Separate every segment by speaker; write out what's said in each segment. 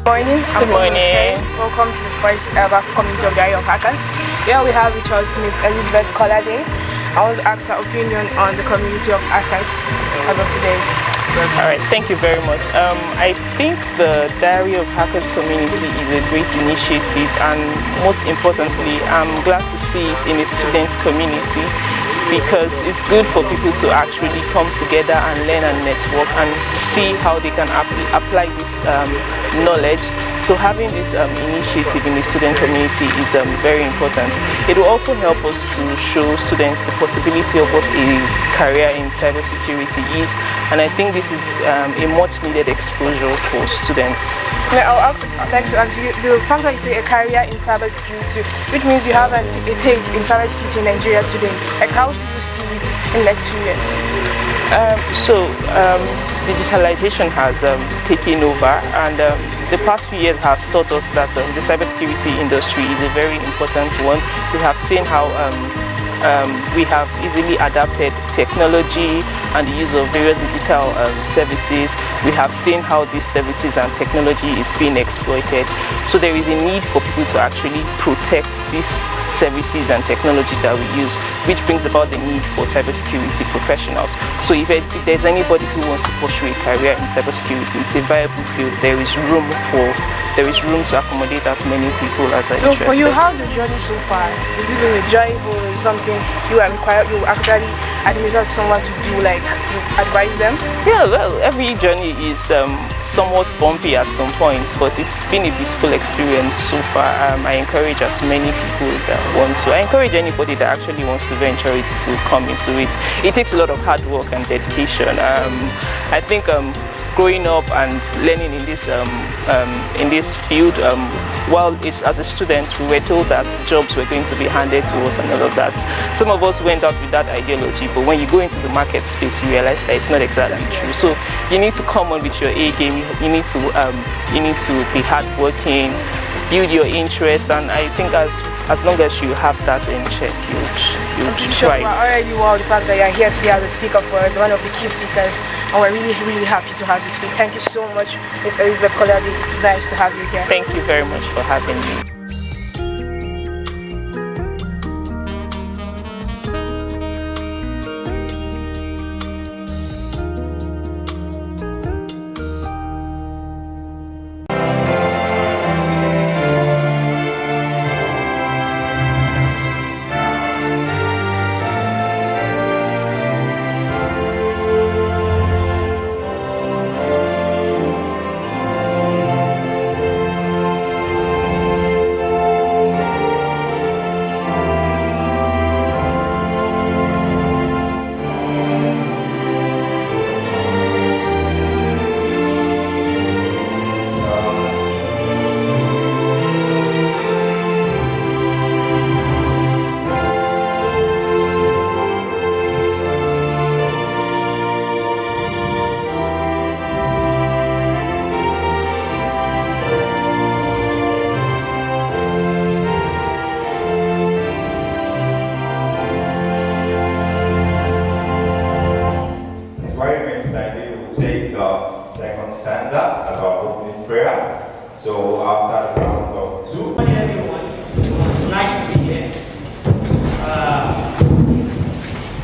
Speaker 1: Good morning. Welcome to the first ever community of Diary of Hackers. Here we have with us Miss Elizabeth Kolade. I want to ask her opinion on the community of hackers as of today.
Speaker 2: Alright, thank you very much. I think the Diary of Hackers community is a great initiative, and most importantly, I'm glad to see it in a students' community, because it's good for people to actually come together and learn and network and see how they can apply this knowledge. So having this initiative in the student community is very important. It will also help us to show students the possibility of what a career in cybersecurity is, and I think this is a much needed exposure for students.
Speaker 1: Now, I'd like to ask you, the fact that you say a career in cybersecurity, which means you have a take in cybersecurity in Nigeria today. Like, how do you see it in the next few years?
Speaker 2: Digitalization has taken over, and the past few years have taught us that the cybersecurity industry is a very important one. We have seen how we have easily adapted technology and the use of various digital services. We have seen how these services and technology is being exploited. So there is a need for people to actually protect these services and technology that we use, which brings about the need for cybersecurity professionals. So if there's anybody who wants to pursue a career in cybersecurity, it's a viable field. There is room to accommodate as many people as are interested.
Speaker 1: So for you, how's the journey so far? Is it been enjoyable? Is something you actually admit someone to do, like you advise them?
Speaker 2: Yeah, well, every journey is somewhat bumpy at some point, but it's been a beautiful experience so far. I encourage as many people that want to. I encourage anybody that actually wants to venture it to come into it. It takes a lot of hard work and dedication. I think growing up and learning in this field, while as a student we were told that jobs were going to be handed to us and all of that. Some of us went out with that ideology, but when you go into the market space, you realize that it's not exactly true. So you need to come on with your A game. You need to be hardworking, build your interest, and I think as long as you have that in check, you'll try.
Speaker 1: We're already wow the fact that you're here today as a speaker for us, one of the key speakers, and we're really, really happy to have you today. Thank you so much, Ms. Elizabeth Kolade. It's nice to have you here.
Speaker 2: Thank you very much for having me.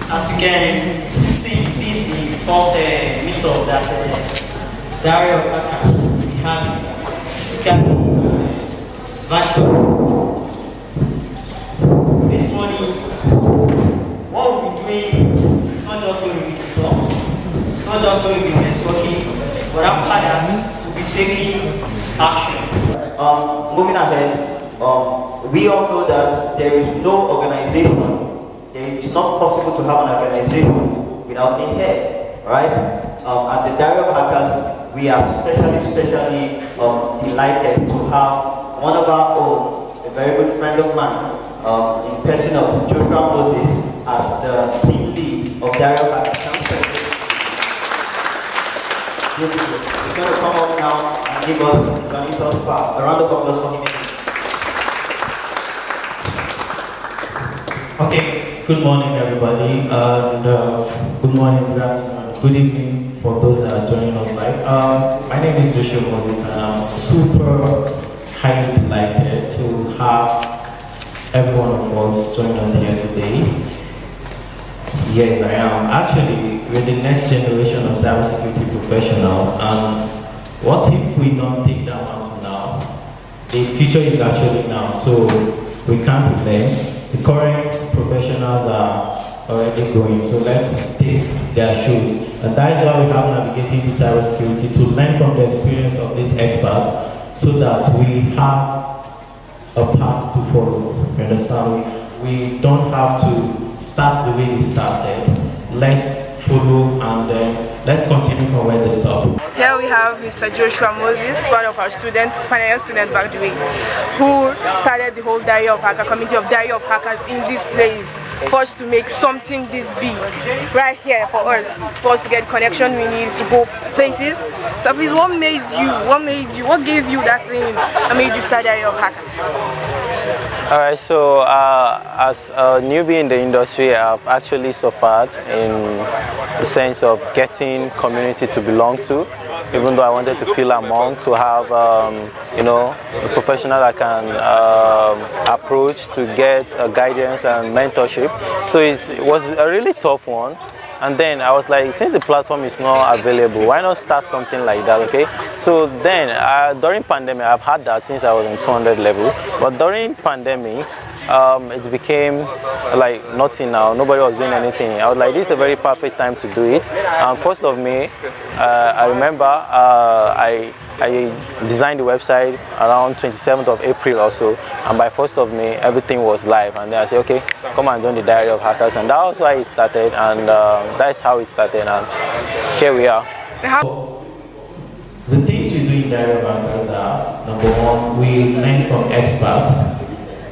Speaker 3: As you can see, this is the first meetup that Diary of Hackers we have physically, virtual. This morning, what we'll be doing is not just going to be talk, it's not just going to be networking, but after that, we'll be taking action.
Speaker 4: Moving ahead, we all know that there is no organization. It's not possible to have an organization without a head, right? At the Diary of Hackers, we are especially delighted to have one of our own, a very good friend of mine, in person of Joshua Moses, as the team lead of Diary of Hackers. He's going to come up now and give us Johnny Tospa. A round of applause for him.
Speaker 3: Okay, good morning everybody, and good morning, good afternoon, good evening
Speaker 5: for those that are joining us live. My name is Joshua Moses, and I'm super highly delighted to have every one of us join us here today. Yes, I am. Actually, we're the next generation of cybersecurity professionals, and what if we don't take that mantle now? The future is actually now, so we can't relent. The current professionals are already going, so let's take their shoes. And that is why we have navigating to cybersecurity, to learn from the experience of these experts so that we have a path to follow. You understand? We don't have to start the way we started. Let's follow and then let's continue from where they stop.
Speaker 1: Here we have Mr. Joshua Moses, one of our students, final year student by the way, who started the whole Diary of Hacker, community of Diary of Hackers in this place for us to make something this big right here for us to get connection we need to go places. So please, what gave you that thing that made you start Diary of Hackers?
Speaker 6: Alright, so as a newbie in the industry, I've actually suffered in the sense of getting community to belong to, even though I wanted to feel among, to have a professional I can approach to get guidance and mentorship. So it was a really tough one. And then I was like, since the platform is not available, why not start something like that, okay? So then, during pandemic, I've had that since I was in 200 level. But during pandemic, it became like nothing now. Nobody was doing anything. I was like, this is a very perfect time to do it. And 1st of May, I remember I designed the website around 27th of April or so, and by 1st of May, everything was live. And then I said, okay, come and join the Diary of Hackers, and that was why it started, and that's how it started, and here we are.
Speaker 5: The things we do in Diary of Hackers are, number one, we learn from experts.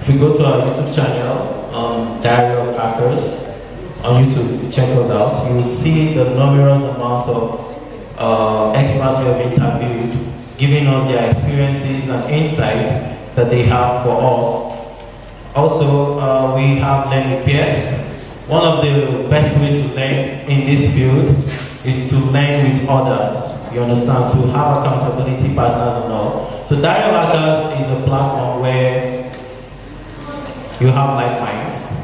Speaker 5: If you go to our YouTube channel, Diary of Hackers, on YouTube, check it out, you will see the numerous amount of experts we have interviewed, giving us their experiences and insights that they have for us. Also, we have learn with peers. One of the best ways to learn in this field is to learn with others. You understand? To have accountability partners and all. So Diary of Hackers is a platform where you have like minds.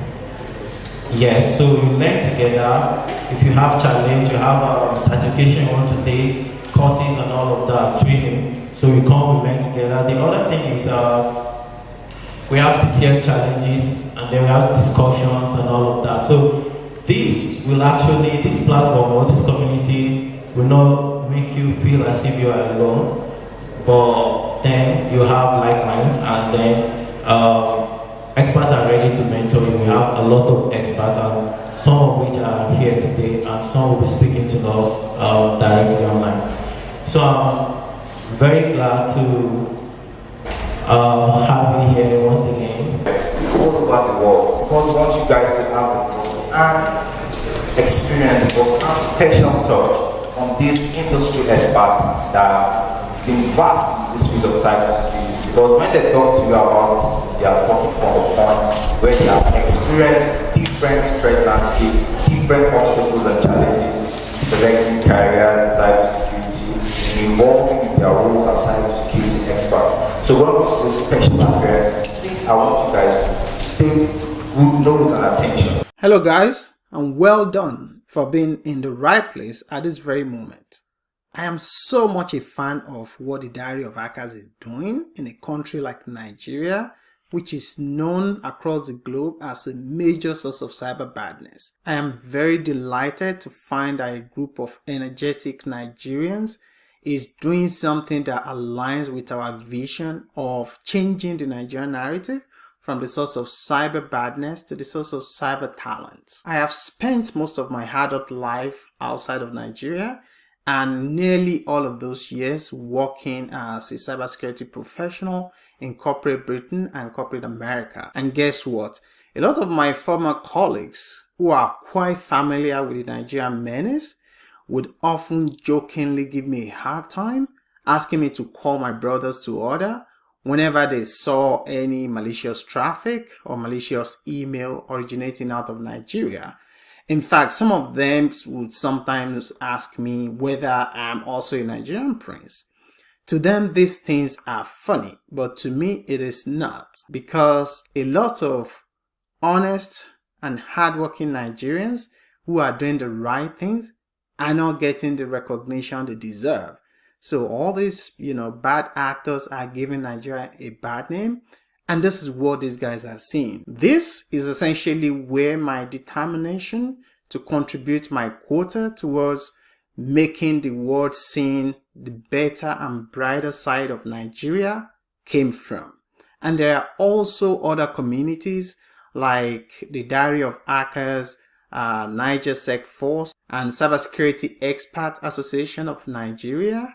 Speaker 5: Yes, so you learn together. If you have challenge, you have a certification you want to take, courses and all of that, training. So we come, we learn together. The other thing is we have CTF challenges and then we have discussions and all of that. So this platform or this community will not make you feel as if you are alone, but then you have like minds, and then experts are ready to mentor you. We have a lot of experts, and some of which are here today, and some will be speaking to us directly online. So I'm very glad to have you here once again.
Speaker 7: All over the world, because once you guys to have the first-hand experience, first-hand special touch on these industry experts that are being vast in this field of cybersecurity. Because when they talk to you about this, they are talking from a point where they have experienced different threat landscape, different obstacles and challenges, selecting careers in cybersecurity, involving in their roles as cybersecurity experts. So when we say special appearances, please, I want you guys to take good note and attention.
Speaker 8: Hello guys, and well done for being in the right place at this very moment. I am so much a fan of what the Diary of Hackers is doing in a country like Nigeria, which is known across the globe as a major source of cyber badness. I am very delighted to find that a group of energetic Nigerians is doing something that aligns with our vision of changing the Nigerian narrative from the source of cyber badness to the source of cyber talent. I have spent most of my adult life outside of Nigeria, and nearly all of those years working as a cybersecurity professional in corporate Britain and corporate America. And guess what? A lot of my former colleagues who are quite familiar with the Nigerian menace would often jokingly give me a hard time, asking me to call my brothers to order whenever they saw any malicious traffic or malicious email originating out of Nigeria. In fact, some of them would sometimes ask me whether I'm also a Nigerian prince. To them, these things are funny, but to me, it is not, because a lot of honest and hardworking Nigerians who are doing the right things are not getting the recognition they deserve. So all these, bad actors are giving Nigeria a bad name, and this is what these guys are seeing. This is essentially where my determination to contribute my quota towards making the world seeing the better and brighter side of Nigeria came from. And there are also other communities like the Diary of Hackers, Niger Sec Force, and Cybersecurity Expert Association of Nigeria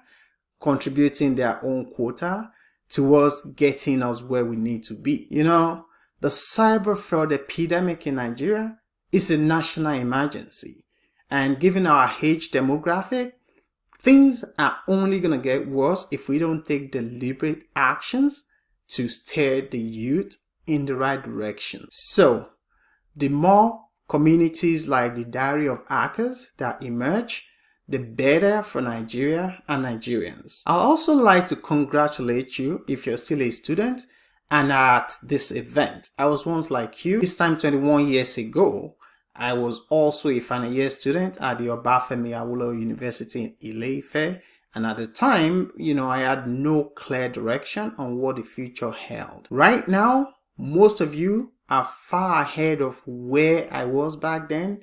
Speaker 8: contributing their own quota towards getting us where we need to be. The cyber fraud epidemic in Nigeria is a national emergency. And given our age demographic, things are only going to get worse if we don't take deliberate actions to steer the youth in the right direction. So, the more communities like the Diary of Hackers that emerge, the better for Nigeria and Nigerians. I'd also like to congratulate you if you're still a student and at this event. I was once like you. This time 21 years ago, I was also a final year student at the Obafemi Awolowo University in Ile-Ife, and at the time, I had no clear direction on what the future held. Right now, most of you are far ahead of where I was back then,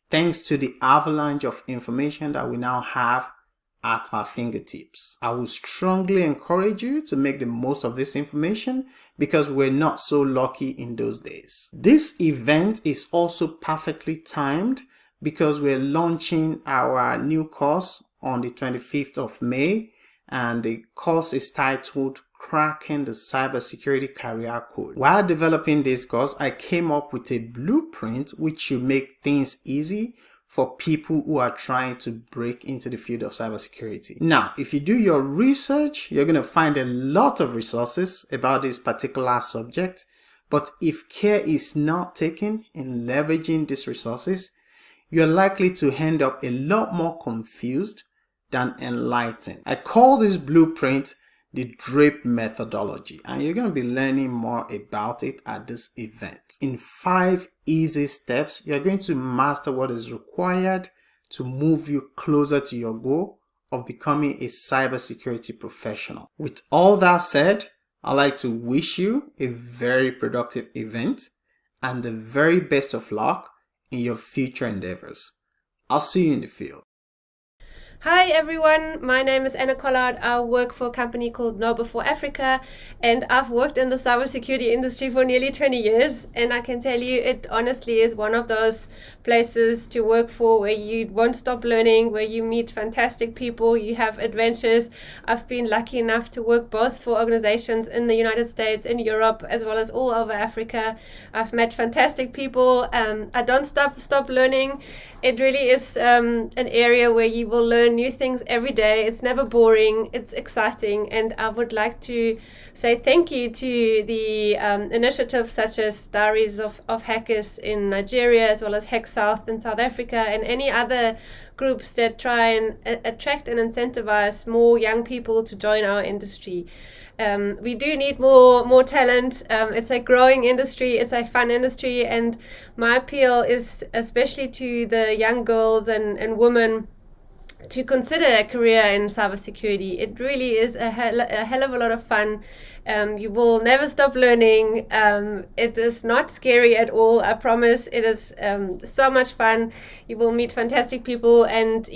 Speaker 8: thanks to the avalanche of information that we now have at our fingertips. I would strongly encourage you to make the most of this information because we're not so lucky in those days. This event is also perfectly timed because we're launching our new course on the 25th of May, and the course is titled Cracking the Cybersecurity Career Code. While developing this course, I came up with a blueprint which should make things easy for people who are trying to break into the field of cybersecurity. Now, if you do your research, you're going to find a lot of resources about this particular subject, but if care is not taken in leveraging these resources, you're likely to end up a lot more confused than enlightened. I call this blueprint the DRAPE methodology, and you're going to be learning more about it at this event. In 5 easy steps, you're going to master what is required to move you closer to your goal of becoming a cybersecurity professional. With all that said, I'd like to wish you a very productive event and the very best of luck in your future endeavors. I'll see you in the field.
Speaker 9: Hi everyone, my name is Anna Kolade. I work for a company called Noble for Africa, and I've worked in the cybersecurity industry for nearly 20 years, and I can tell you it honestly is one of those places to work for where you won't stop learning, where you meet fantastic people, you have adventures. I've been lucky enough to work both for organizations in the United States, in Europe, as well as all over Africa. I've met fantastic people. I don't stop learning. It really is an area where you will learn new things every day. It's never boring. It's exciting. And I would like to say thank you to the initiatives such as Diaries of Hackers in Nigeria, as well as Hack South in South Africa, and any other groups that try and attract and incentivize more young people to join our industry. We do need more talent. It's a growing industry, it's a fun industry, and my appeal is especially to the young girls and women to consider a career in cybersecurity. It really is a hell of a lot of fun. You will never stop learning. It is not scary at all, I promise. It is so much fun. You will meet fantastic people, and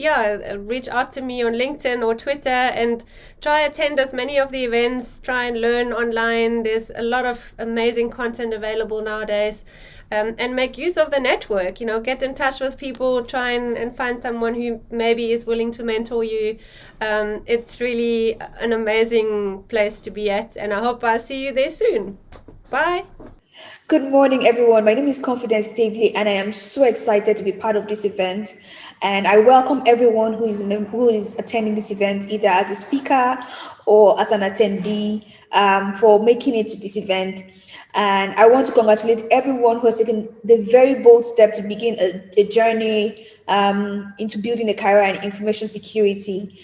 Speaker 9: reach out to me on LinkedIn or Twitter and try attend as many of the events, try and learn online. There's a lot of amazing content available nowadays. And make use of the network, get in touch with people, try and find someone who maybe is willing to mentor you. It's really an amazing place to be at, and I hope I see you there soon. Bye.
Speaker 10: Good morning, everyone. My name is Confidence Staveley, and I am so excited to be part of this event. And I welcome everyone who is attending this event, either as a speaker or as an attendee, for making it to this event. And I want to congratulate everyone who has taken the very bold step to begin a journey into building a career in information security.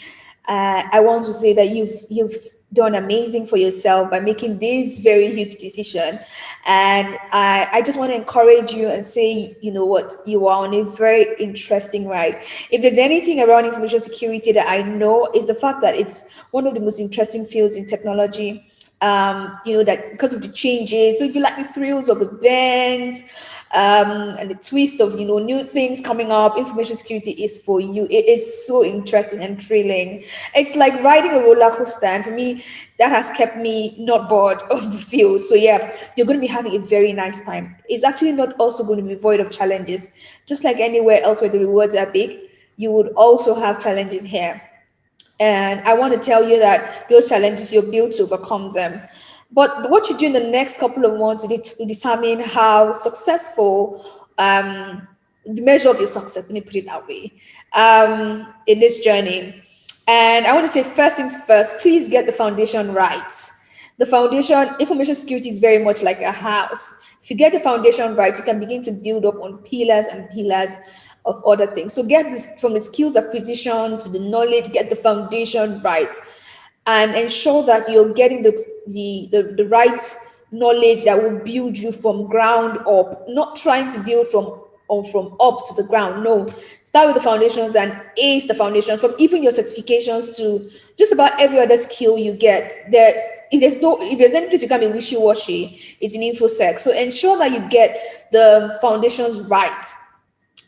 Speaker 10: I want to say that you've done amazing for yourself by making this very huge decision. And I just want to encourage you and say, you know what, you are on a very interesting ride. If there's anything around information security that I know, is the fact that it's one of the most interesting fields in technology. You know, that because of the changes, so if you like the thrills of the bands, and the twist of, you know, new things coming up, information security is for you. It is so interesting and thrilling. It's like riding a roller coaster, and for me, that has kept me not bored of the field. So yeah, you're going to be having a very nice time. It's actually not also going to be void of challenges. Just like anywhere else where the rewards are big, you would also have challenges here. And I want to tell you that those challenges, you're built to overcome them. But what you do in the next couple of months to determine how successful, the measure of your success, let me put it that way, in this journey. And I want to say, first things first, please get the foundation right. The foundation, information security is very much like a house. If you get the foundation right, you can begin to build up on pillars and pillars of other things. So get this from the skills acquisition to the knowledge, get the foundation right, and ensure that you're getting the right knowledge that will build you from ground up, not trying to build from up to the ground. No, start with the foundations and ace the foundations, from even your certifications to just about every other skill you get. If there's anything to come in wishy-washy, it's in InfoSec. So ensure that you get the foundations right.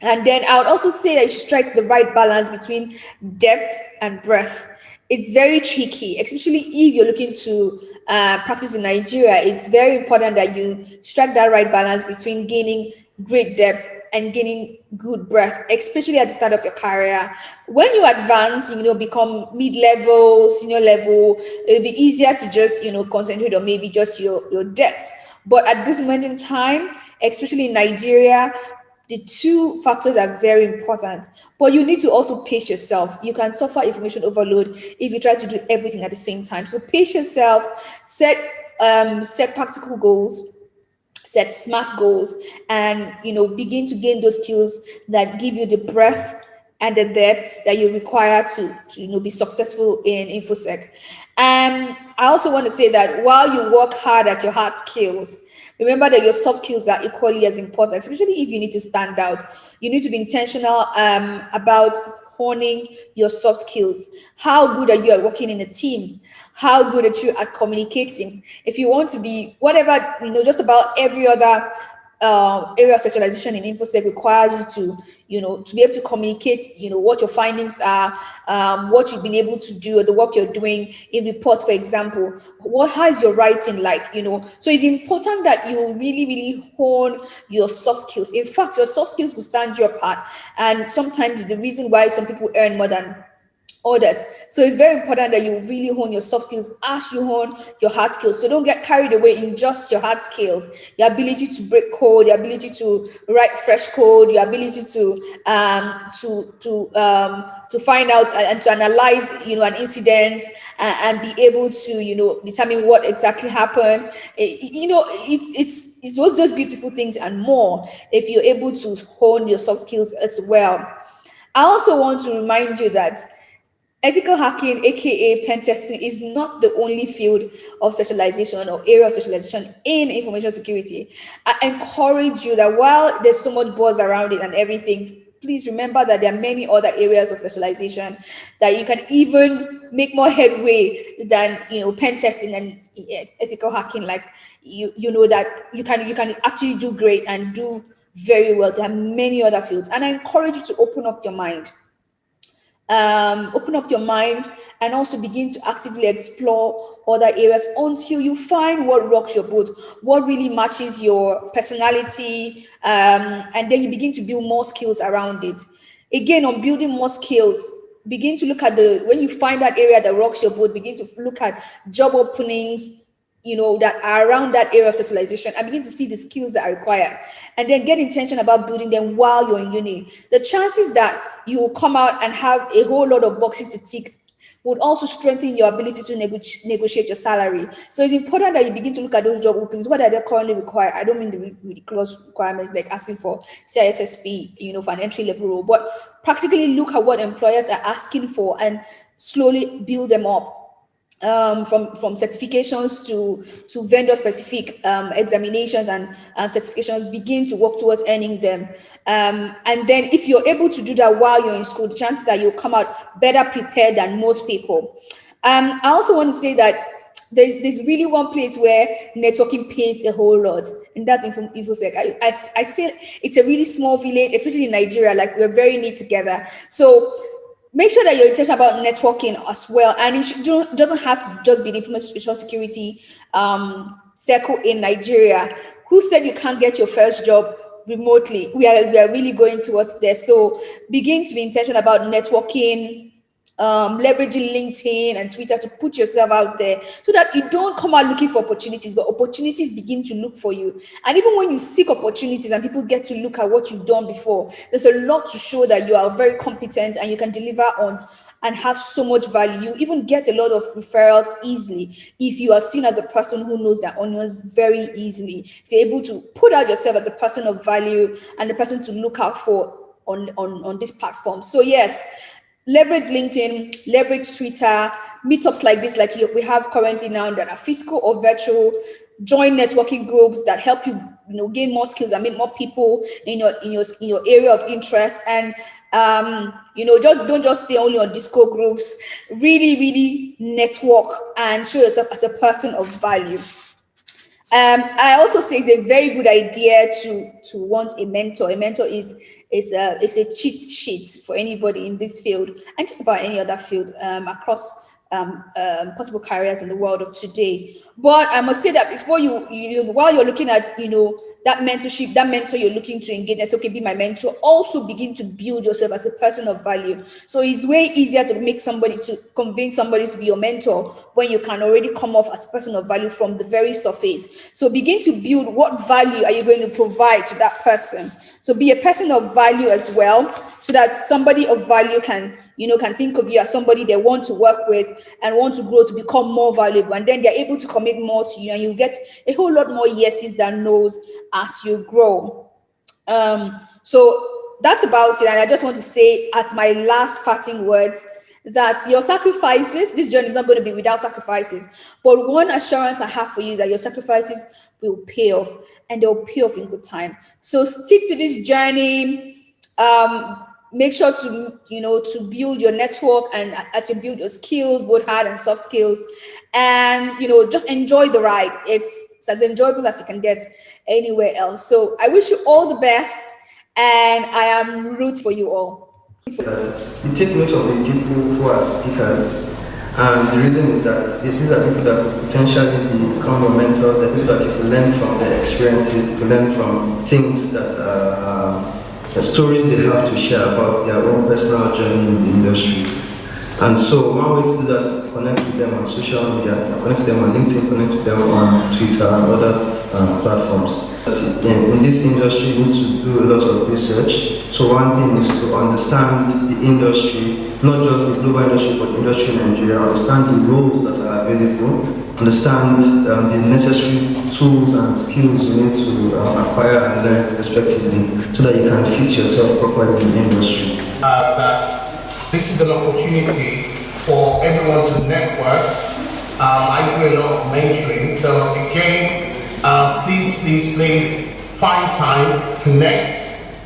Speaker 10: And then I would also say that you strike the right balance between depth and breadth. It's very tricky, especially if you're looking to practice in Nigeria. It's very important that you strike that right balance between gaining great depth and gaining good breadth, especially at the start of your career. When you advance, you know, become mid-level, senior level, it'll be easier to just, you know, concentrate on maybe just your depth. But at this moment in time, especially in Nigeria, the two factors are very important, but you need to also pace yourself. You can suffer information overload if you try to do everything at the same time. So pace yourself, set practical goals, set smart goals, and, you know, begin to gain those skills that give you the breadth and the depth that you require to you know, be successful in InfoSec. I also want to say that while you work hard at your hard skills, remember that your soft skills are equally as important, especially if you need to stand out. You need to be intentional about honing your soft skills. How good are you at working in a team? How good are you at communicating? If you want to be whatever, you know, just about every other area of specialization in InfoSec requires you to, you know, to be able to communicate, you know, what your findings are, what you've been able to do, or the work you're doing in reports, for example. How is your writing like, you know? So it's important that you really, really hone your soft skills. In fact, your soft skills will stand you apart. And sometimes the reason why some people earn more than others. So it's very important that you really hone your soft skills as you hone your hard skills. So don't get carried away in just your hard skills. Your ability to break code, your ability to write fresh code, your ability to find out and to analyze, you know, an incident and be able to, you know, determine what exactly happened. You know, it's all those beautiful things and more if you're able to hone your soft skills as well. I also want to remind you that ethical hacking, aka pen testing, is not the only field of specialization or area of specialization in information security. I encourage you that while there's so much buzz around it and everything, please remember that there are many other areas of specialization that you can even make more headway than, you know, pen testing and ethical hacking. Like you know that you can actually do great and do very well. There are many other fields, and I encourage you to open up your mind. And also begin to actively explore other areas until you find what rocks your boat, what really matches your personality, and then you begin to build more skills around it. Again, on building more skills, begin to look at when you find that area that rocks your boat, begin to look at job openings that are around that area of specialization, and begin to see the skills that are required, and then get intention about building them while you're in uni. The chances that you will come out and have a whole lot of boxes to tick would also strengthen your ability to negotiate your salary. So it's important that you begin to look at those job openings. What are they currently required? I don't mean the ridiculous requirements like asking for CISSP, for an entry level role, but practically look at what employers are asking for and slowly build them up. From certifications to vendor specific examinations and certifications, begin to work towards earning them. And then if you're able to do that while you're in school, the chances that you'll come out better prepared than most people. I also want to say that there's really one place where networking pays a whole lot, and that's InfoSec. I say it's a really small village, especially in Nigeria, like we're very neat together. So make sure that you're intentional about networking as well. And it doesn't have to just be the information security circle in Nigeria. Who said you can't get your first job remotely? We are really going towards there. So begin to be intentional about networking, leveraging LinkedIn and Twitter to put yourself out there so that you don't come out looking for opportunities, but opportunities begin to look for you. And even when you seek opportunities and people get to look at what you've done before, there's a lot to show that you are very competent and you can deliver on and have so much value. You even get a lot of referrals easily if you are seen as a person who knows their onions very easily. If you're able to put out yourself as a person of value and the person to look out for on this platform. So yes, leverage LinkedIn, leverage Twitter, meetups like this, like we have currently now that are physical or virtual. Join networking groups that help you, gain more skills and meet more people in your area of interest. And don't just stay only on Discord groups. Really, really network and show yourself as a person of value. I also say it's a very good idea to want a mentor. A mentor is a cheat sheet for anybody in this field and just about any other field across possible careers in the world of today. But I must say that before while you're looking at that mentorship, that mentor you're looking to engage, that's okay, be my mentor. Also begin to build yourself as a person of value. So it's way easier to convince somebody to be your mentor when you can already come off as a person of value from the very surface. So begin to build what value are you going to provide to that person. So be a person of value as well, so that somebody of value can think of you as somebody they want to work with and want to grow to become more valuable. And then they're able to commit more to you and you get a whole lot more yeses than no's as you grow. So that's about it. And I just want to say as my last parting words that your sacrifices, this journey is not going to be without sacrifices. But one assurance I have for you is that your sacrifices will pay off, and they'll pay off in good time. So stick to this journey. Make sure to build your network, and as you build your skills, both hard and soft skills, and just enjoy the ride. It's as enjoyable as you can get anywhere else. So I wish you all the best, and I am rooting for you all.
Speaker 11: You take note of the people who are speakers, and the reason is that these are people that could potentially become your mentors, the people that you can learn from their experiences, you can learn from things that the stories they have to share about their own personal journey in the industry. And so one way to do that is to connect with them on social media, connect with them on LinkedIn, connect with them on Twitter and other platforms. In this industry, you need to do a lot of research. So one thing is to understand the industry, not just the global industry, but the industry in Nigeria, understand the roles that are available, understand the necessary tools and skills you need to acquire and learn respectively, so that you can fit yourself properly in the industry.
Speaker 12: That this is an opportunity for everyone to network. I do a lot of mentoring, so again, please find time, connect,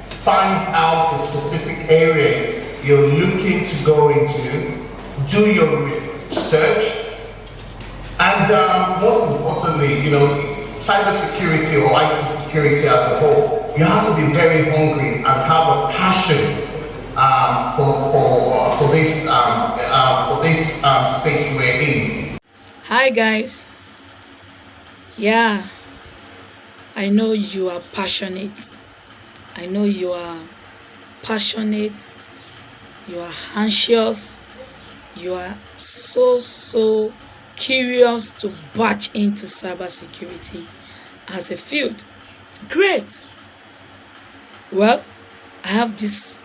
Speaker 12: find out the specific areas you're looking to go into, do your research, and most importantly, cybersecurity or IT security as a whole, you have to be very hungry and have a passion for this space we're in.
Speaker 13: Hi guys. Yeah, I know you are passionate. I know you are passionate. You are anxious. You are so curious to batch into cybersecurity as a field. Great. Well, I have this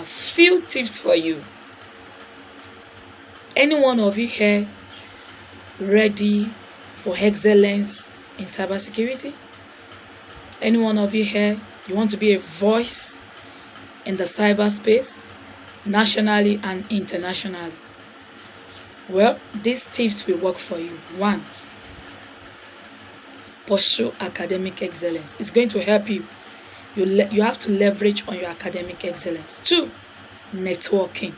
Speaker 13: few tips for you. Any one of you here ready for excellence in cybersecurity? Any one of you here, you want to be a voice in the cyberspace, nationally and internationally? Well, these tips will work for you. 1, pursue academic excellence. It's going to help you. You have to leverage on your academic excellence. 2, networking.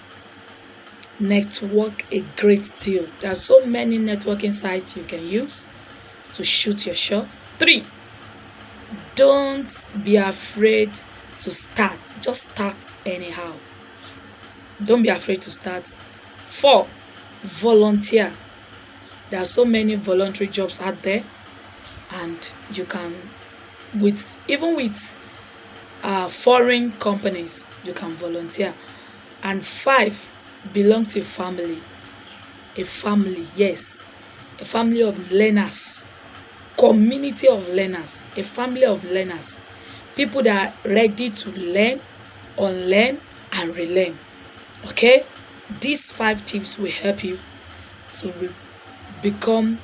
Speaker 13: Network a great deal. There are so many networking sites you can use to shoot your shot. 3, don't be afraid to start. Just start anyhow. Don't be afraid to start. 4, volunteer. There are so many voluntary jobs out there, and you can, even with foreign companies, you can volunteer. And 5, belong to a family. A family, yes. A family of learners. Community of learners. A family of learners. People that are ready to learn, unlearn, and relearn. Okay? These 5 tips will help you to become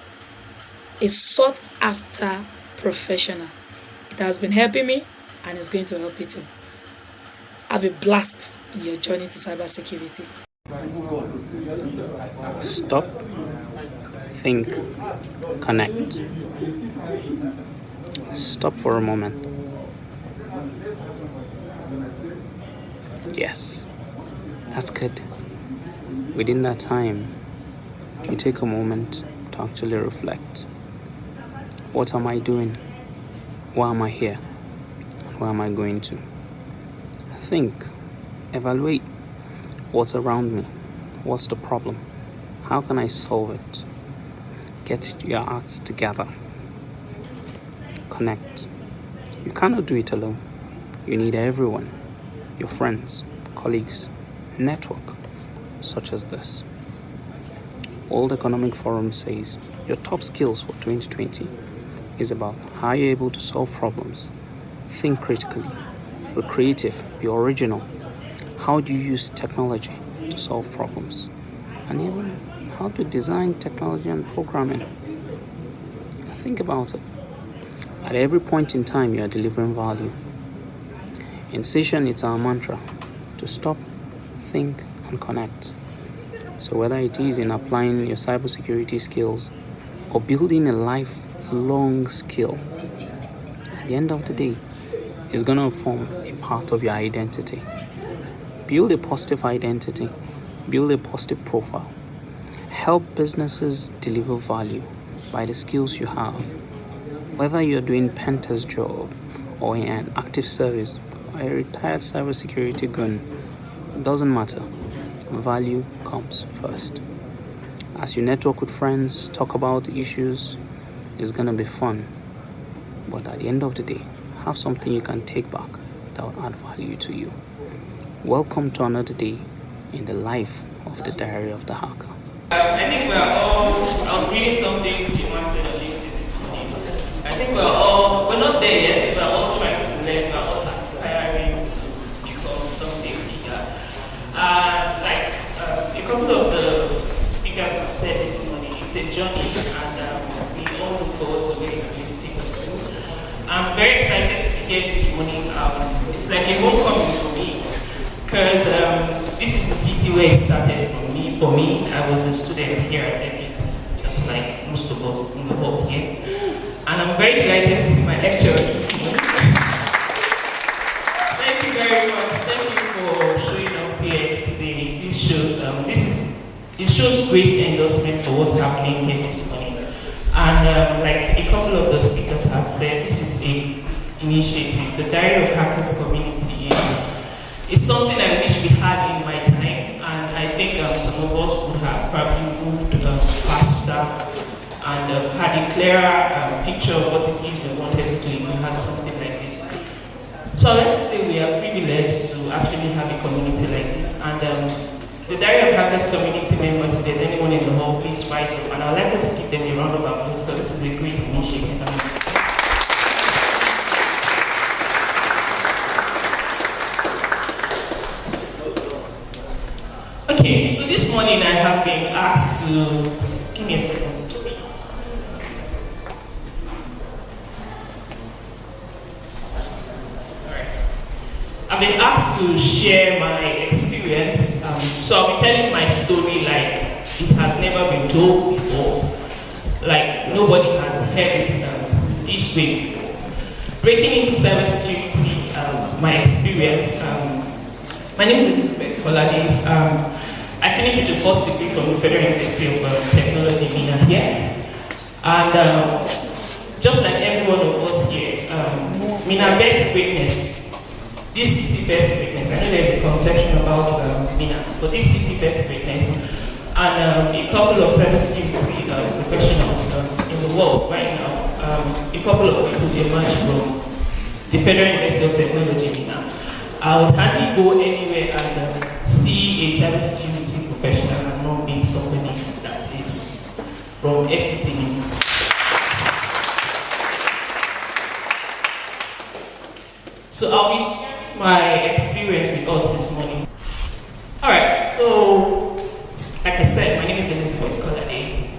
Speaker 13: a sought after professional. It has been helping me, and it's going to help you too. Have a blast in your journey to cybersecurity.
Speaker 14: Stop, think, connect. Stop for a moment. Yes, that's good. Within that time, you take a moment to actually reflect. What am I doing? Why am I here? And where am I going to? Think, evaluate what's around me. What's the problem? How can I solve it? Get your acts together. Connect. You cannot do it alone. You need everyone. Your friends, colleagues, network, such as this. World Economic Forum says your top skills for 2020 is about how you're able to solve problems, think critically, be creative, be original. How do you use technology to solve problems? And even how to design technology and programming. Think about it. At every point in time, you are delivering value. In Session, it's our mantra to stop, think, and connect. So whether it is in applying your cybersecurity skills or building a lifelong skill, at the end of the day, it's going to form a part of your identity. Build a positive identity. Build a positive profile. Help businesses deliver value by the skills you have. Whether you're doing pen test job or in an active service or a retired cybersecurity gun, it doesn't matter. Value comes first. As you network with friends, talk about issues, it's gonna be fun. But at the end of the day, have something you can take back that will add value to you. Welcome to another day in the life of the Diary of the Hacker.
Speaker 3: I think I was reading some things Simbiat said on LinkedIn this morning. I think we're not there yet, we're all trying to learn, we're all aspiring to become something bigger. A couple of the speakers have said this morning, it's a journey, and we all look forward to where it's going to take us to. I'm very excited to be here this morning. It's like a homecoming for me, because this is the city where it started for me. I was a student here at Evit, just like most of us in the hall here. And I'm very delighted to see my lecturers this morning. Thank you very much. Thank you for showing up here today. This shows it shows great endorsement for what's happening here this morning. And like a couple of the speakers have said, this is an initiative. The Diary of Hackers community is something I wish we had in my time, and I think some of us would have probably moved faster and had a clearer picture of what it is we wanted to do if we had something like this. So I'd like to say we are privileged to actually have a community like this, and the Diary of Hackers community members, if there's anyone in the hall, please rise up. And I'd like us to give them a round of applause because this is a great initiative. Okay, so this morning I have been asked to, give me a second. I've been asked to share my experience, so I'll be telling my story like it has never been told before, like nobody has heard it this way. Breaking into cybersecurity, my experience. My name is Elizabeth Kolade. I finished with the first degree from the Federal University of Technology, Minna here, and just like every one of us here, Minna bears greatness. This city bears greatness. I know there's a conception about Minna, but this city bears greatness. And a couple of cybersecurity professionals in the world right now, a couple of people emerged from the Federal University of Technology, Minna. I would hardly go anywhere and see a cybersecurity professional and not meet somebody that is from FPT. So I'll be sharing my experience with us this morning. Alright, so like I said, my name is Elizabeth Kolade,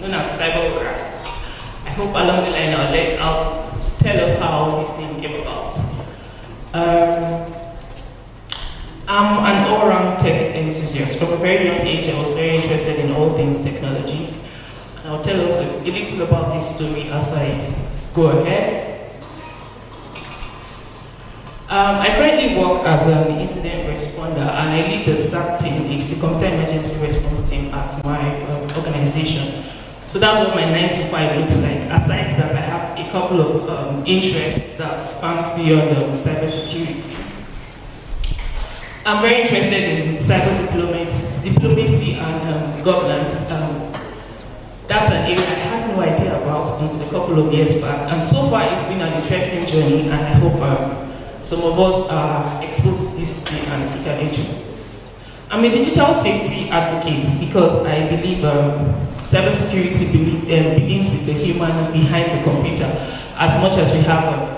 Speaker 3: known as Cybersecurity. I hope along the line I'll tell us how this name came about. I'm an all-round tech enthusiast. From a very young age, I was very interested in all things technology. And I'll tell us a little about this story as I go ahead. I currently work as an incident responder, and I lead the SAT team, the Computer Emergency Response Team at my organization. So that's what my 9 to 5 looks like. Aside that, I have a couple of interests that spans beyond cybersecurity. I'm very interested in cyber diplomacy and governance. That's an area I had no idea about until a couple of years back. And so far, it's been an interesting journey, and I hope some of us are exposed to this and we can enjoy. I'm a digital safety advocate because I believe cybersecurity begins with the human behind the computer. As much as we have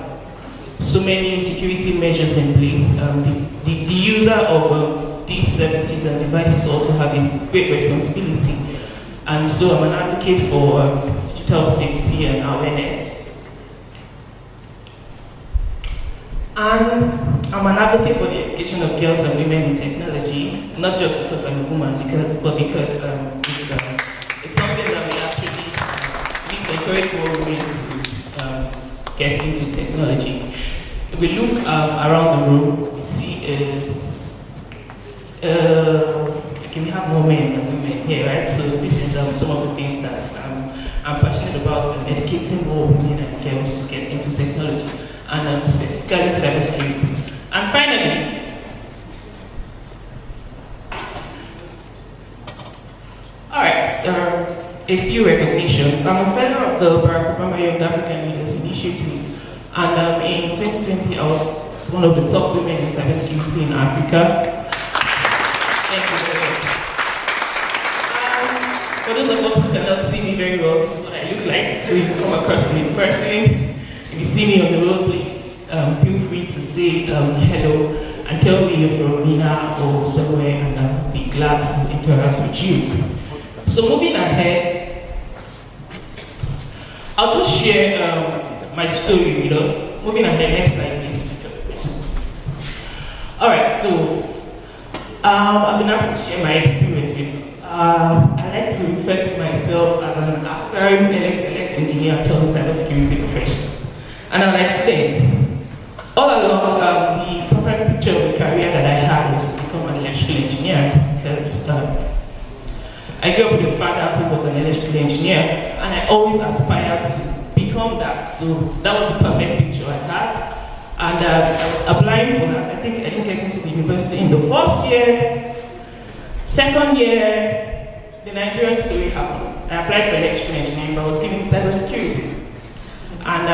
Speaker 3: so many security measures in place, the user of these services and devices also have a great responsibility. And so I'm an advocate for digital safety and awareness. And I'm an advocate for the education of girls and women in technology, not just because I'm a woman, but because it's something that we actually need to encourage more women to get into technology. If we look around the room, we see we have more men than women here, right? So this is some of the things that I'm passionate about, educating more women and girls to get into technology, and specifically cybersecurity. And finally, all right, a few recognitions. I'm a fellow of the Barack Obama Young African Leaders Initiative, and in 2020 I was one of the top women in cybersecurity in Africa. Thank you very much. For those of us who cannot see me very well, this is what I look like. So if you come across me in person, if you see me on the road, please feel free to say hello and tell me you're from Minna or somewhere, and I'll be glad to interact with you. So moving ahead, I'll just share my story with us. Moving ahead, next slide please. Alright, so I've been asked to share my experience with you. I like to refer to myself as an aspiring elect engineer turned cybersecurity professional. And I'll explain. All along, the perfect picture of the career that I had was to become an electrical engineer, because I grew up with a father who was an electrical engineer, and I always aspired to become that. So that was the perfect picture I had. And I was applying for that. I think I didn't get into the university in the first year. Second year, the Nigerian story happened. I applied for electrical engineering, but I was given cybersecurity. And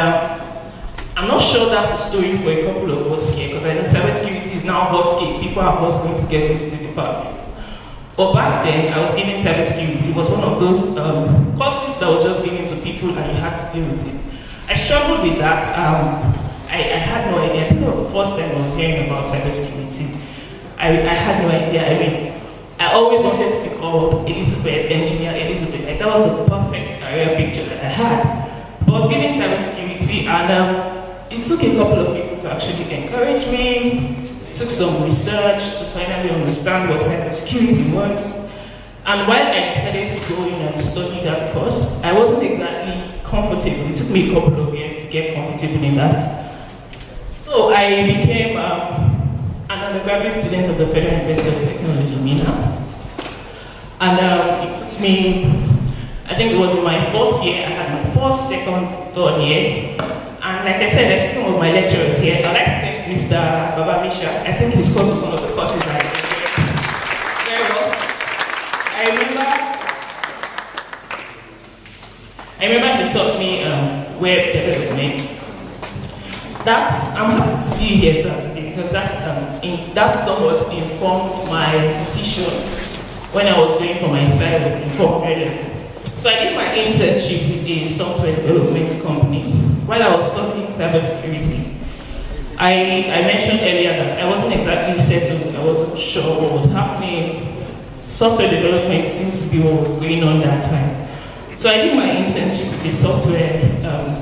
Speaker 3: I'm not sure that's the story for a couple of us here, because I know cybersecurity is now hot cake. People are just going to get into the department.
Speaker 15: But back then, I was given cybersecurity. It was one of those courses that was just given to people and you had to deal with it. I struggled with that. I had no idea. I think it was the first time I was hearing about cybersecurity. I had no idea. I mean, I always wanted to be called Elizabeth, Engineer Elizabeth. Like, that was the perfect career picture that I had. But I was given cybersecurity, and it took a couple of people to actually encourage me. Took some research to finally understand what cybersecurity was. And while I decided to go in and study that course, I wasn't exactly comfortable. It took me a couple of years to get comfortable in that. So I became an undergraduate student of the Federal University of Technology, Minna. And it took me, I think it was in my 4th year, I had my 1st, 2nd, 3rd year. And like I said, I see some of my lecturers here. I'd like to thank Mr. Baba Meshack. I think his course was one of the courses I enjoyed very well. I remember he taught me web development. I'm happy to see you here Saturday because that somewhat informed my decision when I was going for my cyber informed. So I did my internship with a software development company while I was studying cybersecurity. I mentioned earlier that I wasn't exactly settled, I wasn't sure what was happening. Software development seemed to be what was going on that time. So I did my internship with a software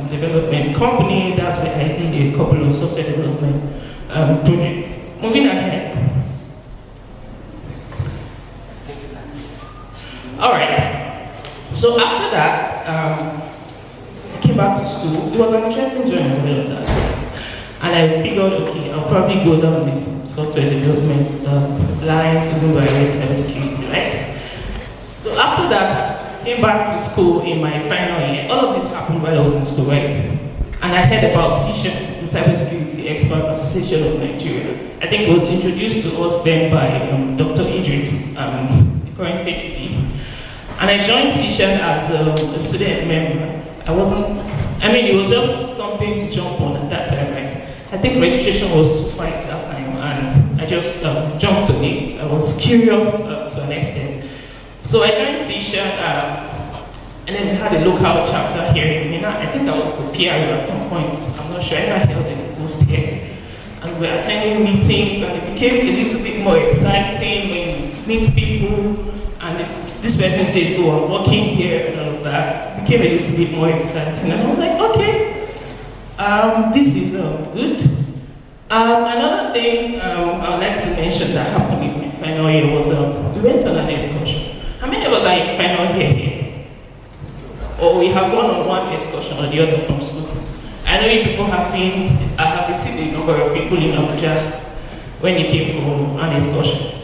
Speaker 15: development company. That's where I did a couple of software development projects. Moving ahead. Alright, so after that, I came back to school. It was an interesting journey, all of that, right? And I figured, okay, I'll probably go down this software development line, even by cybersecurity, right? So after that, I came back to school in my final year. All of this happened while I was in school, right? And I heard about CISHA, the Cybersecurity Experts Association of Nigeria. I think it was introduced to us then by Dr. Idris, the current HOD. And I joined CISHA as a student member. It was just something to jump on at that time, right? I think registration was 2.5 at that time, and I just jumped on it. I was curious to an extent. So I joined CISHA, and then we had a local chapter here in Minna. I think I was the PRO at some point. I'm not sure. I never held any post here. And we were attending meetings, and it became a little bit more exciting when you meet people, and this person says, oh, I'm working here, and all of that. It became a little bit more exciting, and I was like, okay. This is good. Another thing I would like to mention that happened in my final year was we went on an excursion. How many of us are in final year here? Or we have gone on one excursion or the other from school? I know you people I have received a number of people in Abuja when they came for an excursion.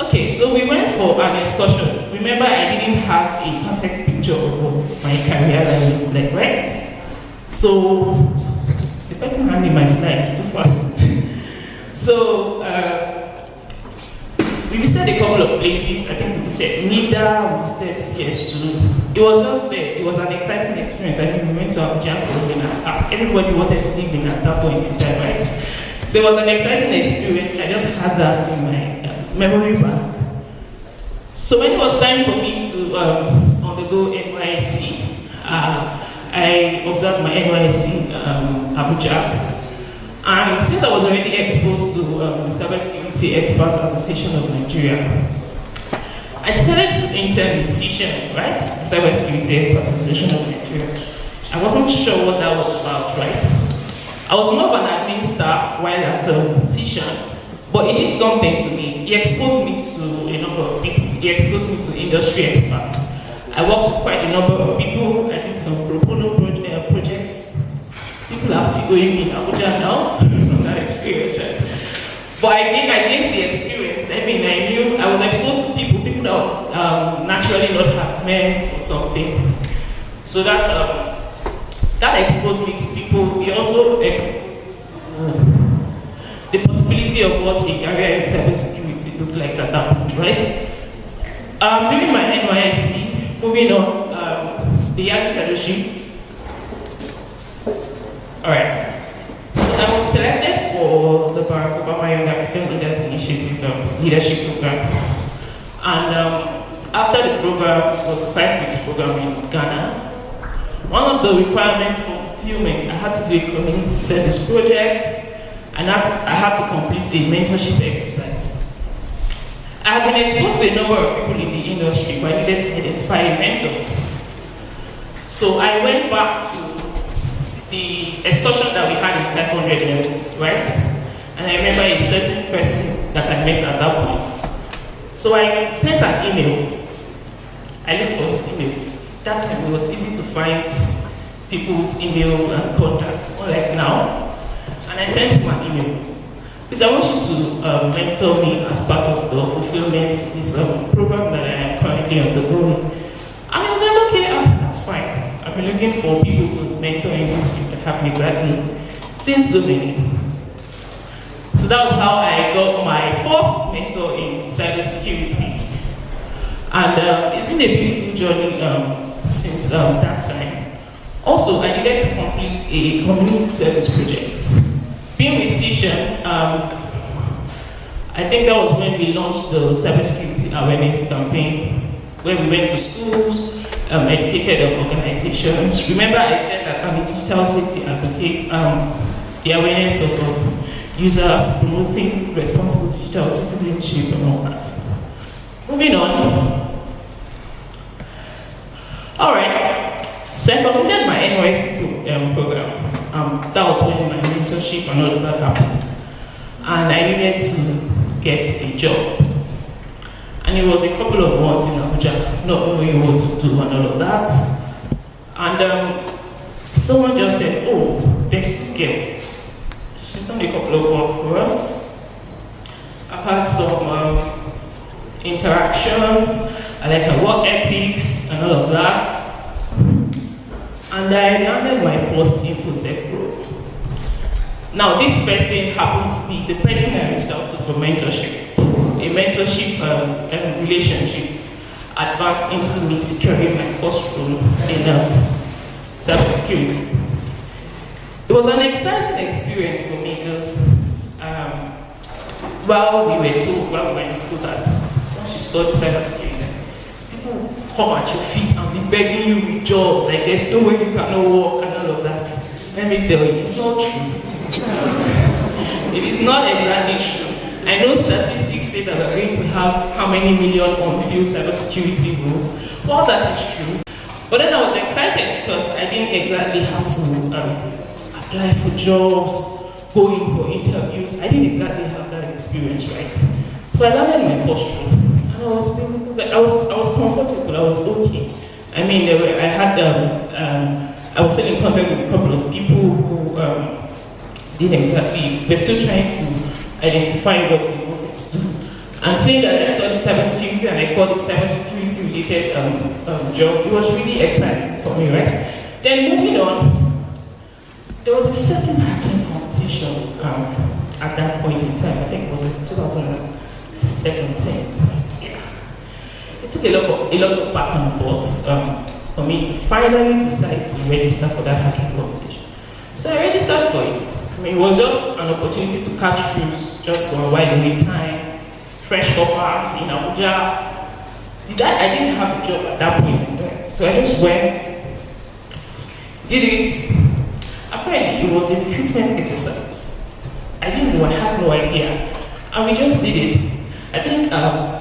Speaker 15: Okay, so we went for an excursion. Remember, I didn't have a perfect picture of what my career life looks like, right? So, the person handing my slides too fast. So, we visited a couple of places. I think we visited Nida, we visited CS2. It was just there. It was an exciting experience. I mean, we went to Abuja for Minna. Everybody wanted to live in at that point in time, right? So it was an exciting experience. I just had that in my memory bank. So when it was time for me to undergo NYSC, I observed my NYSC in Abuja. And since I was already exposed to the Cybersecurity Experts Association of Nigeria, I decided to intern with CISHA, right? The Cybersecurity Experts Association of Nigeria. I wasn't sure what that was about, right? I was more of an admin staff while at CISHA, but it did something to me. He exposed me to a number of people. He exposed me to industry experts. I worked with quite a number of people. I did some pro bono projects. People are still going in Abuja now from that experience. Right? But I gained the experience. I mean, I knew I was exposed to people that naturally not have met or something. So that exposed me to people. It also exposed the possibility of what a career in cybersecurity looked like at that point, right? During my NYSC, moving on, the Young Fellowship. Alright, so I was selected for the Barack Obama Young African Leaders Initiative Leadership Program. And after the program, it was a 5 weeks program in Ghana. One of the requirements for fulfillment, I had to do a community service project, and I had to complete a mentorship exercise. I had been exposed to a number of people in the industry, but I needed to identify a mentor. So I went back to the excursion that we had in 500 level, right? And I remember a certain person that I met at that point. So I sent an email. I looked for his email. That time it was easy to find people's email and contacts, unlike now. And I sent him an email. Please, I want you to mentor me as part of the fulfillment of this program that I am currently undergoing. And he was like, okay, that's fine. I've been looking for people to mentor in this field. I haven't exactly seen so many. So that was how I got my first mentor in cybersecurity. And it's been a beautiful journey since that time. Also, I needed to complete a community service project. Being with Session, I think that was when we launched the cybersecurity awareness campaign, where we went to schools, educated organizations. Remember I said that I'm a digital safety advocate, the awareness of users, promoting responsible digital citizenship and all that. Moving on. All right, so I completed my NYC program. That was when my mentorship and all of that happened. And I needed to get a job. And it was a couple of months in Abuja, not knowing what to do and all of that. And someone just said, oh, there's this girl. She's done a couple of work for us. I've had some interactions, I like her work ethics and all of that. And I landed my first InfoSec role. Now this person happens to be the person I reached out to for mentorship. A mentorship relationship advanced into me securing my first role in cybersecurity. It was an exciting experience for me because while we were in school that once you study cybersecurity, people come at your feet and be begging you with jobs, like there's no way you cannot work and all of that. Let me tell you, it's not true. It is not exactly true. I know statistics say that we're going to have how many million on-field cybersecurity roles. Well, that is true. But then I was excited because I didn't exactly have to apply for jobs, go in for interviews. I didn't exactly have that experience, right? So I landed my first role, and I was comfortable. I was okay. I mean, I was still in contact with a couple of people who didn't exactly. We're still trying to identify what they wanted to do. And saying that I studied cybersecurity and I called it cybersecurity related job, it was really exciting for me, right? Then moving on, there was a certain hacking competition at that point in time. I think it was in 2017. Yeah. It took a lot of back and forth for me to finally decide to register for that hacking competition. So I registered for it. I mean, it was just an opportunity to catch cruise just for a while away time, fresh copper in Abuja. I didn't have a job at that point in time, so I just went, did it. Apparently, it was a recruitment exercise. I didn't know, I had no idea, and we just did it. I think I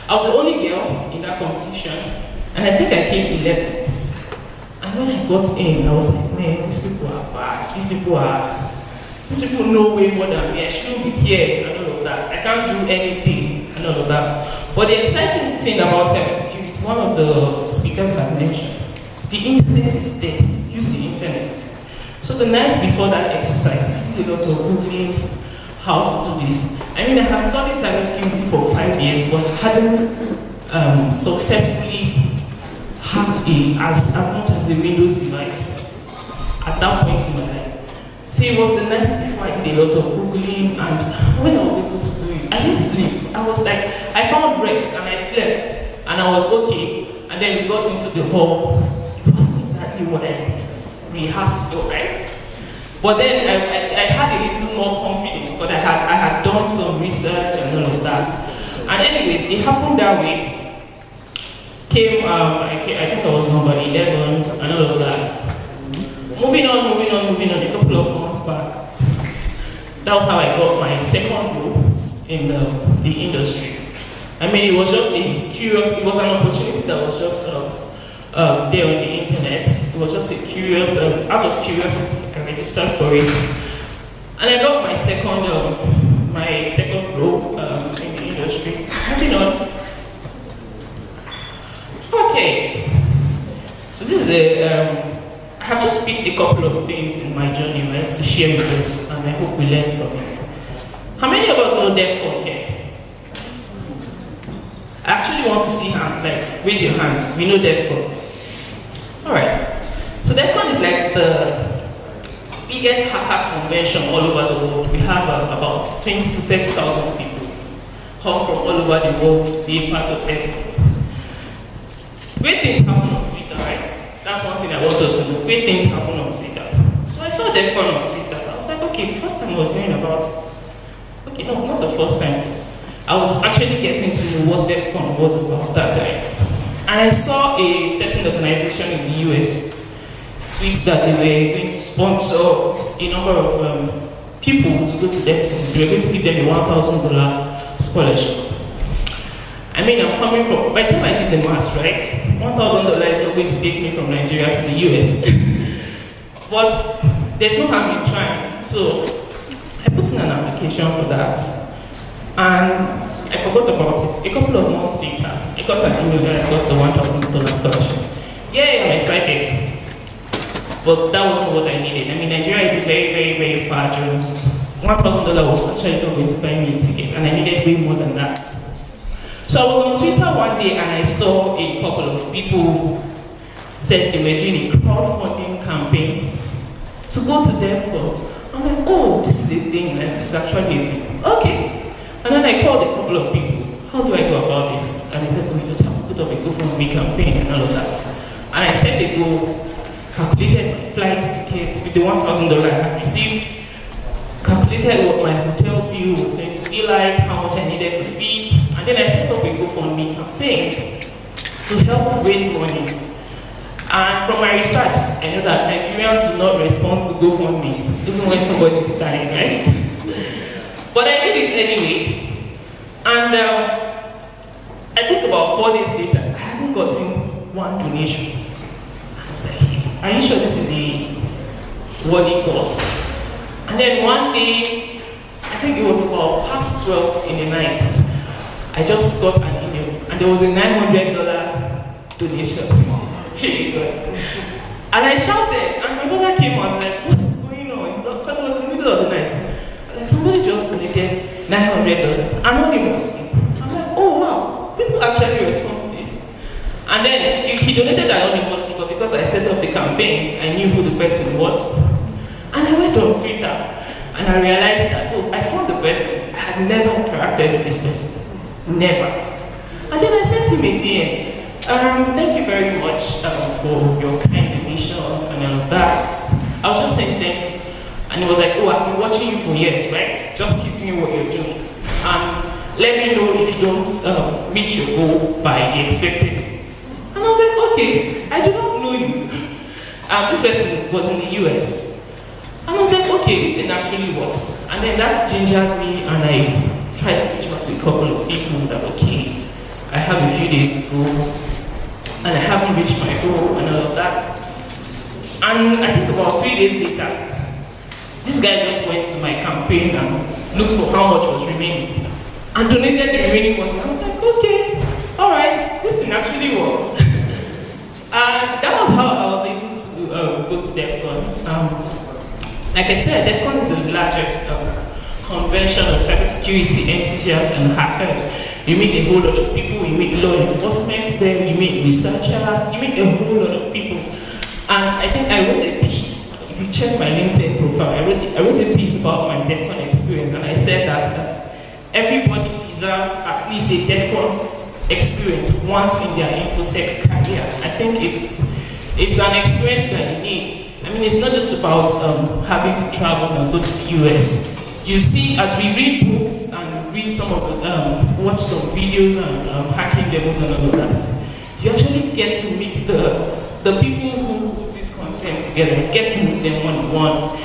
Speaker 15: was the only girl in that competition, and I think I came 11th. And when I got in, I was like, man, these people are bad. These people know way more than me. I shouldn't be here and all of that. I can't do anything and all of that. But the exciting thing about cybersecurity, one of the speakers had mentioned, the internet is dead. Use the internet. So the night before that exercise, I did a lot of Googling how to do this. I mean, I had studied cybersecurity for 5 years, but hadn't successfully hacked as much as a Windows device at that point in my life. So it was the night before I did a lot of Googling, and when I was able to do it, I didn't sleep. I was like, I found rest and I slept and I was okay. And then we got into the hall. It wasn't exactly what I rehearsed for, right? But then I had a little more confidence, but I had done some research and all of that. And anyways, it happened that way. Came, I think I was number 11 and all of that. Moving on, a couple of months back. That was how I got my second role in the industry. I mean, it was just it was an opportunity that was just there on the internet. It was just a curious, out of curiosity, I registered for it. And I got my second role in the industry. Moving on. Okay. So this is I have just picked a couple of things in my journey, right, to share with us, and I hope we learn from it. How many of us know DEFCON here? I actually want to see hands, like, raise your hands. We know DEFCON. Alright. So DEFCON is like the biggest hackers convention all over the world. We have about 20 to 30,000 people come from all over the world to be a part of DEFCON. Great things happen on Twitter, right? That's one thing I want us to know. Great things happen on Twitter. So I saw DEFCON on Twitter. I was like, okay, the first time I was hearing about it. Okay, no, not the first time. I was actually getting to know what DEFCON was about that time. And I saw a certain organization in the US tweet that they were going to sponsor a number of people to go to DEFCON. They were going to give them a $1,000 scholarship. I mean, I'm coming from, by the time I did the maths, right? $1,000 is not going to take me from Nigeria to the US. But there's no harm in trying. So I put in an application for that. And I forgot about it. A couple of months later, I got an email that I got the $1,000 scholarship. Yeah, I'm excited. But that wasn't what I needed. I mean, Nigeria is a very, very, very far journey. $1,000 was actually not going to buy me a ticket, and I needed way more than that. So I was on Twitter one day and I saw a couple of people said they were doing a crowdfunding campaign to go to DEFCON. I'm like, oh, this is a thing, like, this is actually a thing. Okay. And then I called a couple of people. How do I go about this? And they said, oh, you just have to put up a GoFundMe campaign and all of that. And I set a goal, calculated my flight tickets with the $1,000 I had received, calculated what my hotel bill was going to be like, how much I needed to feed. And then I set up a GoFundMe campaign to help raise money. And from my research, I know that Nigerians do not respond to GoFundMe, even when somebody is dying, right? But I did it anyway. And I think about 4 days later, I hadn't gotten one donation. I was like, hey, are you sure this is the worthy cause? And then one day, I think it was about past 12 in the night, I just got an email, and there was a $900 donation. Really good. And I shouted, and my mother came on, like, what is going on? Because it was in the middle of the night. Like, somebody just donated $900 anonymously. I'm like, oh wow, people actually respond to this. And then he donated anonymously, but because I set up the campaign, I knew who the person was. And I went on Twitter, and I realized that, oh, I found the person. I had never interacted with this person. Never. And then I sent him a DM. Thank you very much for your kind donation and all of that. I was just saying thank you. And he was like, oh, I've been watching you for years, right? Just keep doing what you're doing. And let me know if you don't meet your goal by the expected dates. And I was like, okay, I do not know you. This person was in the US. And I was like, okay, this thing actually works. And then that gingered me, and I tried to reach out to a couple of people that, okay, I have a few days to go, and I haven't reached my goal, and all of that. And I think about 3 days later, this guy just went to my campaign and looked for how much was remaining, and donated the remaining money. I was like, okay, alright, this thing actually works. And that was how I was able to go to DEFCON. Like I said, DEFCON is the largest convention of cybersecurity enthusiasts and hackers. You meet a whole lot of people, you meet law enforcement there, you meet researchers, you meet a whole lot of people. And I think I wrote a piece, if you check my LinkedIn profile, I wrote a piece about my DEFCON experience, and I said that everybody deserves at least a DEFCON experience once in their InfoSec career. I think it's an experience that you need. I mean, it's not just about having to travel and go to the US. you see, as we read books and read some of the, watch some videos and hacking demos and all of that, you actually get to meet the people who put these contents together. You get to meet them one-on-one.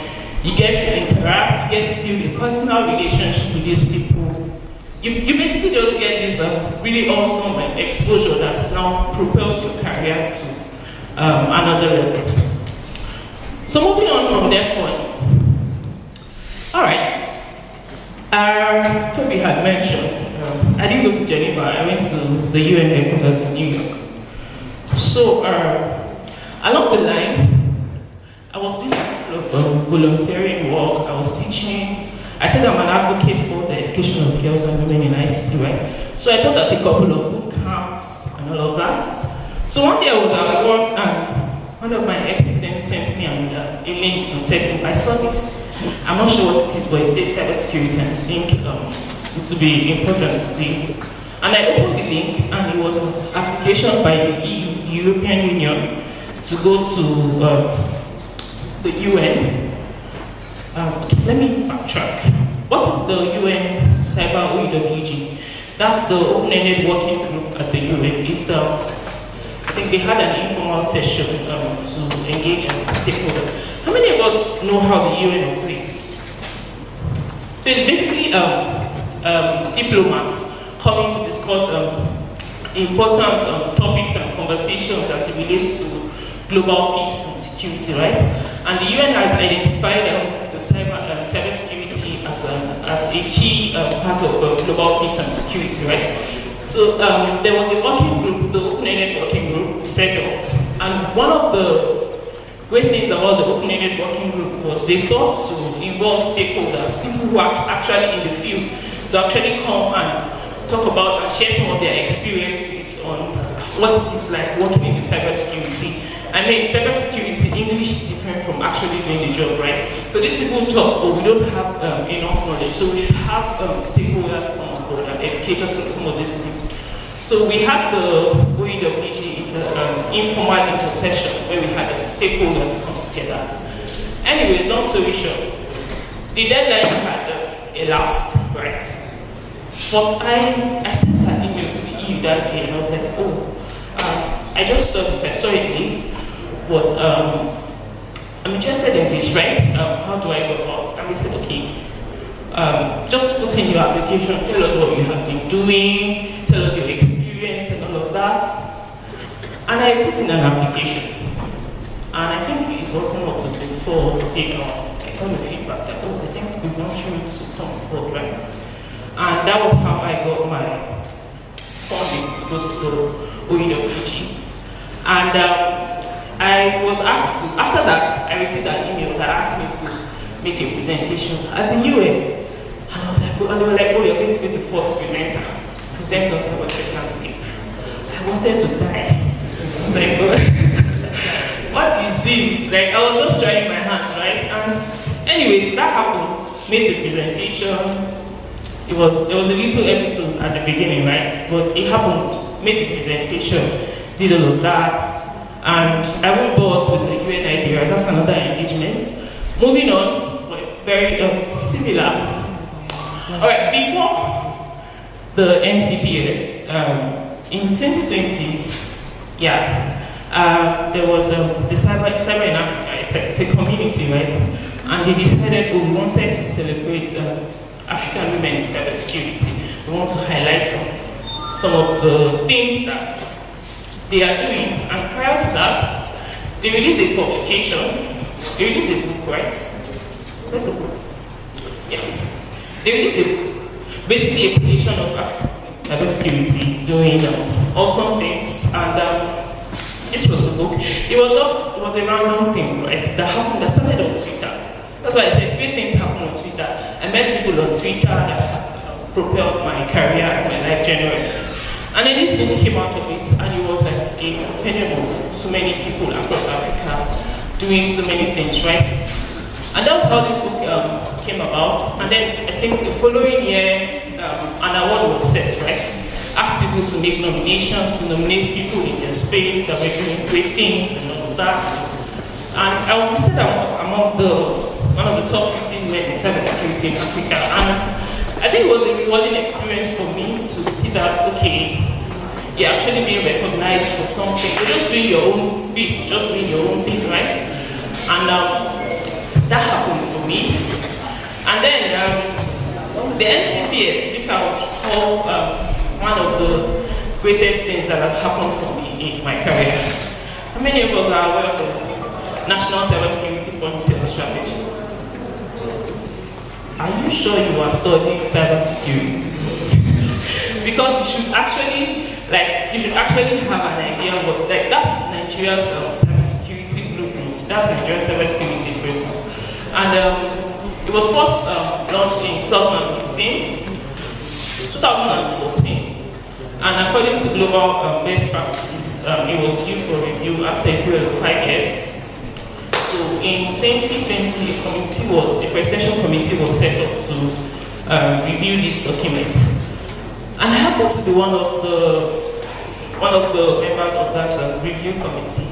Speaker 15: You get to interact, you get to build a personal relationship with these people. You basically just get this really awesome exposure that's now propels your career to another level. So moving on from that point. All right. Toby had mentioned, I didn't go to Geneva, I went to the UN headquarters in New York. So along the line, I was doing a lot of volunteering work, I was teaching. I said I'm an advocate for the education of girls and women in ICT, right? So I taught at a couple of boot camps and all of that. So one day I was at work and one of my ex-students sent me a link and said, I saw this. I'm not sure what it is, but it says cybersecurity, and I think it would be important to you. And I opened the link, and it was an application by the European Union to go to the UN. Let me backtrack. What is the UN Cyber OEWG? That's the open-ended working group at the UN. It's I think they had an informal session to engage stakeholders. How many of us know how the UN operates? So it's basically diplomats coming to discuss important topics and conversations as it relates to global peace and security, right? And the UN has identified the cybersecurity as a key part of global peace and security, right? So there was a working group, the open-ended working group set up, and one of the great things about the open-ended working group was they thought to involve stakeholders, people who are actually in the field, to actually come and talk about and share some of their experiences on what it is like working in the cybersecurity. I mean, cybersecurity, English is different from actually doing the job, right? So these people thought, oh, we don't have enough knowledge, so we should have stakeholders come on board and educate us on some of these things. So we had the OEWG informal intersection where we had stakeholders come together. Anyways, long story short, the deadline had elapsed, right? But I sent an email to the EU that day and I was like, oh, I just saw this, I saw it late, but I'm interested in this, right? How do I go about it? And we said, okay, just put in your application, tell us what you have been doing, tell us your experience and all of that. And I put in an application. And I think it wasn't up to 24 or 48 hours. I got the feedback that, oh, I think we want you to come on board, right? And that was how I got my funding to go to the OEWG. And I was asked to, after that, I received an email that asked me to make a presentation at the UN. And I was like, and they were like, oh, you're going to be the first presenter. Present on cybersecurity. I wanted to die. I was like, what is this? Like, I was just trying my hands, right? And anyways, that happened, made the presentation. It was a little episode at the beginning, right? But it happened, made the presentation, did all of that. And I went board with the UN idea. That's another engagement. Moving on, but it's very similar. All right, before the NCPS, in 2020, there was the Cyber in Africa. It's a community, right? And they decided we wanted to celebrate African women in cybersecurity. We want to highlight some of the things that they are doing. And prior to that, they released a publication. They released a book, right? Where's the book? Yeah. They released a book, basically a publication of African cybersecurity, doing awesome things. And this was the book. It was a random thing, right? That started on Twitter. That's why I said great things happen on Twitter. I met people on Twitter that have propelled my career and my life generally. And then this book came out of it, and it was like a compendium of so many people across Africa doing so many things, right? And that was how this book came about. And then I think the following year, an award was set, right? Asked people to make nominations, to nominate people in their space that were doing great things and all of that. And I was listed among the one of the top 15 men in cybersecurity in Africa. And I think it was a rewarding experience for me to see that, okay, you're actually being recognized for something. You're just doing your own bit, just doing your own thing, right? And that happened for me. And then the NCPS, which I would call one of the greatest things that have happened for me in my career. How many of us are aware of the National Cybersecurity Policy and Strategy? Are you sure you are studying cybersecurity? Because you should actually have an idea of what, that's Nigeria's cybersecurity blueprint. That's Nigeria's cybersecurity framework. And it was first launched in 2015, 2014. And according to global best practices, it was due for review after a period of 5 years. So in 2020, a presidential committee was set up to review this document. And I happened to be one of the members of that review committee.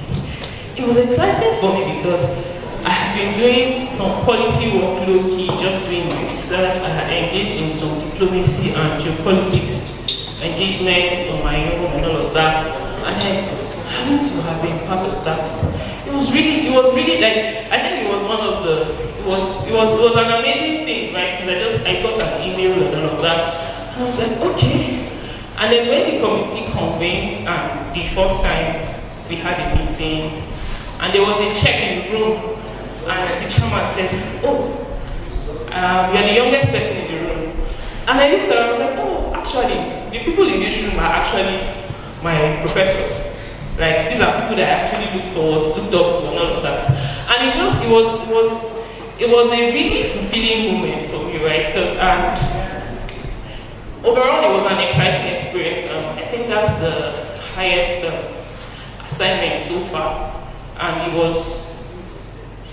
Speaker 15: It was exciting for me because I have been doing some policy work low-key, just doing research. I had engaged in some diplomacy and geopolitics engagement on my own and all of that, and then having to have been part of that, it was really like, I think it was one of the, it was an amazing thing, right? Because I got an email and all of that, and I was like, okay. And then when the committee convened, and the first time we had a meeting, and there was a check in the room, and the chairman said, oh, you're the youngest person in the room. And I looked at her and I was like, oh, actually, the people in this room are actually my professors. Like, these are people that I actually looked up to and all of that. And it was a really fulfilling moment for me, right? Because overall it was an exciting experience. I think that's the highest assignment so far. And it's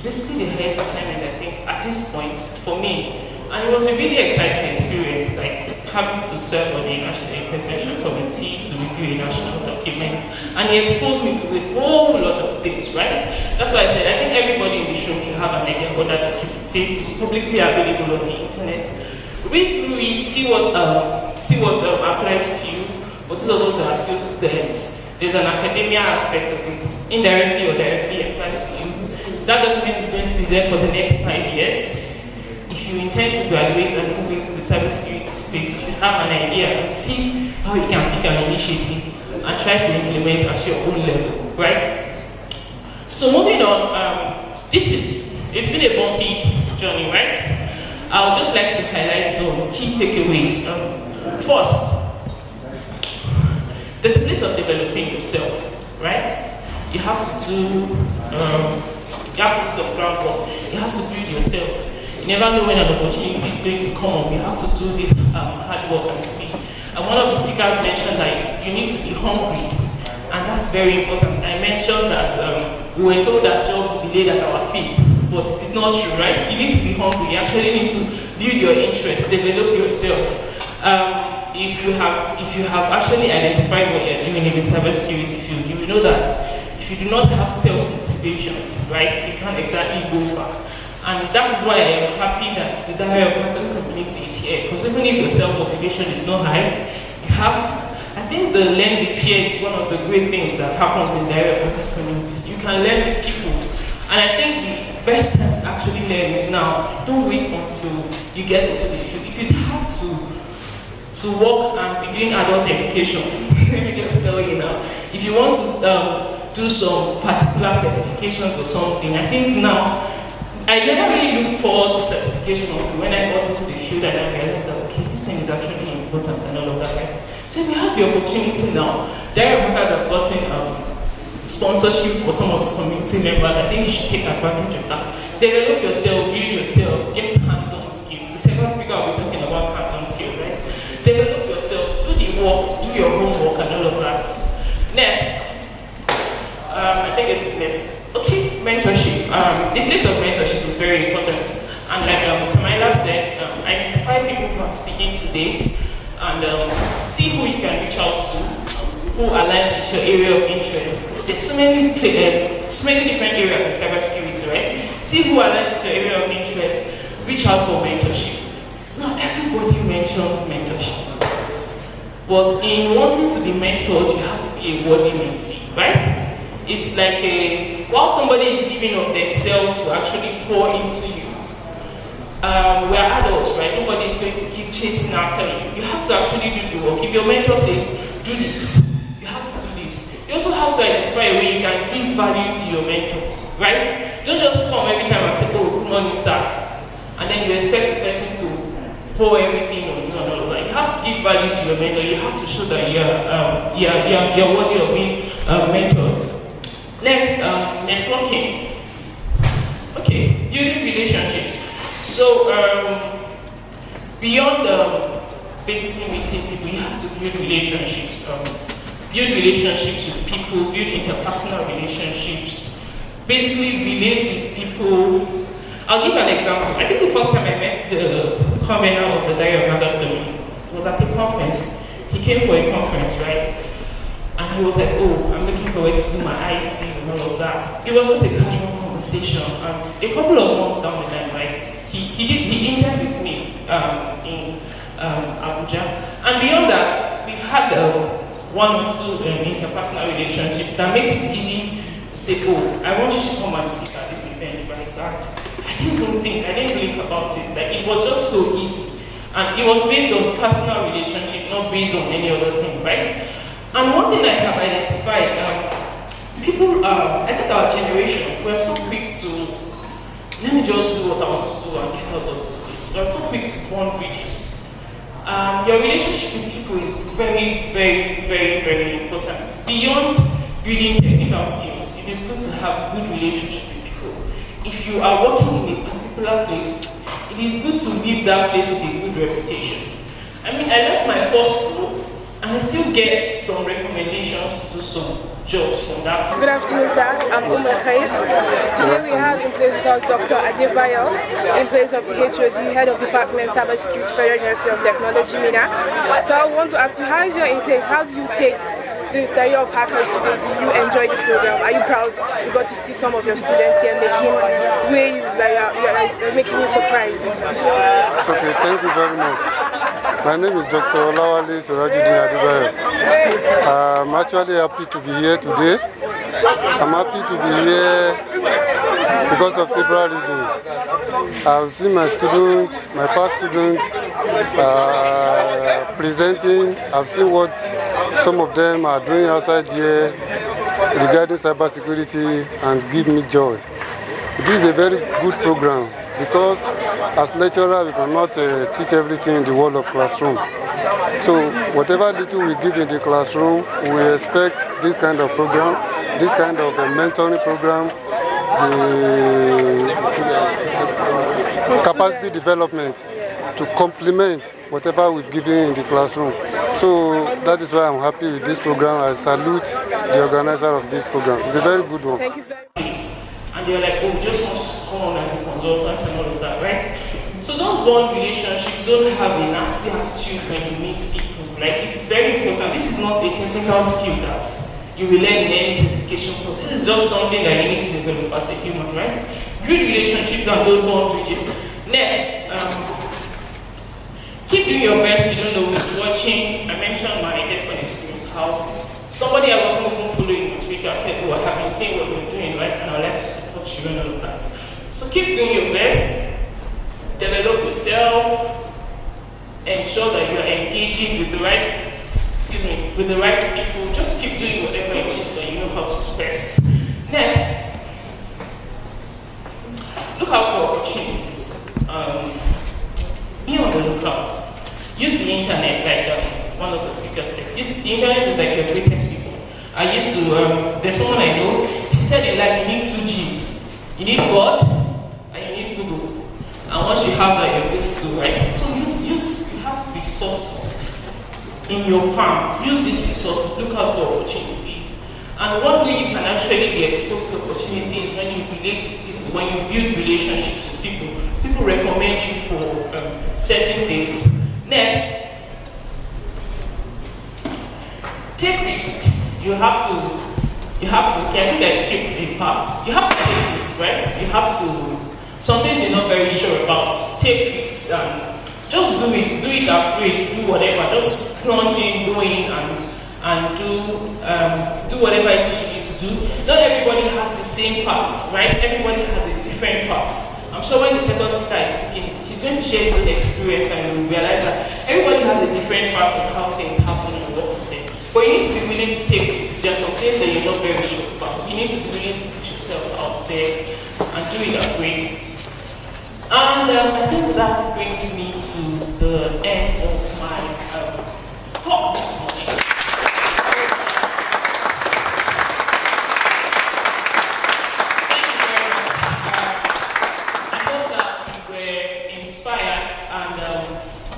Speaker 15: basically the highest assignment, I think, at this point for me. And it was a really exciting experience, like having to serve on a presidential committee to review a national document. And it exposed me to a whole lot of things, right? That's why I said, I think everybody in this room should have an idea of what that document says. It's publicly available on the internet. Read through it, see what applies to you. For those of us that are still students, there's an academia aspect of it, indirectly or directly applies to you. That document is going to be there for the next 5 years. If you intend to graduate and move into the cybersecurity space, you should have an idea and see how you can pick an initiative and try to implement at your own level, right? So moving on, it's been a bumpy journey, right? I would just like to highlight some key takeaways. First, there's a place of developing yourself, right? You have to do some groundwork. You have to build yourself. You never know when an opportunity is going to come up. You have to do this hard work and see. And one of the speakers mentioned that you need to be hungry, and that's very important. I mentioned that we were told that jobs will be laid at our feet, but it is not true, right? You need to be hungry. You actually need to build your interest, develop yourself. If you have actually identified what you're doing in the cybersecurity field, you will know that if you do not have self-motivation, right, you can't exactly go far. And that is why I am happy that the Diary of Hackers community is here. Because even if your self-motivation is not high, you have, I think the learn with peers is one of the great things that happens in the Diary of Hackers community. You can learn with people. And I think the best time to actually learn is now. Don't wait until you get into the field. It is hard to work and be doing adult education. Let me just tell you now. If you want to do some particular certifications or something, I think now, I never really looked forward to certification until when I got into the field and I realized that, okay, this thing is actually important and all of that, right? So if you have the opportunity now, Diary of Hackers have gotten sponsorship for some of its community members. I think you should take advantage of that. Develop yourself, build yourself, get hands-on skill. The second speaker will be talking about hands-on skill, right? Develop yourself, do the work, do your homework and all of that. Next, I think it's next. Okay, mentorship. The place of mentorship is very important. And like Samaila said, identify people who are speaking today and see who you can reach out to who aligns with your area of interest. Because there's so many different areas in cybersecurity, right? See who aligns with your area of interest, reach out for mentorship. Not everybody mentions mentorship. But in wanting to be mentored, you have to be a worthy mentee, right? It's like while somebody is giving of themselves to actually pour into you, we're adults, right? Nobody is going to keep chasing after you. You have to actually do the work. If your mentor says, do this, you have to do this. You also have to identify a way you can give value to your mentor, right? Don't just come every time and say, oh, good morning, sir. And then you expect the person to pour everything on you and all of that. You have to give value to your mentor. You have to show that you're worthy of being mentored. Next, networking. Okay, building relationships. So, beyond basically meeting people, you have to build relationships. Build relationships with people, build interpersonal relationships. Basically, relate with people. I'll give an example. I think the first time I met the convener of the Diary of Hackers community was at a conference. He came for a conference, right? And he was like, oh, I'm looking forward to do my IT and all of that. It was just a casual conversation. And a couple of months down the line, right, he interned with me in Abuja. And beyond that, we've had one or two interpersonal relationships that makes it easy to say, oh, I want you to come and speak at this event, right? And I didn't think about it. Like, it was just so easy. And it was based on personal relationship, not based on any other thing, right? And one thing I have identified, people, I think our generation, we're so quick to, let me just do what I want to do and get out of this place. We're so quick to burn bridges. Your relationship with people is very, very, very, very important. Beyond building technical skills, it is good to have good relationship with people. If you are working in a particular place, it is good to leave that place with a good reputation. I mean, I left my first role, and I still get some recommendations to do some jobs from that.
Speaker 1: Good afternoon, sir. I'm Today we have in place with us Dr. Adebayo, in place of the HOD, Head of Department Cybersecurity, Federal University of Technology, Minna. So I want to ask you, how is your intake? How do you take this Diary of Hackers today? Do you enjoy the program? Are you proud you got to see some of your students here making waves that are making you surprised?
Speaker 16: Okay, thank you very much. My name is Dr. Olubowale Adebayo. I'm actually happy to be here today. I'm happy to be here because of several reasons. I've seen my students, my past students presenting. I've seen what some of them are doing outside here regarding cybersecurity and give me joy. This is a very good program because as lecturer we cannot teach everything in the world of classroom. So whatever little we give in the classroom, we expect this kind of program, this kind of mentoring program, the capacity development to complement whatever we've given in the classroom. So that is why I'm happy with this program. I salute the organizer of this program. It's a very good one.
Speaker 15: Thank you very much. And they're like, oh, we just want to come on as a consultant and all of that, right? So don't bond relationships, don't have a nasty attitude when you meet people. Like, it's very important. This is not a technical skill that you will learn in any certification process. This is just something that you need to develop as a human, right? Build relationships and don't bond bridges. Next, keep doing your best. You don't know who's watching. I mentioned my DEFCON experience, how somebody I wasn't even following on Twitter said, oh, I have been seeing what you're doing, right? And I'd like to support you and all of that. So keep doing your best. Develop yourself, ensure that you are engaging with the right, with the right people. Just keep doing whatever it is that you know how to do best. Next, look out for opportunities. Be on the lookout. Use the internet, like one of the speakers said. The internet is like your greatest people. I used to, there's someone I know, he said in life you need 2 G's. You need God and you need Google. And once you have that, you're good to go, right? So you have resources in your palm. Use these resources, look out for opportunities. And one way you can actually be exposed to opportunities is when you relate with people, when you build relationships with people. People recommend you for certain things. Next, take risk. you have to, I think I skipped in parts. You have to take risks, right? You have to, some things you're not very sure about, take risks and just do it afraid, do whatever, just plunge in, go in and do whatever it is you need to do. Not everybody has the same paths, right? Everybody has a different paths. I'm sure when the second speaker is speaking, he's going to share his own experience and you'll realize that everybody has a different path of how things happen and work for them. But you need to be willing to take risks. There are some things that you're not very sure about. You need to be willing to push yourself out there and do it afraid. And I think that brings me to the end of my talk this morning.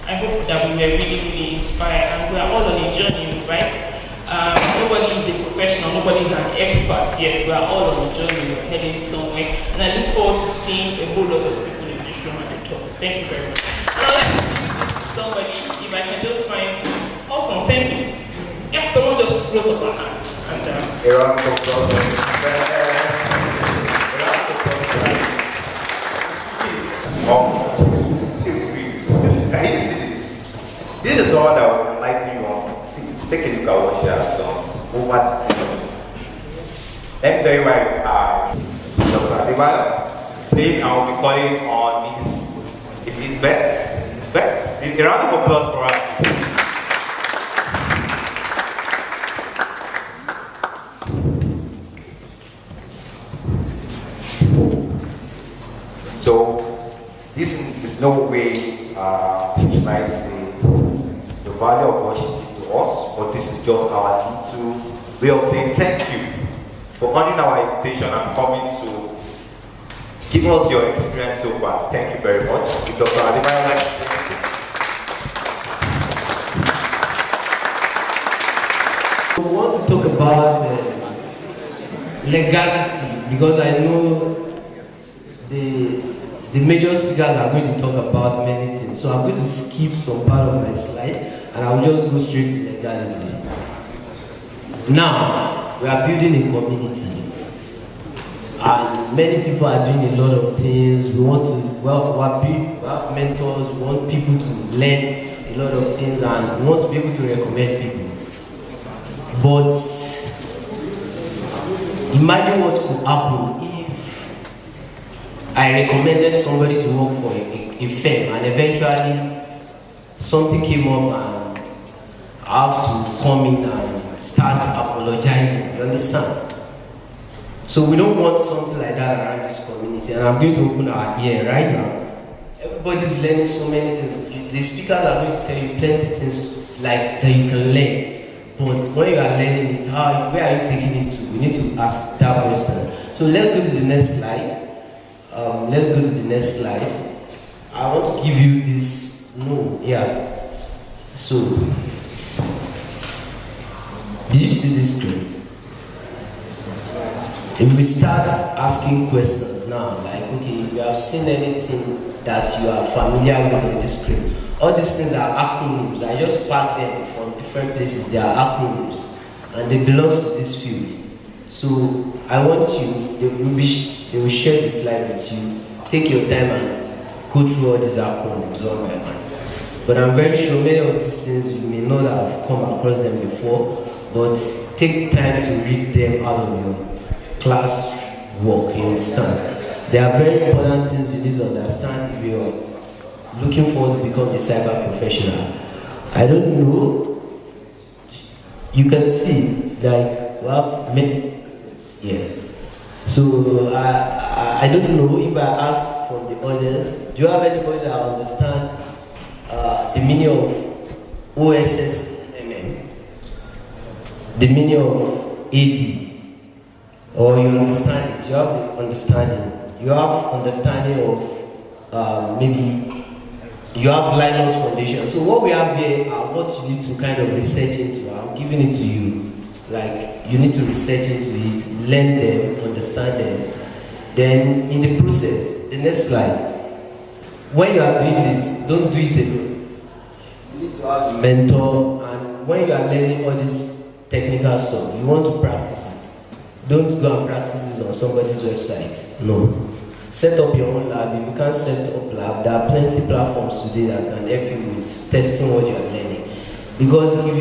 Speaker 15: I hope that we were really, really inspired, and we are all on a journey, right? Nobody is a professional, nobody is an expert yet. We are all on a journey, we're heading somewhere, and I look forward to seeing a whole lot of people in this room at the top. Thank you very much. Now let's give this to somebody, if I can just find, awesome, thank you. Yeah, someone just rose up her hand.
Speaker 7: Can you see this? This is all that will enlighten you on. See, take a look at what she has done over the period. Let me tell you why we are Dr. Adebayo. Please, I will be calling on Miss Elizabeth. Please, a round of applause for her. So, this is no way, should I say, the value of what she is to us, but this is just our little way of saying thank you for honoring our invitation and coming to give us your experience so far. Thank you very much. If Dr. Adebayo would like to say anything.
Speaker 17: We want to talk about legality, because I know the major speakers are going to talk about many things. So I'm going to skip some part of my slide and I'll just go straight to legality. Now, we are building a community. And many people are doing a lot of things. We want to, we have mentors, we want people to learn a lot of things, and we want to be able to recommend people. But imagine what could happen if I recommended somebody to work for a firm and eventually something came up and I have to come in and start apologizing, you understand? So we don't want something like that around this community, and I'm going to open our ear right now. Everybody's learning so many things. The speakers are going to tell you plenty of things like that you can learn. But when you are learning it, where are you taking it to? We need to ask that question. So let's go to the next slide. I want to give you this. So, did you see this screen? If we start asking questions now, like, okay, you have seen anything that you are familiar with on this screen? All these things are acronyms. I just packed them from different places. They are acronyms, and they belong to this field. So I want you, they will share the slide with you. Take your time and go through all these acronyms one by one. But I'm very sure many of these things you may not have come across them before, but take time to read them out of your class work, you understand? They are very important things you need to understand if you're looking forward to become a cyber professional. I don't know, you can see, like, we have many here. So I don't know if I ask from the audience, do you have anybody that understand the meaning of OSSMM? The meaning of AD? Or you understand it? You have the understanding. You have understanding of maybe you have Linux Foundation. So what we have here are what you need to kind of research into. I'm giving it to you. Like, you need to research into it, learn them, understand them. Then in the process, the next slide, when you are doing this, don't do it alone. You need to have a mentor, and when you are learning all these technical stuff. You want to practice it. Don't go and practice it on somebody's website. No. Set up your own lab. If you can't set up lab, there are plenty of platforms today that can help you with testing what you are learning. Because if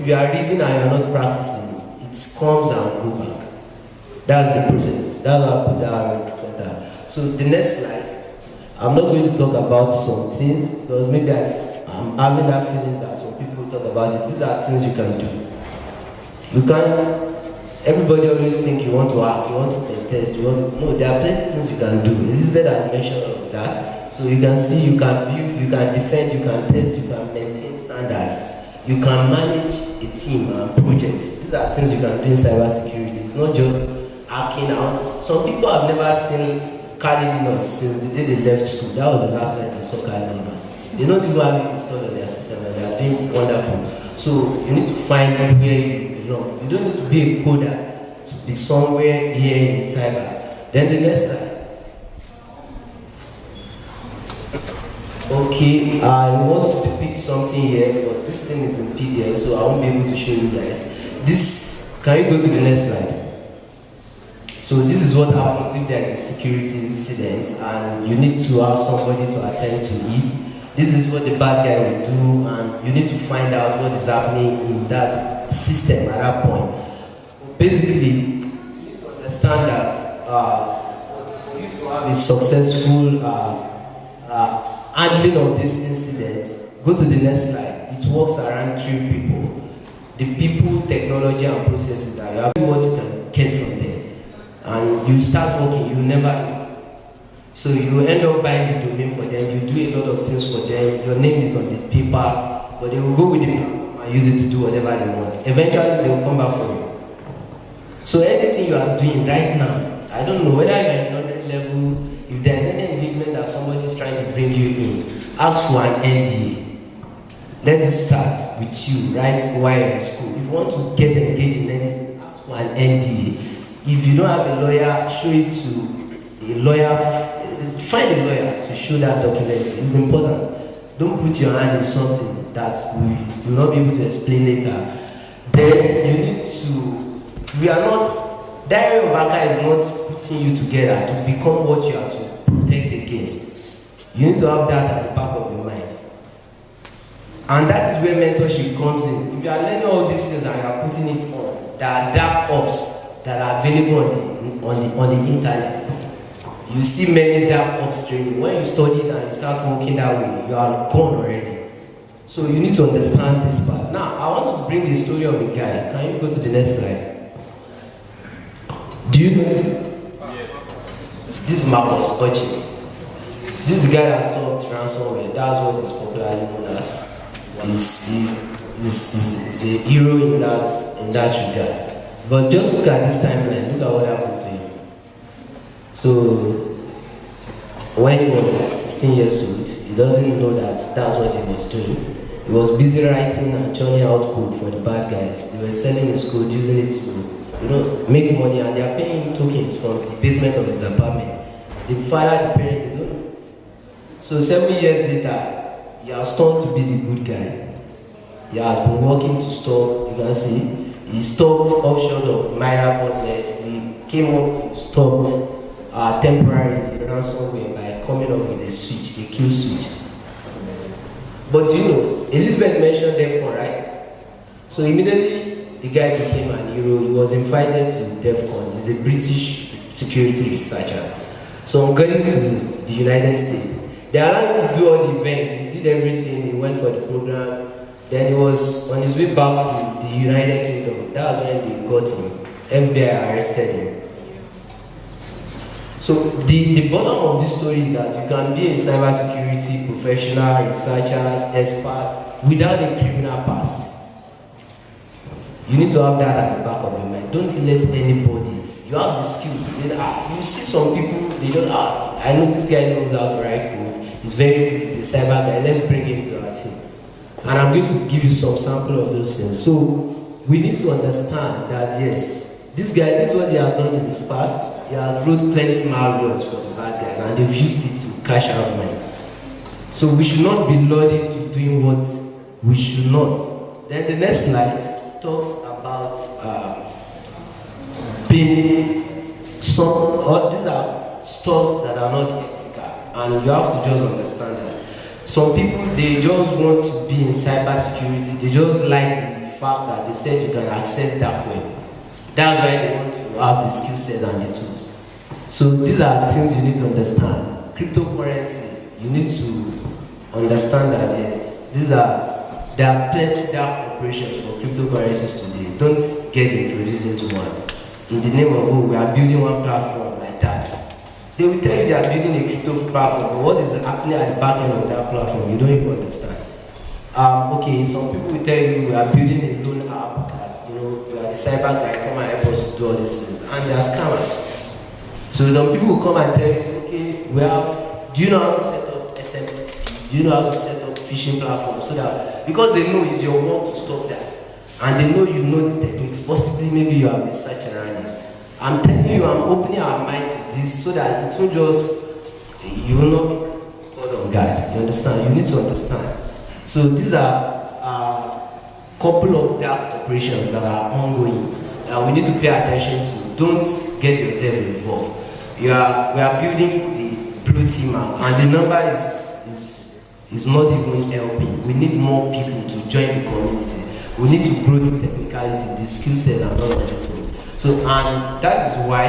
Speaker 17: you are reading and you are not practicing, it comes and go back. That's the process. That's why I put that center. So the next slide, I'm not going to talk about some things because maybe I'm having that feeling that some people talk about it. These are things you can do. You can't. Everybody always think you want to hack, you want to test, no, there are plenty of things you can do. Elizabeth has mentioned all of that. So you can see, you can build, you can defend, you can test, you can maintain standards, you can manage a team and projects. These are things you can do in cybersecurity. It's not just hacking out. Some people have never seen Kali Linux since the day they left school. That was the last time they saw Kali Linux. They don't even have it installed on their system and they are doing wonderful. So you need to find where you belong. You don't need to be a coder to be somewhere here in cyber. Then the next slide. Okay, I want to depict something here, but this thing is in PDF, so I won't be able to show you guys. This, can you go to the next slide? So this is what happens if there is a security incident and you need to have somebody to attend to it. This is what the bad guy will do, and you need to find out what is happening in that system at that point. Basically, you understand that you have a successful handling of this incident. Go to the next slide. It works around 3 people. The people, technology, and processes that you have, what you can get from them. And you start working, you never. So you end up buying the domain for them, you do a lot of things for them, your name is on the paper, but they will go with the paper and use it to do whatever they want. Eventually they will come back for you. So anything you are doing right now, I don't know whether you are at another level, if there's any engagement that somebody is trying to bring you in, ask for an NDA. Let's start with you right while you're in school. If you want to get engaged in anything, ask for an NDA. If you don't have a lawyer, show it to a lawyer. Find a lawyer to show that document. It's important. Don't put your hand in something that we will not be able to explain later. Then you need to. We are not. Diary of Hacker is not putting you together to become what you are to protect against. You need to have that at the back of your mind. And that is where mentorship comes in. If you are learning all these things and you are putting it on, there are dark ops that are available on the internet. You see many dark ops training. When you study it and you start working that way, you are gone already. So you need to understand this part. Now, I want to bring the story of a guy. Can you go to the next slide? Do you know him? This is Marcus Ochi. This is the guy that stopped ransomware. That's what is popularly known as. He's a hero in that regard. But just look at this timeline. Look at what happened to him. So when he was like 16 years old, he doesn't know that that's what he was doing. He was busy writing and churning out code for the bad guys. They were selling his code, using it to, make money, and they are paying him tokens from the basement of his apartment. The father, the parent, they don't know. So 7 years later, he has turned to be the good guy. He has been working to stop, you can see, he stopped offshore of Myra.net. He came up to stop temporarily ransomware by coming up with a switch, the kill switch. But do you know, Elizabeth mentioned DEFCON, right? So immediately the guy became an hero. He was invited to DEFCON. He's a British security researcher. So on going to the United States, they allowed him to do all the events. He did everything. He went for the program. Then he was on his way back to the United Kingdom. That was when they got him. FBI arrested him. So the bottom of this story is that you can be a cybersecurity professional, researcher, expert without a criminal past. You need to have that at the back of your mind. Don't let anybody. You have the skills. You see some people, they don't. I know this guy knows how to write code. He's very good. He's a cyber guy. Let's bring him to our team. And I'm going to give you some sample of those things. So we need to understand that yes, this guy, this is what he has done in his past. He has wrote plenty malwares for the bad guys, and they've used it to cash out money. So we should not be lauding to doing what we should not. Then the next slide. talks about being these are stuff that are not ethical, and you have to just understand that. Some people, they just want to be in cybersecurity. They just like the fact that they said you can access that web. That's why they want to have the skill set and the tools. So these are the things you need to understand. Cryptocurrency, you need to understand that yes, there are plenty dark operations for cryptocurrencies today. Don't get introduced into one. In the name of, oh, we are building one platform like that. They will tell you they are building a crypto platform, but what is happening at the back end of that platform, you don't even understand. Okay, some people will tell you we are building a loan app that, you know, we are the cyber guy, come and help us to do all these things, and they are scammers. So some people will come and tell you, okay, do you know how to set up SMTP? Do you know how to set up phishing platforms? So that, because they know it's your work to stop that, and they know you know the techniques, possibly maybe you are researching around it. I'm telling you, I'm opening our mind to this so that it won't just, you will not be caught on guard. You understand? You need to understand. So these are a couple of dark operations that are ongoing that we need to pay attention to. Don't get yourself involved. We are building the blue team out, and the number is not even helping. We need more people to join the community. We need to grow the technicality, the skill set, and all of these things. So, and that is why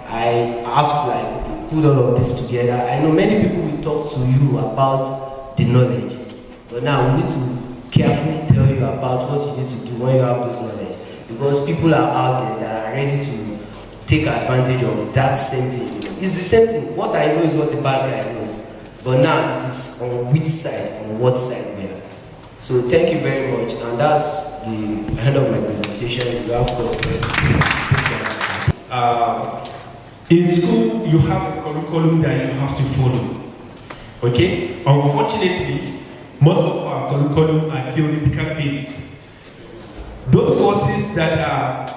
Speaker 17: I have to like put all of this together. I know many people will talk to you about the knowledge, but now we need to carefully tell you about what you need to do when you have those knowledge, because people are out there that are ready to take advantage of that same thing. It's the same thing. What I know is what the bad guy knows, but now it is on which side, on what side we are. So thank you very much, and that's the end of my presentation. You have questions.
Speaker 18: In school, you have a curriculum that you have to follow. Okay? Unfortunately, most of our curriculum are theoretical based. Those courses that are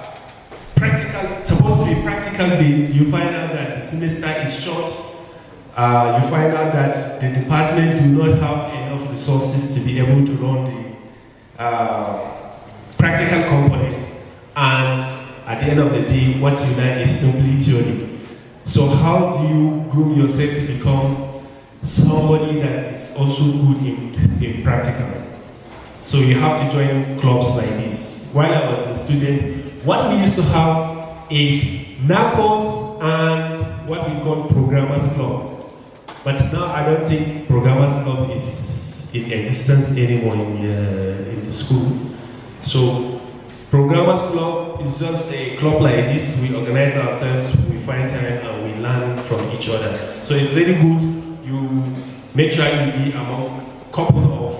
Speaker 18: supposed to be practical based, you find out that the semester is short. You find out that the department do not have enough resources to be able to run the practical component, and at the end of the day, what you learn is simply theory. So how do you groom yourself to become somebody that is also good in practical? So you have to join clubs like this. While I was a student, what we used to have is NACOS and what we call Programmers Club. But now I don't think Programmers Club is in existence anymore in the school. So Programmers Club is just a club like this. We organize ourselves, we find time, and we learn from each other. So it's very good. You make sure you be among a couple of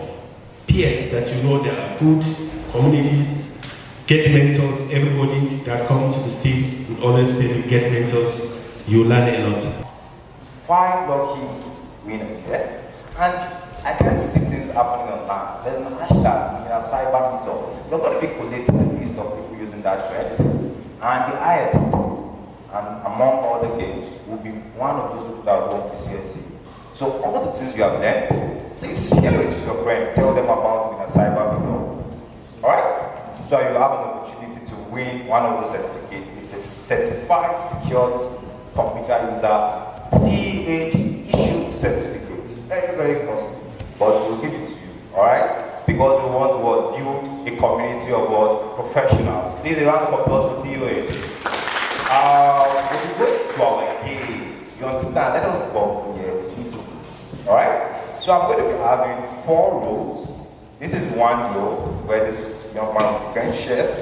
Speaker 18: peers that you know there are good communities. Get mentors. Everybody that comes to the States would always say you get mentors. You learn a lot.
Speaker 7: 5 lucky winners, yeah? And I can't see things happening online. There's an hashtag in a cyber MeetUp. You're going to be collecting a list of people using that thread. And the highest, and among all the games, will be one of those people that won the CSC. So all the things you have learned, please share it to your friend. Tell them about being a cyber MeetUp. Alright? So you have an opportunity to win one of those certificates. It's a certified, secured computer user CH issued certificate. Very, very costly. But we'll give it to you, alright? Because we want to build a community of professionals. Please, a round of applause for DOH. We'll go to our games. You understand? Let us go here. Alright? So I'm going to be having 4 rows. This is one row where this young man with green shirt.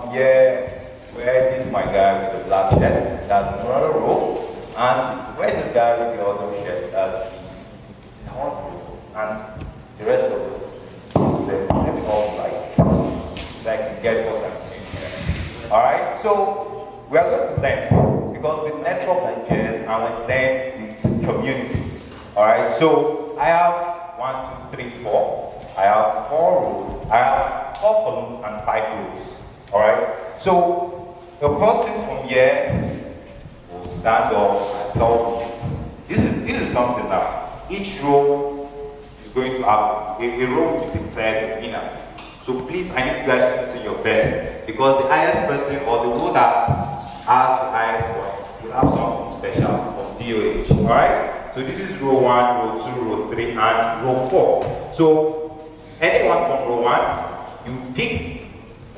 Speaker 7: Where this my guy with the black shirt. That's another row. And where this guy with the other shirt, that's the third row. And the rest of them, let me all like you get what I'm saying here. Alright, so we are going to learn because with network like this and with them with communities. Alright, so I have 1, 2, 3, 4. I have 4 rows. I have 4 columns and 5 rows. Alright, so a person from here will stand up and tell me. This is something that each row is going to have a row will be declared the winner. So please, I need you guys to put in your best, because the highest person or the one that has the highest points will have something special from DOH. Alright? So this is row 1, row 2, row 3, and row 4. So anyone from row 1, you pick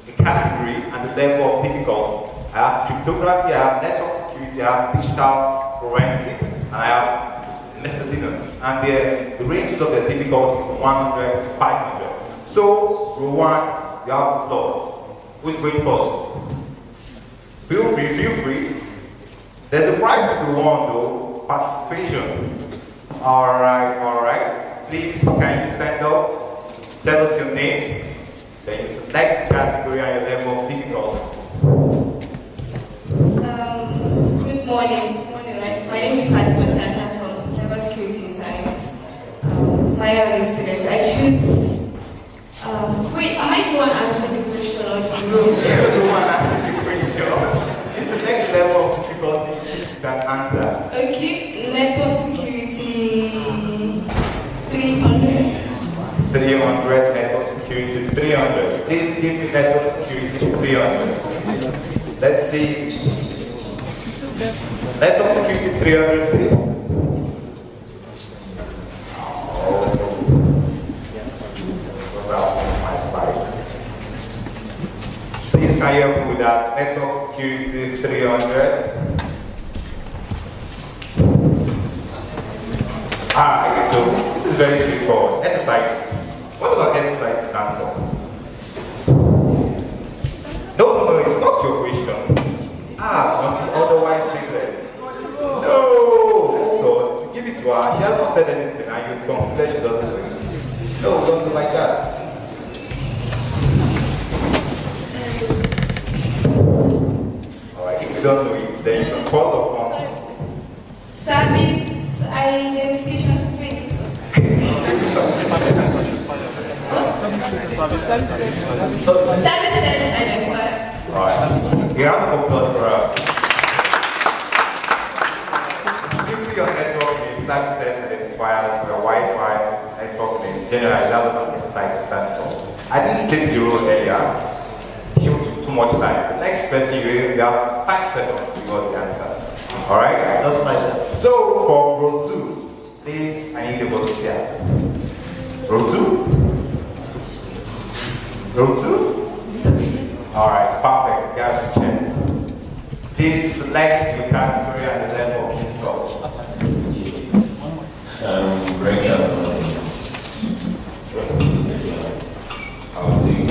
Speaker 7: the category and the level of difficulty. I have cryptography, I have network security, I have digital forensics, and I have miscellaneous. And the ranges of the difficulty from 100 to 500. So, row 1, you have the floor. Who's going first? Feel free, feel free. There's a prize to be won though, participation. Alright. Please, can you stand up? Tell us your name. Then you select the category and your level of difficulty.
Speaker 19: Good morning. Right? My name is Fatima Chata from Cybersecurity Science. Final year student. I choose. Wait, am I the one answering the question or the room?
Speaker 7: You're the one answering the questions. It's the next level of difficulty you can answer.
Speaker 19: Okay, network security 300.
Speaker 7: 300, network security 300. Please give me network security 300. Let's see. Network security 300, please. Please can you help me with that? Network security 300. Alright, so this is very straightforward. Exercise. What does an exercise stand for? No, it's not your question. It asks until otherwise stated. No! Hold on. Give it to her. She has not said anything and you conclude she doesn't know it. No, something like that. Alright, if you don't know it, then you can call upon
Speaker 19: Service identification. Service identifier.
Speaker 7: Alright. Round of applause for her. Simply your network name, service identifiers for your Wi-Fi network name. Generally, that's what this society stands for. I didn't state the rule earlier. She took too much time. The next person you have 5 seconds to give us the answer. Alright? So for row 2, please, I need a volunteer. Row 2? Row 2? Alright, perfect. You have to check. Please select your category and the level of difficulty.
Speaker 20: Breakout lessons. I'll take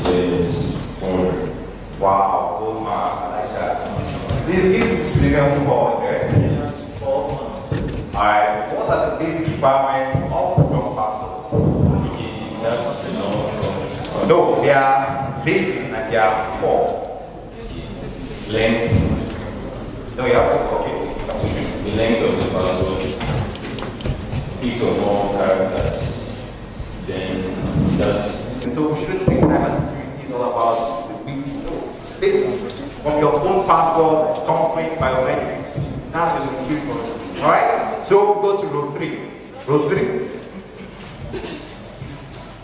Speaker 20: this 400.
Speaker 7: Wow, good man, I like that. Please give me Suleiman support, okay? Alright, what are the basic requirements of strong passwords? No, they are basic and they are 4.
Speaker 20: Length.
Speaker 7: No, you have to, okay.
Speaker 20: The length of the password. Each of all characters. Then that's.
Speaker 7: And so we shouldn't think cybersecurity is all about the big. No, it's basic. From your phone password, concrete, biometrics, that's your security. Alright? So go to row 3. Row 3.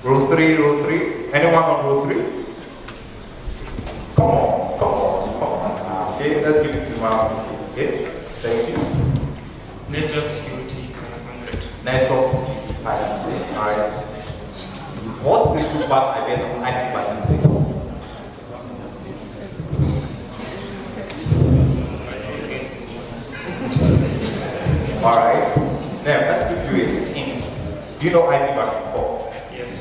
Speaker 7: Row 3, row 3. Anyone on row 3? Come on. Okay, let's give it to Mom. Okay, thank you.
Speaker 18: Network security 500.
Speaker 7: Network security 500. Alright. What's the two part, I guess, of IP version 6? Alright. Now, let's give you a hint. Do you know IP version 4?
Speaker 18: Yes.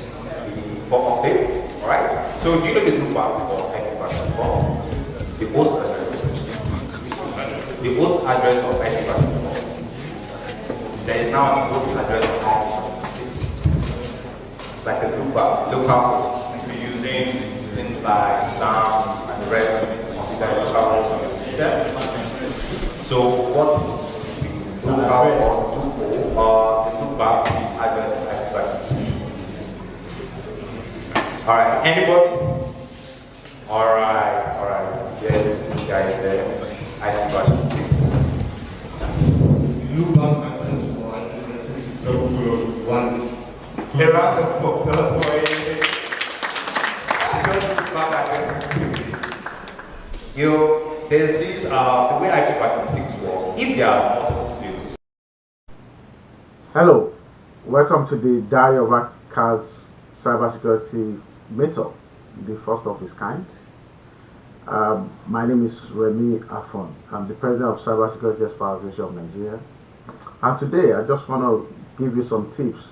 Speaker 7: For update, alright? So do you know the blue part for IP version 4? The host address. The host address of IP version 4. There is now a host address of IP version 6. It's like a local host. We're using things like SAM and the rest of it to configure local host on the system. So what's local or the local address of IP version 6? Alright, anybody? Alright. Yes, this guy is there. IP version 6.
Speaker 12: Look back at this one, this is double 1.
Speaker 7: A round of applause for it. You know, there's this, the way IT practices work, if there are multiple fields.
Speaker 21: Hello, welcome to the Diary of Hackers Cybersecurity MeetUp, the first of its kind. My name is Remi Afon. I'm the president of Cybersecurity Association of Nigeria. And today I just want to give you some tips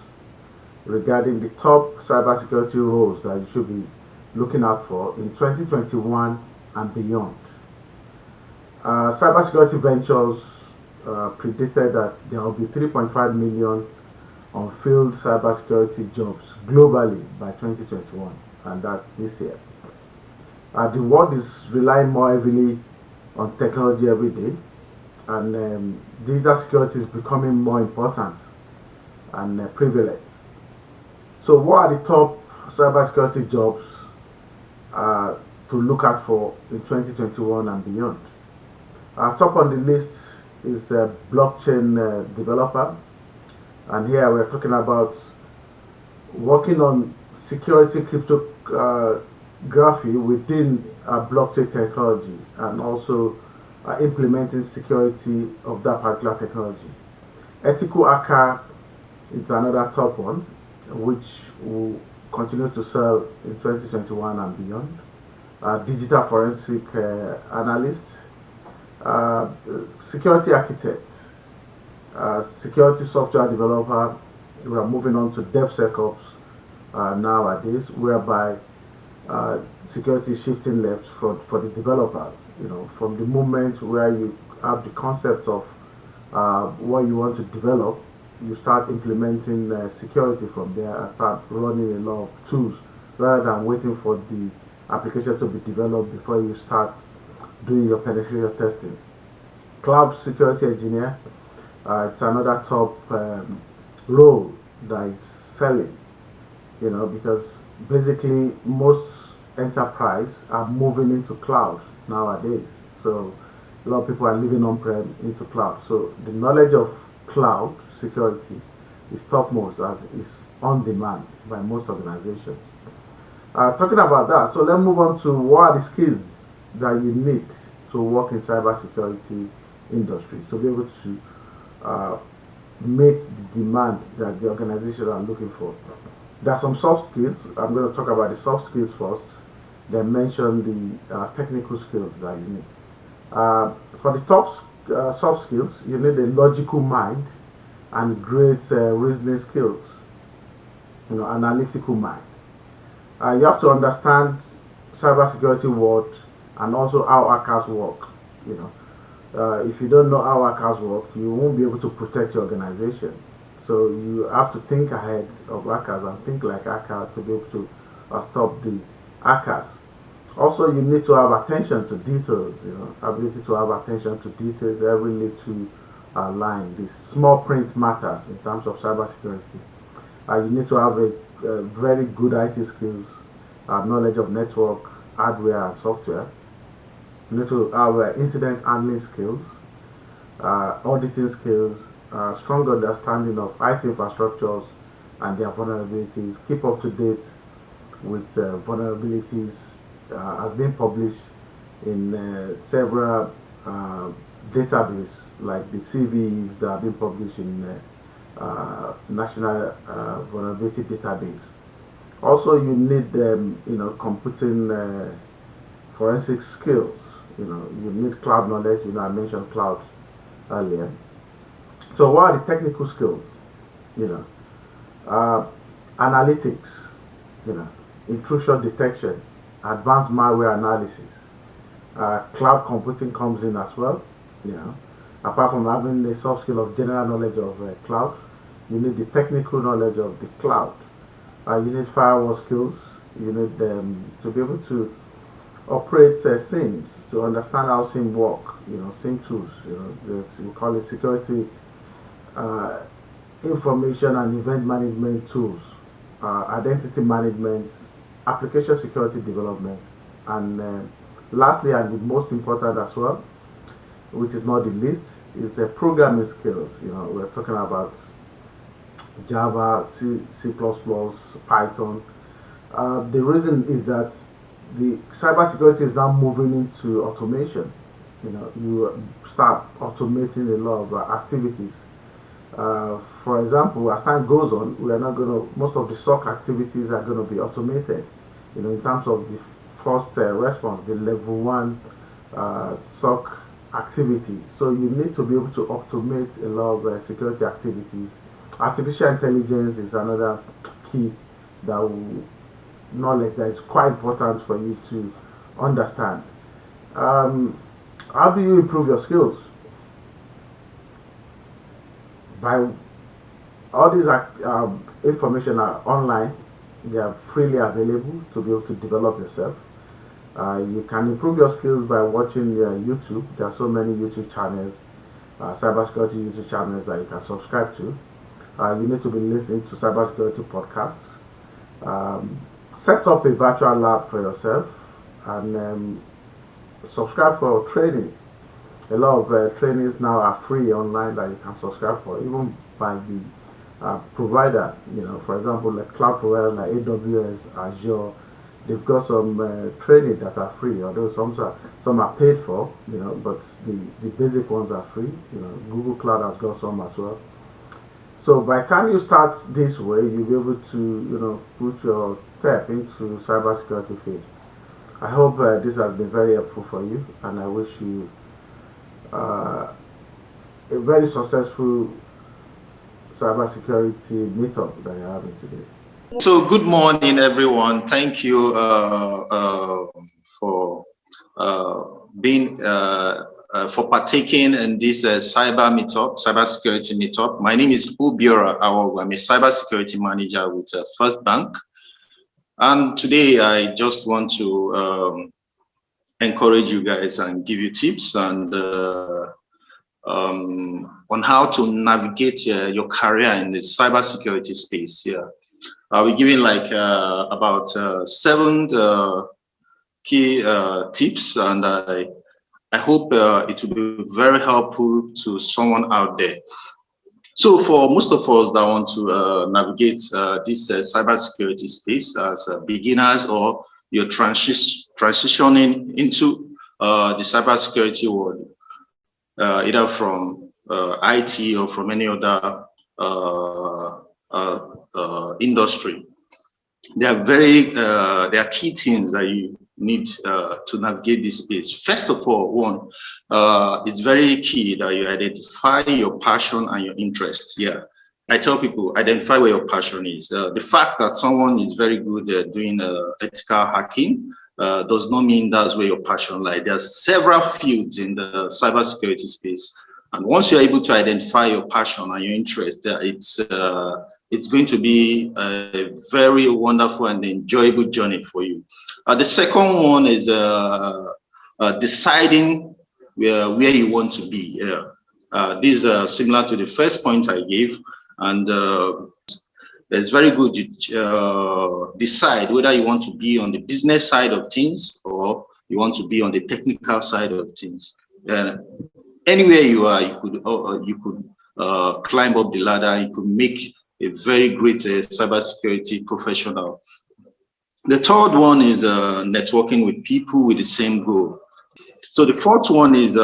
Speaker 21: regarding the top cybersecurity roles that you should be looking out for in 2021 and beyond. Cybersecurity Ventures predicted that there will be 3.5 million unfilled cybersecurity jobs globally by 2021, and that's this year. The world is relying more heavily on technology every day, and digital security is becoming more important and prevalent. So what are the top cybersecurity jobs to look out for in 2021 and beyond? Top on the list is a blockchain developer, and here we're talking about working on security cryptography within blockchain technology, and also implementing security of that particular technology. Ethical hacker is another top one, which will continue to sell in 2021 and beyond. Digital forensic analyst, security architect, security software developer. We are moving on to DevSecOps nowadays, whereby security is shifting left for the developers. You know, from the moment where you have the concept of what you want to develop, you start implementing security from there and start running a lot of tools rather than waiting for the application to be developed before you start doing your penetration testing. Cloud security engineer, it's another top role that is selling, you know, because basically most enterprise are moving into cloud nowadays. So a lot of people are living on-prem into cloud. So the knowledge of cloud security is topmost, as is on demand by most organizations. Talking about that, so let's move on to what are the skills that you need to work in cybersecurity industry to be able to meet the demand that the organization are looking for. There are some soft skills. I'm going to talk about the soft skills first, then mention the technical skills that you need. For the top soft skills, you need a logical mind and great reasoning skills, you know, analytical mind. You have to understand cybersecurity world and also how hackers work. You know, if you don't know how hackers work, you won't be able to protect your organization. So you have to think ahead of hackers and think like hackers to be able to stop the hackers. Also, you need to have attention to details. You know, ability to have attention to details. Every little line, the small print matters in terms of cybersecurity. You need to have a very good IT skills, knowledge of network, hardware and software. You need to have incident handling skills, auditing skills, strong understanding of IT infrastructures and their vulnerabilities. Keep up to date with vulnerabilities has been published in several databases like the CVEs that have been published in National Vulnerability Database. Also, you need you know, computing forensic skills. You know, you need cloud knowledge. You know, I mentioned cloud earlier. So, what are the technical skills? You know, analytics. You know, intrusion detection, advanced malware analysis. Cloud computing comes in as well. You know, apart from having the soft skill of general knowledge of cloud, you need the technical knowledge of the cloud. You need firewall skills. You need to be able to operate SIEMs, to understand how SIEM work. You know, SIEM tools. You know, we call it security information and event management tools, identity management, application security development, and lastly, and the most important as well, which is not the least, is programming skills. You know, we're talking about Java, C++, Python. The reason is that the cybersecurity is now moving into automation. You start automating a lot of activities. For example, as time goes on, we are not going to, most of the SOC activities are going to be automated. In terms of the first response, the level 1 SOC activity. So you need to be able to automate a lot of security activities. Artificial intelligence is another key knowledge that is quite important for you to understand. How do you improve your skills? By all these information are online. They are freely available to be able to develop yourself. You can improve your skills by watching YouTube. There are so many YouTube channels, cybersecurity YouTube channels that you can subscribe to. You need to be listening to cybersecurity podcasts. Set up a virtual lab for yourself and subscribe for trainings. A lot of trainings now are free online that you can subscribe for, even by the provider. For example, like cloud provider like AWS, Azure. They've got some training that are free, although some are paid for, but the basic ones are free. Google Cloud has got some as well. So by the time you start this way, you'll be able to, put your step into cybersecurity field. I hope this has been very helpful for you, and I wish you a very successful cybersecurity meetup that you're having today.
Speaker 2: So good morning, everyone. Thank you for partaking in this cybersecurity meetup. My name is Obiora Awogu. I'm a cybersecurity manager with First Bank, and today I just want to encourage you guys and give you tips and on how to navigate your career in the cybersecurity space. Yeah. I'll be giving like about 7 key tips, and I hope it will be very helpful to someone out there. So for most of us that want to navigate this cybersecurity space as beginners, or you're transitioning into the cybersecurity world, either from IT or from any other industry, there are key things that you need to navigate this space. First of all, one, it's very key that you identify your passion and your interest. Yeah, I tell people, identify where your passion is. The fact that someone is very good at doing ethical hacking does not mean that's where your passion lies. There are several fields in the cybersecurity space, and once you're able to identify your passion and your interest, it's going to be a very wonderful and enjoyable journey for you. The second one is deciding where you want to be. These are similar to the first point I gave, and it's very good to decide whether you want to be on the business side of things or you want to be on the technical side of things. Anywhere you are, you could climb up the ladder. You could make a very great cybersecurity professional. The third one is networking with people with the same goal. So the fourth one is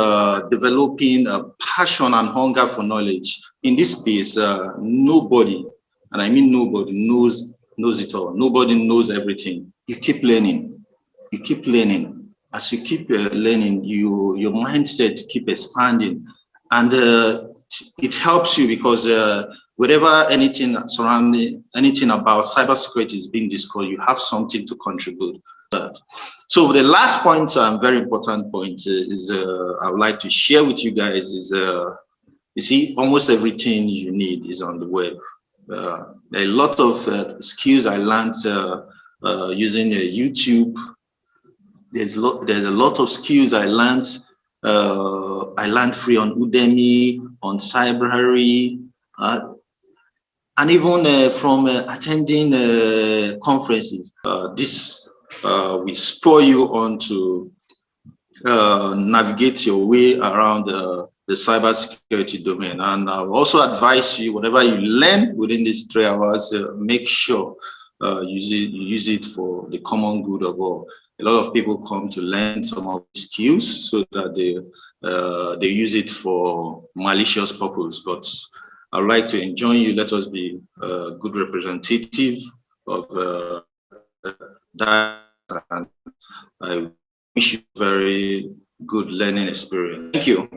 Speaker 2: developing a passion and hunger for knowledge. In this space, nobody, and I mean nobody, knows it all. Nobody knows everything. You keep learning. You keep learning. As you keep learning, your mindset keep expanding, and it helps you because wherever anything about cybersecurity is being discussed, you have something to contribute. So the last point, very important point, is I would like to share with you guys is, you see, almost everything you need is on the web. There are a lot of skills I learned using YouTube. There's a lot of skills I learned free on Udemy, on Cybersecurity, and even from attending conferences. This will spur you on to navigate your way around the cybersecurity domain. And I'll also advise you, whatever you learn within these 3 hours, make sure you use it for the common good of all. a lot of people come to learn some of the skills so that they use it for malicious purpose. But I'd like to enjoin you, let us be a good representative of that, and I wish you very good learning experience. Thank you.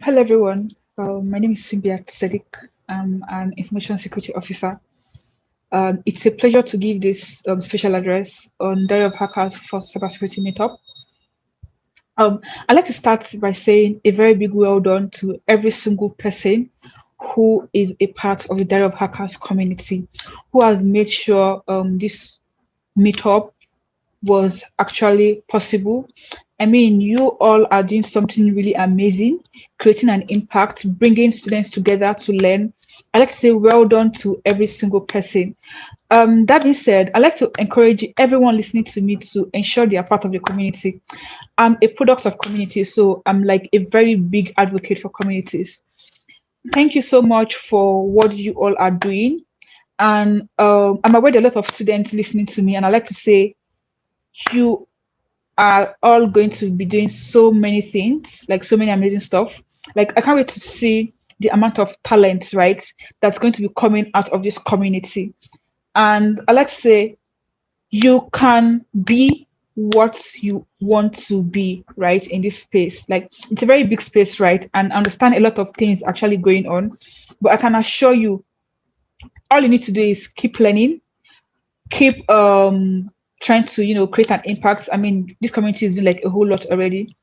Speaker 4: Hello everyone, my name is Simbiat Sadiq. I'm an information security officer. It's a pleasure to give this special address on Diary of Hackers for Cybersecurity Meetup. I'd like to start by saying a very big well done to every single person who is a part of the Diary of Hackers community, who has made sure this meetup was actually possible. I mean, you all are doing something really amazing, creating an impact, bringing students together to learn. I'd like to say well done to every single person. That being said, I'd like to encourage everyone listening to me to ensure they are part of the community. I'm a product of community, so I'm like a very big advocate for communities. Thank you so much for what you all are doing. And I'm aware there are a lot of students listening to me, and I'd like to say you are all going to be doing so many things, like so many amazing stuff. Like I can't wait to see the amount of talent, right, that's going to be coming out of this community. And I like to say you can be what you want to be, right, in this space. Like it's a very big space, right, and I understand a lot of things actually going on, but I can assure you all you need to do is keep learning, keep trying to create an impact. I mean, this community is doing like a whole lot already.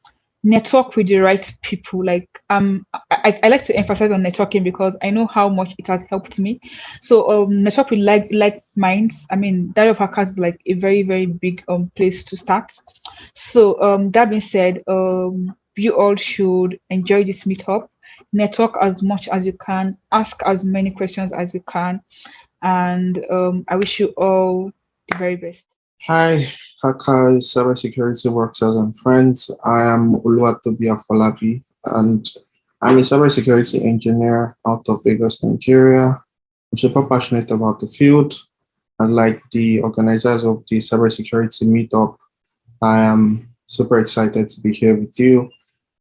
Speaker 4: Network with the right people. Like I like to emphasize on networking because I know how much it has helped me. So network with like minds. I mean, Diary of Hackers is like a very, very big place to start. So that being said, you all should enjoy this meetup, network as much as you can, ask as many questions as you can, and I wish you all the very best.
Speaker 22: Hi, Hackers, cybersecurity workers and friends. I am Oluwatobi Afolabi, and I'm a cybersecurity engineer out of Lagos, Nigeria. I'm super passionate about the field, and like the organizers of the cybersecurity meetup, I am super excited to be here with you.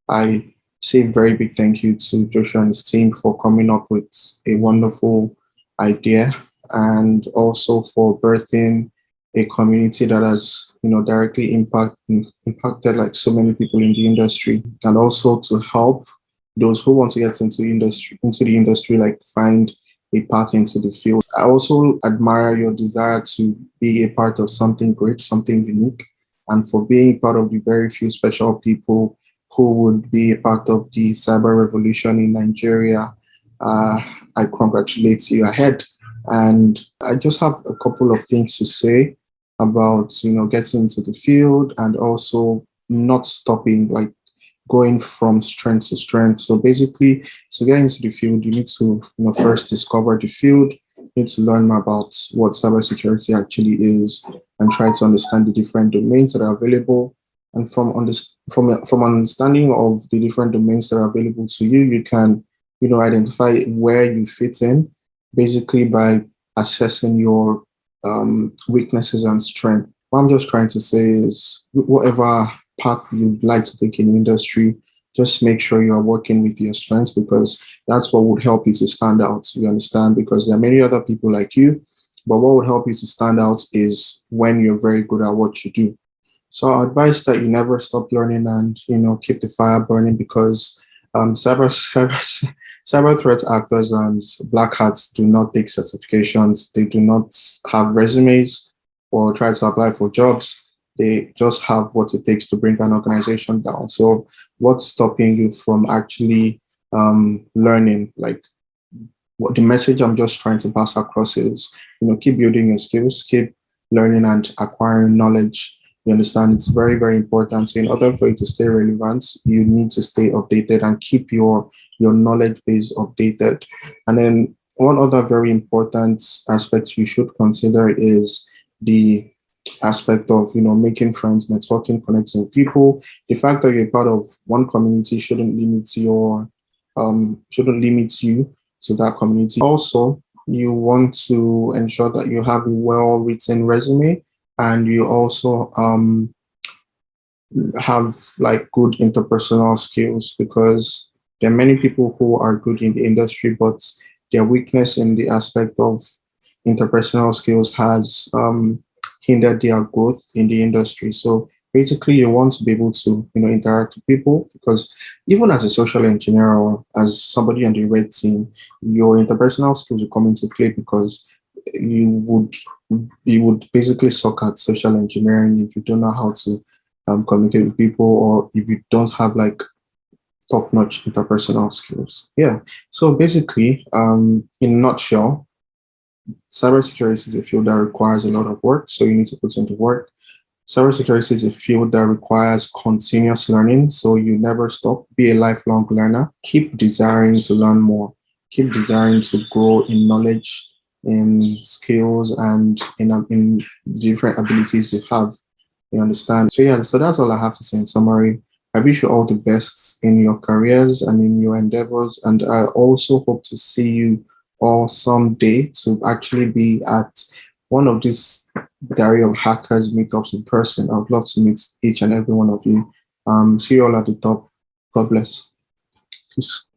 Speaker 22: I say a very big thank you to Joshua and his team for coming up with a wonderful idea, and also for birthing a community that has directly impacted like so many people in the industry, and also to help those who want to get into the industry like find a path into the field. I also admire your desire to be a part of something great, something unique, and for being part of the very few special people who would be a part of the cyber revolution in Nigeria. I congratulate you ahead. And I just have a couple of things to say about getting into the field, and also not stopping, like going from strength to strength. So basically, to get into the field, you need to first discover the field. You need to learn about what cybersecurity actually is, and try to understand the different domains that are available. And from understanding of the different domains that are available to you, you can identify where you fit in, basically by assessing your weaknesses and strength. What I'm just trying to say is, whatever path you'd like to take in the industry, just make sure you are working with your strengths, because that's what would help you to stand out. You understand? Because there are many other people like you, but what would help you to stand out is when you're very good at what you do. So I advise that you never stop learning, and keep the fire burning, because cyber threat actors and black hats do not take certifications. They do not have resumes or try to apply for jobs. They just have what it takes to bring an organization down. So what's stopping you from actually learning? Like, what the message I'm just trying to pass across is, keep building your skills, keep learning and acquiring knowledge. You understand? It's very, very important. So in order for you to stay relevant, you need to stay updated and keep your knowledge base updated. And then one other very important aspect you should consider is the aspect of making friends, networking, connecting with people. The fact that you're part of one community shouldn't limit you to that community. Also, you want to ensure that you have a well-written resume. and you also have like good interpersonal skills, because there are many people who are good in the industry, but their weakness in the aspect of interpersonal skills has hindered their growth in the industry. So basically, you want to be able to, interact with people, because even as a social engineer or as somebody on the red team, your interpersonal skills will come into play, because you would basically suck at social engineering if you don't know how to communicate with people, or if you don't have like top-notch interpersonal skills. Yeah. So basically, in a nutshell, cybersecurity is a field that requires a lot of work, so you need to put in the work. Cybersecurity is a field that requires continuous learning, so you never stop. Be a lifelong learner. Keep desiring to learn more. Keep desiring to grow in knowledge, in skills, and in different abilities you have. You understand? So yeah, so that's all I have to say in summary. I wish you all the best in your careers and in your endeavors, and I also hope to see you all someday to actually be at one of these Diary of Hackers meetups in person. I would love to meet each and every one of you. See you all at the top. God bless. Peace.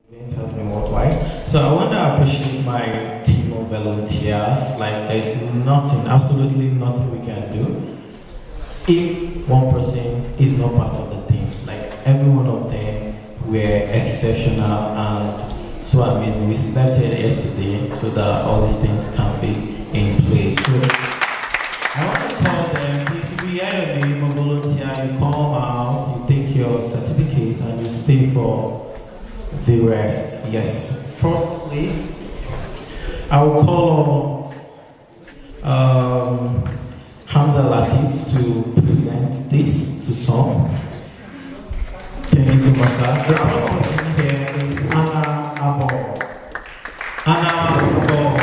Speaker 3: So I want to appreciate my team of volunteers. Like, there's nothing, absolutely nothing we can do if one person is not part of the team. Like, every one of them were exceptional and so amazing. We slept here yesterday so that all these things can be in place. So I want to call them, please, if you hear your name, a volunteer, you come out, you take your certificate and you stay for the rest. Yes. Firstly, I will call on Hamza Lateef to present this to some. Thank you so much, sir. The first person here is Avong. Avong.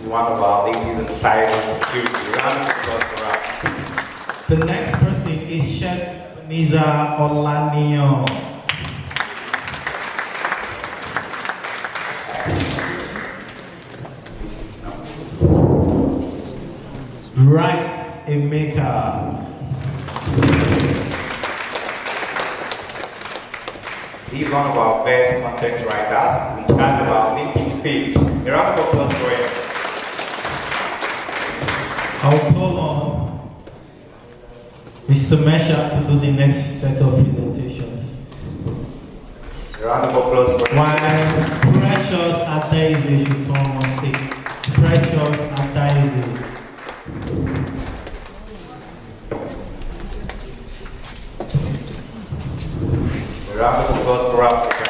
Speaker 7: One of our ladies in cybersecurity. Round of applause for us.
Speaker 3: The next person is Chef Niza Olanio. Right, a maker.
Speaker 7: He's one of our best content writers. He's in charge of our LinkedIn page. A round of applause for him.
Speaker 3: I'll call on Mr. Meshack to do the next set of presentations.
Speaker 7: A round of applause for him.
Speaker 3: While Precious Adaeze should come on stage. Precious Adaeze.
Speaker 7: A round of applause for Africa.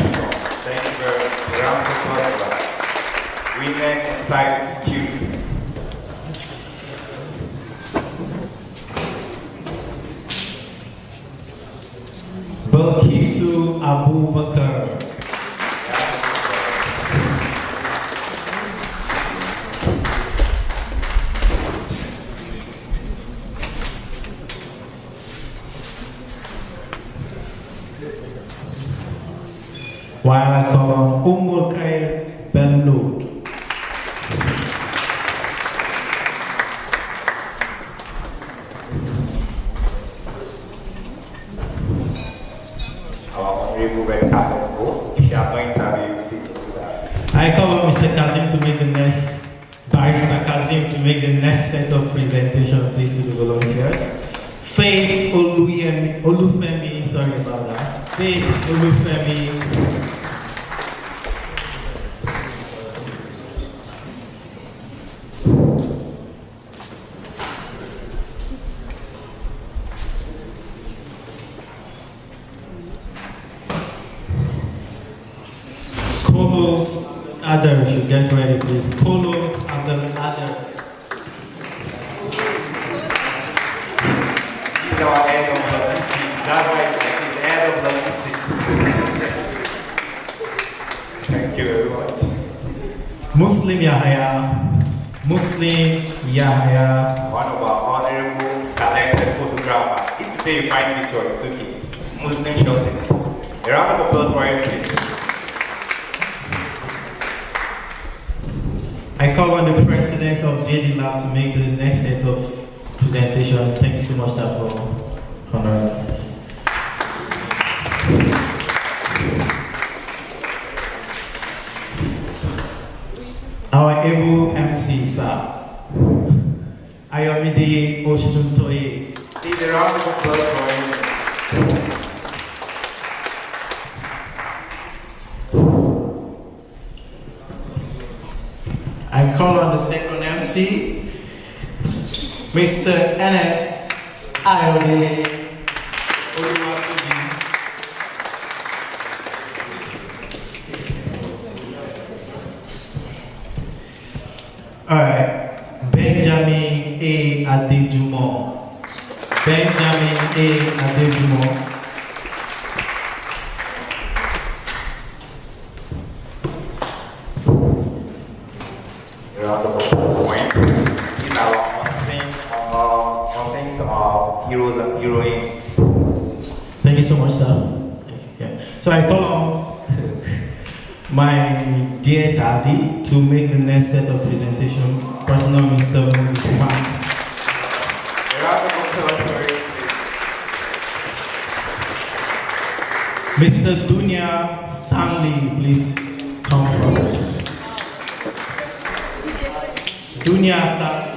Speaker 7: Thank you very much. A round of applause for women in cybersecurity.
Speaker 3: Balkisu Abubakar. While I call on Umulkai Bello. I call on Mr. Kazim to make the next, Barrister Kazim to make the next set of presentation, please, to the volunteers. Faith Olufemi, sorry about that. Faith Olufemi. Adder should get ready, please. Polos Adder.
Speaker 7: He's our head of logistics. That's why he's the head of logistics. Thank you very much.
Speaker 3: Muslim Yahya.
Speaker 7: One of our honorable, talented photographers. If you say you find picture, you took it. Muslim shot it. A round of applause for him, please.
Speaker 3: I call on the president of JD Lab to make the next set of presentation. Thank you so much, sir, for honoring us. Our able MC, sir, Ayomide Osuntoye.
Speaker 7: Please, a round of applause for him.
Speaker 3: I call on the second MC, Mr. N.S. Ayodele Oluwatobi. Alright, Benjamin A. Adejumo. Benjamin A. Adejumo.
Speaker 7: Round of applause for him. He's our unseen heroes and heroines.
Speaker 3: Thank you so much, sir. Yeah. So I call on my dear daddy to make the next set of presentation. Personal Mr. Moses Man. Mr. Dunya Stanley, please come forward. Dunya Stanley.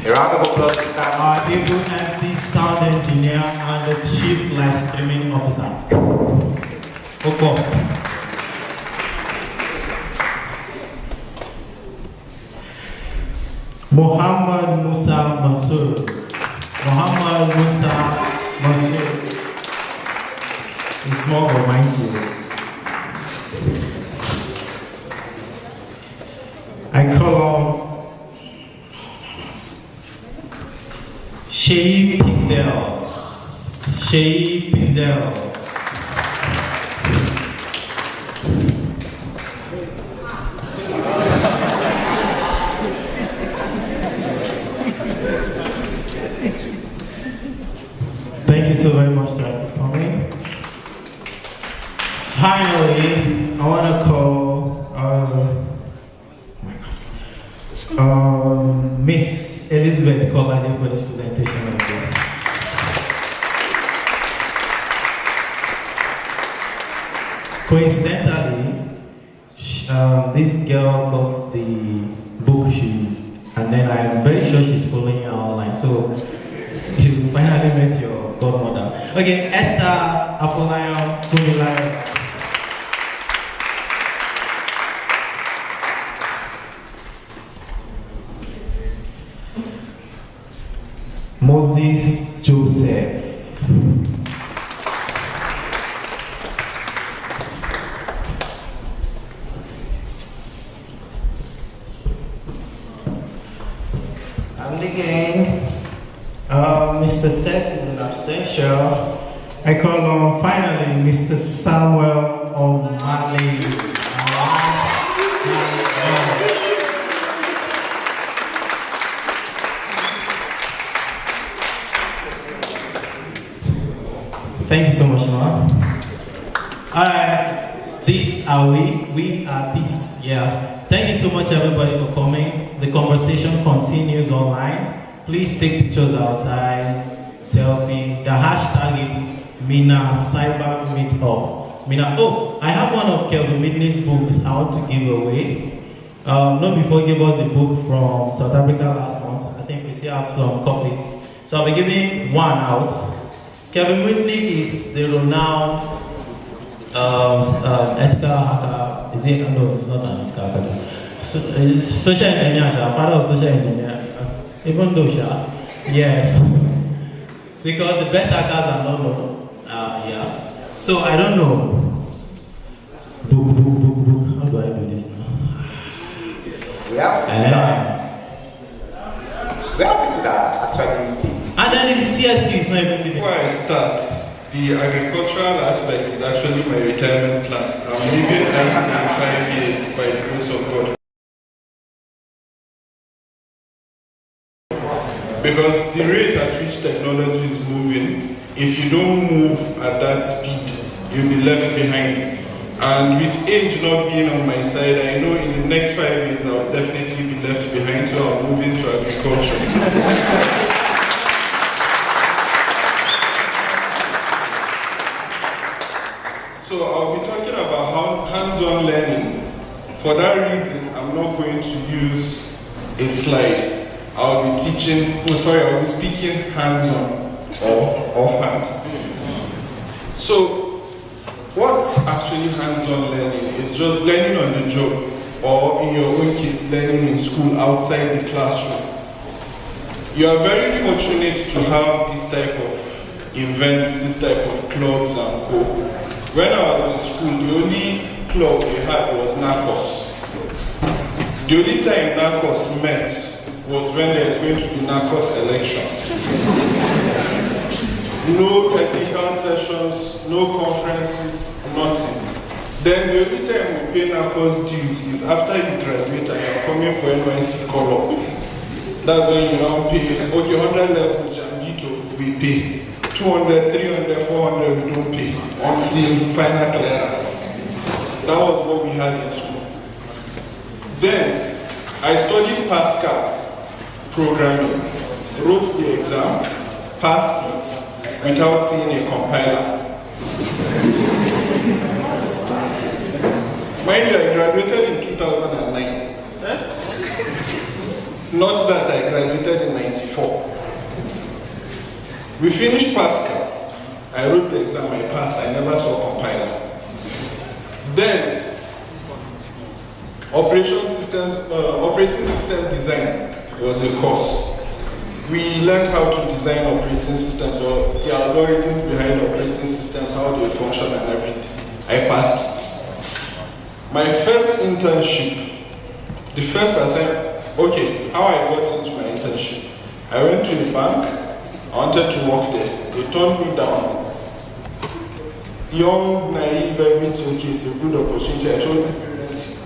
Speaker 7: A round of applause to Stanley.
Speaker 3: Our able MC, sound engineer, and the chief live streaming officer. Oko. Muhammad Musa Mansur. Muhammad Musa Mansur. It's small but mighty. I call on Shei Pixels. Shei Pixels. Thank you so very much, sir, for coming. Finally, I want to call Miss Elizabeth Kolade for this presentation of this. Coincidentally, this girl got the book shoes, and then I am very sure she's following her online. So you finally met your godmother. Okay, Esther Afolabi Funilai. Moses Joseph. And again, Mr. Seth is an abstention. I call on finally Mr. Samuel O'Malley. Thank you so much, Ma. Alright, this are we are this, yeah. Thank you so much everybody for coming. The conversation continues online. Please take pictures outside, selfie. The hashtag is Minna Cyber MeetUp. Minna, oh, I have one of Kelvin Midney's books I want to give away. Not before he gave us the book from South Africa last month. I think we still have some copies. So I'll be giving one out. Kevin Whitney is the renowned ethical hacker. Is it? No, it's not an ethical hacker. Social engineer, father of social engineer. Even though, yes. Because the best hackers are not known. Yeah. So I don't know. Book. How do I do this now?
Speaker 7: We have people that actually.
Speaker 3: And then the CSU is not even
Speaker 5: before I start, the agricultural aspect is actually my retirement plan. I'm leaving Anthem in 5 years by the grace of God. Because the rate at which technology is moving if you don't move at that speed, you'll be left behind. And with age not being on my side, I know in the next 5 years I'll definitely be left behind, so I'll move into agriculture. So I'll be talking about hands-on learning. For that reason, I'm not going to use a slide. I'll be teaching, I'll be speaking hands-on or offhand. So what's actually hands-on learning? It's just learning on the job, or in your own case, learning in school outside the classroom. You are very fortunate to have this type of events, this type of clubs and co. When I was in school, the only club we had was NACOS. The only time NACOS met was when there was going to be NACOS election. No technical sessions, no conferences, nothing. Then the only time we pay NACOS dues is after you graduate and you're coming for NYC call-up. That's when you now pay, okay, 100 level Jambito, we pay. 200, 300, 400, we don't pay until final clearance. That was what we had in school. Then, I studied Pascal programming, wrote the exam, passed it without seeing a compiler. Mind you, I graduated in 2009. Not that I graduated in 94. We finished Pascal. I wrote the exam, I passed, I never saw compiler. Then, operating system design was a course. We learned how to design operating systems, or the algorithms behind operating systems, how they function and everything. I passed it. My first internship, the first assignment, okay, how I got into my internship. I went to the bank, I wanted to work there. They turned me down. Young, naive, everything, okay, it's a good opportunity. I told them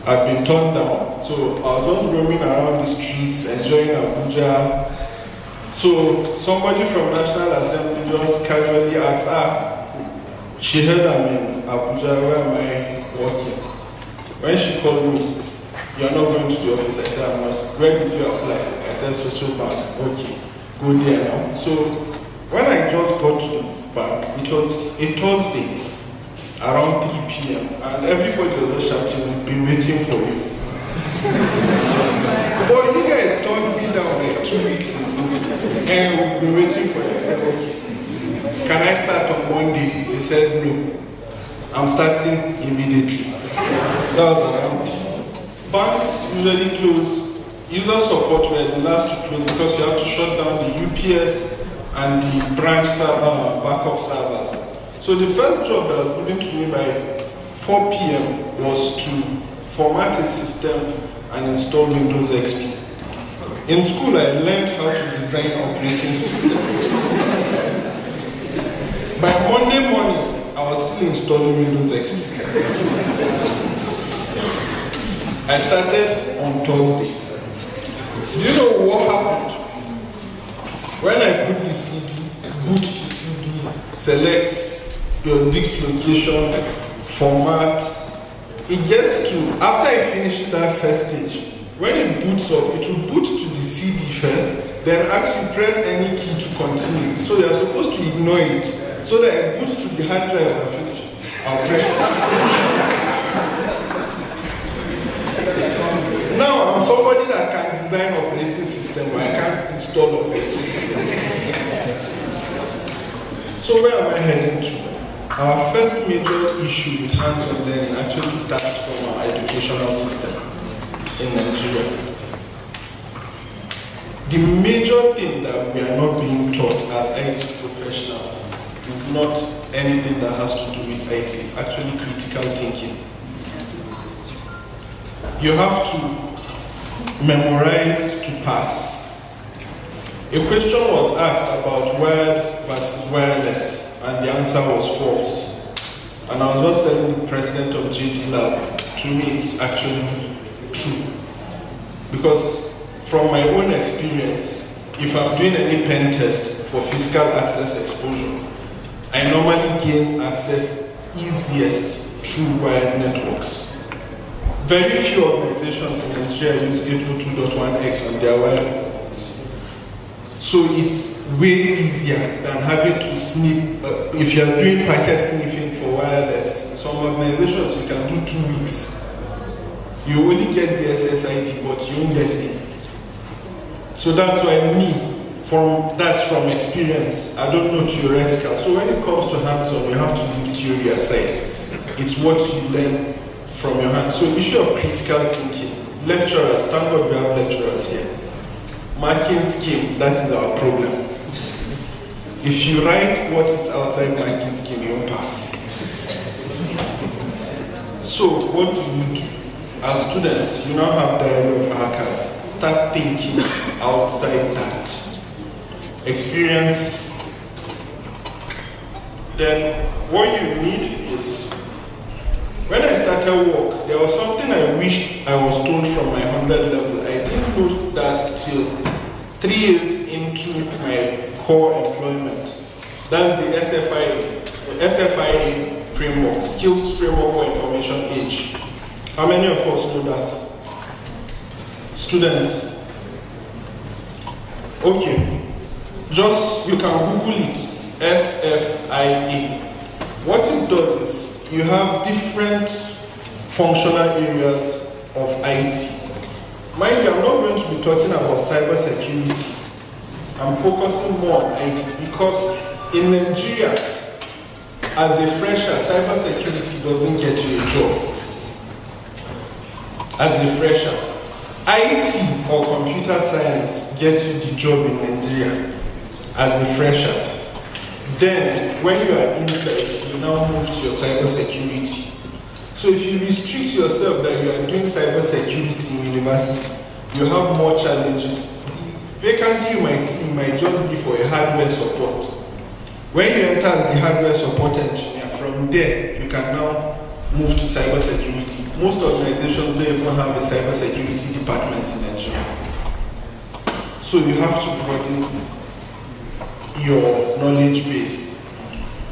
Speaker 5: I've been turned down. So I was just roaming around the streets, enjoying Abuja. So somebody from National Assembly just casually asked, she heard I'm in Abuja, where am I working? When she called me, you're not going to the office. I said, I'm not. Where did you apply? I said, so bad. Okay, go there now. So when I just got to the bank, it was a Thursday, around 3 p.m. and everybody was just shouting, we've been waiting for you. But you guys turned me down like 2 weeks ago, and we've been waiting for you. I said, okay. Can I start on Monday? They said, no. I'm starting immediately. That was around. Banks usually close. User support were the last to close because you have to shut down the UPS and the branch server, backup servers. So the first job that was given to me by 4 p.m. was to format a system and install Windows XP. In school, I learned how to design operating systems. By Monday morning, I was still installing Windows XP. I started on Thursday. Do you know what happened? When I put the CD, boot to CD, select your disk location, format, it gets to, after it finishes that first stage, when it boots up, it will boot to the CD first, then actually press any key to continue. So you're supposed to ignore it, so that it boots to the hard drive and finish. I'll press it. Now I'm somebody that can design operating system, but I can't install operating system. So where am I heading to? Our first major issue with hands-on learning actually starts from our educational system in Nigeria. The major thing that we are not being taught as IT professionals is not anything that has to do with IT, it's actually critical thinking. You have to memorize to pass. A question was asked about wired versus wireless, and the answer was false. And I was just telling the president of JD Lab, to me it's actually true. Because from my own experience, if I'm doing any pen test for physical access exposure, I normally gain access easiest through wired networks. Very few organizations in Nigeria use 802.1x on their wired networks. So it's way easier than having to snip. If you are doing packet sniffing for wireless, in some organizations you can do 2 weeks. You only get the SSID, but you won't get it. So that's why that's from experience. I don't know theoretical. So when it comes to hands-on, you have to leave theory aside. It's what you learn from your hands. So issue of critical thinking. Lecturers, thank God we have lecturers here. Marking scheme, that is our problem. If you write what is outside marking scheme, you'll pass. So what do you do? As students, you now have diary of hackers. Start thinking outside that. Experience. Then what you need is, when I started work, there was something I wished I was told from my 100 level. I didn't know that till 3 years into my core employment. That's the SFI framework, Skills Framework for Information Age. How many of us know that? Students. Okay. Just, you can Google it, SFIA. What it does is, you have different functional areas of IT. Mind you, I'm not going to be talking about cybersecurity. I'm focusing more on IT because in Nigeria, as a fresher, cybersecurity doesn't get you a job. As a fresher, IT or computer science gets you the job in Nigeria as a fresher. Then, when you are inside, you now move to your cybersecurity. So if you restrict yourself that you are doing cybersecurity in university, you have more challenges. Vacancy you might see might just be for a hardware support. When you enter as the hardware support engineer, from there, you can now move to cybersecurity. Most organizations don't even have a cybersecurity department in Nigeria. So you have to broaden your knowledge base.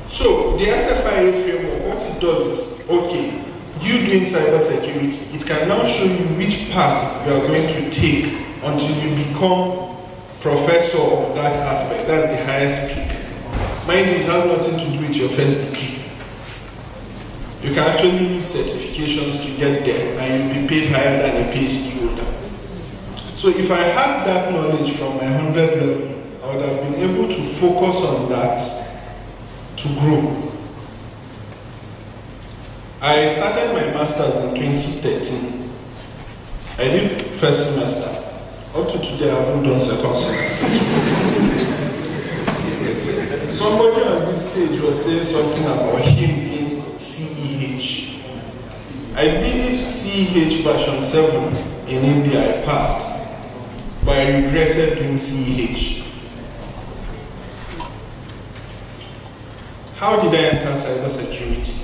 Speaker 5: So the SFIA framework, what it does is, okay, you doing cybersecurity, it can now show you which path you are going to take until you become professor of that aspect. That's the highest peak. Mind you, it has nothing to do with your first degree. You can actually use certifications to get there, and you'll be paid higher than a PhD holder. So if I had that knowledge from my 100 level, I would have been able to focus on that to grow. I started my master's in 2013. I did first semester. Up to today, I haven't done second semester. Somebody on this stage was saying something about him being CEH. I did CEH version 7 in India, I passed, but I regretted doing CEH. How did I enter cybersecurity?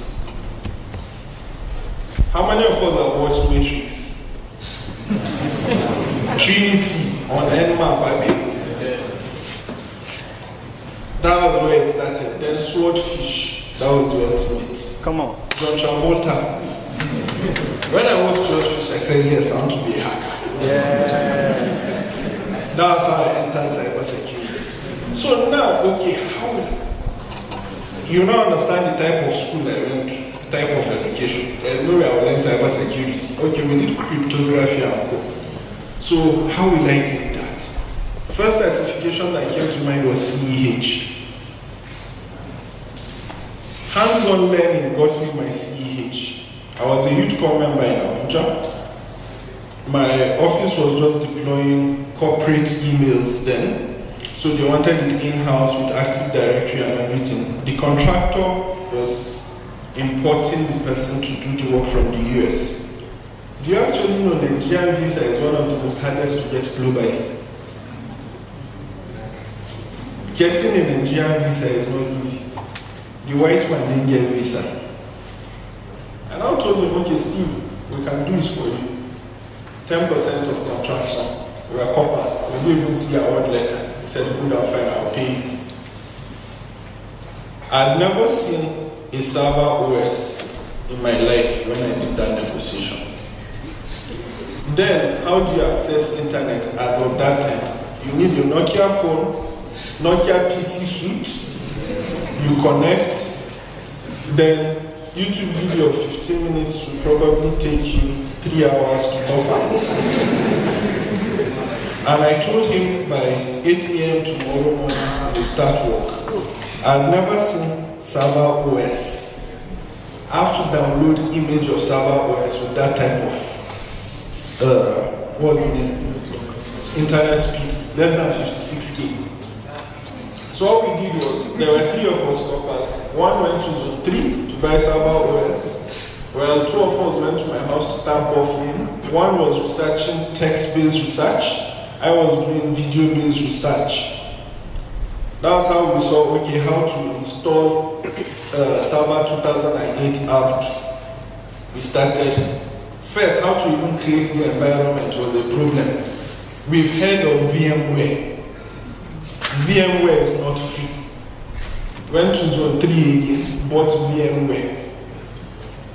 Speaker 5: How many of us have watched Matrix? Trinity on NMAP, I mean. That was where it started. Then Swordfish, that was the ultimate. Come on. John Travolta. When I watched Swordfish, I said, yes, I want to be a hacker. Yeah. That's how I entered cybersecurity. So now, okay, how you now understand the type of school I went to, type of education. There's no way I will learn cybersecurity. Okay, we did cryptography and code. So how will I get that? First certification that came to mind was CEH. Hands-on learning got me my CEH. I was a youth corps member in Abuja. My office was just deploying corporate emails then. So they wanted it in-house with Active Directory and everything. The contractor was importing the person to do the work from the US. Do you actually know Nigerian visa is one of the most hardest to get globally? Getting a Nigerian visa is not easy. The white man didn't get visa. And I told him, okay, Steve, we can do this for you. 10% of contraction. We are coppers. We didn't even see our word letter. He said, good, I'll fine, I'll pay you. I'd never seen a server OS in my life when I did that negotiation. Then, how do you access internet as of that time? You need a Nokia phone, Nokia PC suite, you connect, then YouTube video of 15 minutes will probably take you 3 hours to cover. And I told him by 8 a.m. tomorrow morning to start work. I've never seen server OS. I have to download image of server OS with that type of what's the name? Internet speed, less than 56K. So what we did was, there were 3 of us coppers. One went to Zone 3 to buy server OS. Well, 2 of us went to my house to start buffering. One was researching text-based research. I was doing video-based research. That's how we saw, okay, how to install Server 2008 out. We started. First, how to even create the environment was the problem. We've heard of VMware. VMware is not free. Went to Zone 3 again, bought VMware.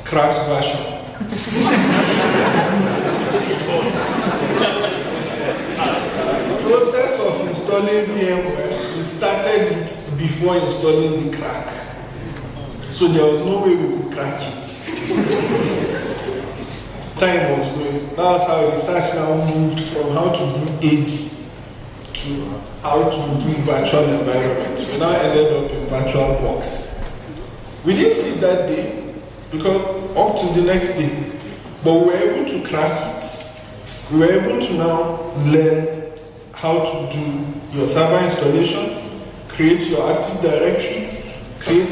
Speaker 5: Crash version. Process of installing VMware, we started it before installing the crack. So there was no way we could crack it. Time was going. That's how research now moved from how to do AD to how to do virtual environment. We now ended up in VirtualBox. We didn't sleep that day because up to the next day, but we were able to crack it. We were able to now learn how to do your server installation, create your Active Directory, create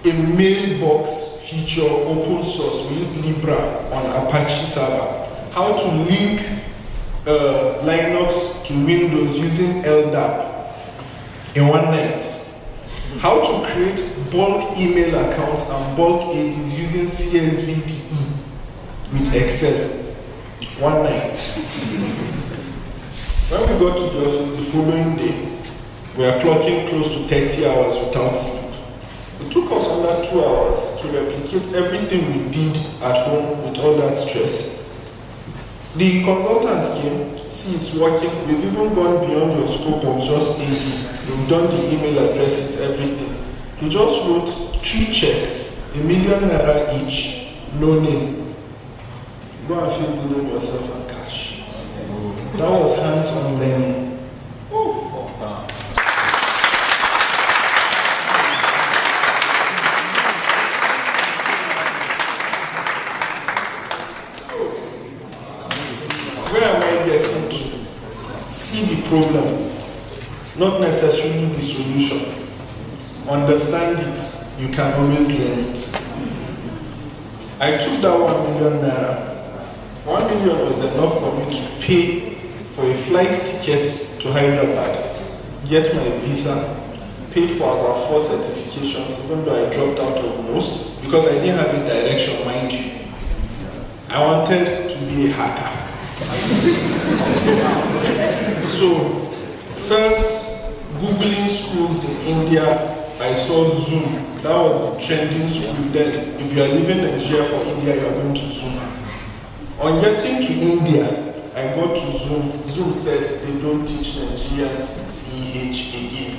Speaker 5: a mailbox feature, open source. We use Libra on Apache server. How to link Linux to Windows using LDAP in one night. How to create bulk email accounts and bulk ADs using CSVDE with Excel. One night. When we got to the office the following day, we are clocking close to 30 hours without sleep. It took us under 2 hours to replicate everything we did at home with all that stress. The consultant came, see it's working, we've even gone beyond your scope of just AD. We've done the email addresses, everything. He just wrote 3 checks, ₦1 million each, no name. Go and feel good on yourself and cash. That was hands-on learning. Where am I getting to? See the problem, not necessarily the solution. Understand it, you can always learn it. I took that ₦1 million. 1 million was enough for me to pay for a flight ticket to Hyderabad, get my visa, paid for about 4 certifications, even though I dropped out of most, because I didn't have a direction, mind you. I wanted to be a hacker. So, first, Googling schools in India, I saw Zoom. That was the trending school then. If you are leaving Nigeria for India, you are going to Zoom. On getting to India, I got to Zoom. Zoom said they don't teach Nigerians CEH again.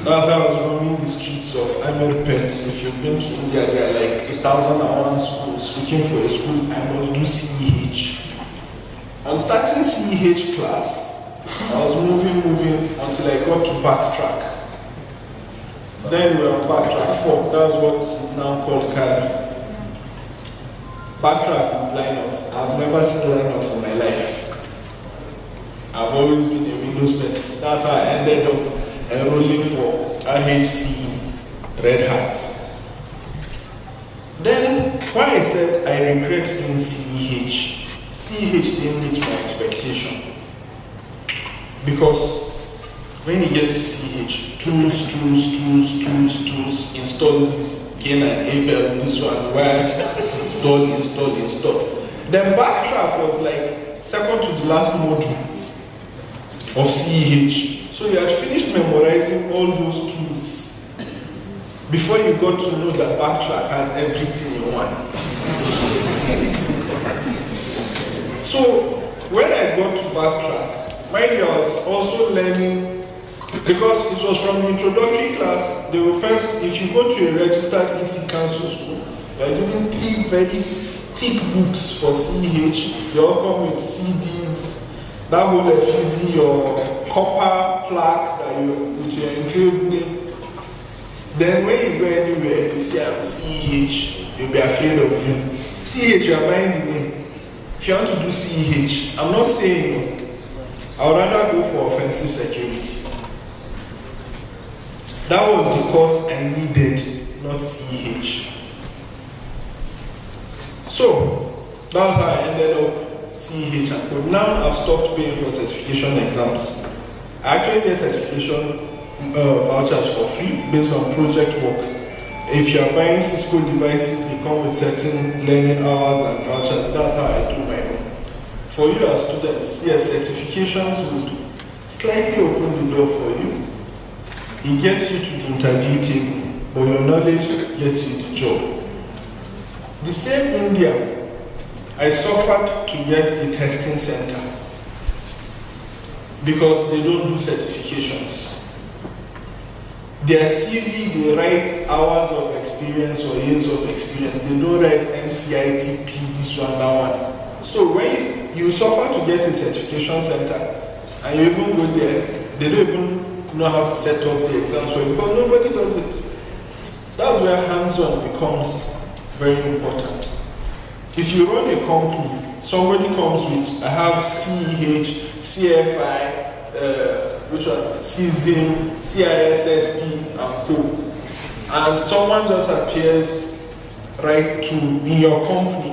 Speaker 5: That's how I was roaming the streets of Amerpet. If you've been to India, there are like 1,001 schools. Looking for a school, I must do CEH. On starting CEH class, I was moving until I got to backtrack. Then we were on backtrack 4. That's what is now called carry. Backtrack is Linux. I've never seen Linux in my life. I've always been a Windows person. That's how I ended up enrolling for RHC, Red Hat. Then, why I said I regret doing CEH. CEH didn't meet my expectation. Because when you get to CEH, tools, install this, gain an Abel, this one, where install. Then backtrack was like second to the last module of CEH. So you had finished memorizing all those tools before you got to know that backtrack has everything in one. So when I got to backtrack, mind you, I was also learning, because it was from the introductory class. They were first, if you go to a registered EC Council school, you are given 3 very thick books for CEH. They all come with CDs, that whole effigy, your copper plaque that with your engraved name. Then when you go anywhere, you say I'm CEH, you'll be afraid of you. CEH, you are buying the name. If you want to do CEH, I'm not saying no. I would rather go for offensive security. That was the course I needed, not CEH. So, that's how I ended up CEH. But now I've stopped paying for certification exams. I actually get certification vouchers for free based on project work. If you are buying Cisco devices, they come with certain learning hours and vouchers. That's how I do my own. For you as students, yes, certifications would slightly open the door for you. It gets you to the interview table, but your knowledge gets you the job. The same India, I suffered to get the testing center because they don't do certifications. Their CV, they write hours of experience or years of experience. They don't write MCITP, this one, that one. So when you suffer to get a certification center, and you even go there, they don't even know how to set up the exams for you because nobody does it. That's where hands-on becomes very important. If you run a company, somebody comes with, I have CEH, CFI, which one? CZIM, CISSP, and co. And someone just appears right to in your company,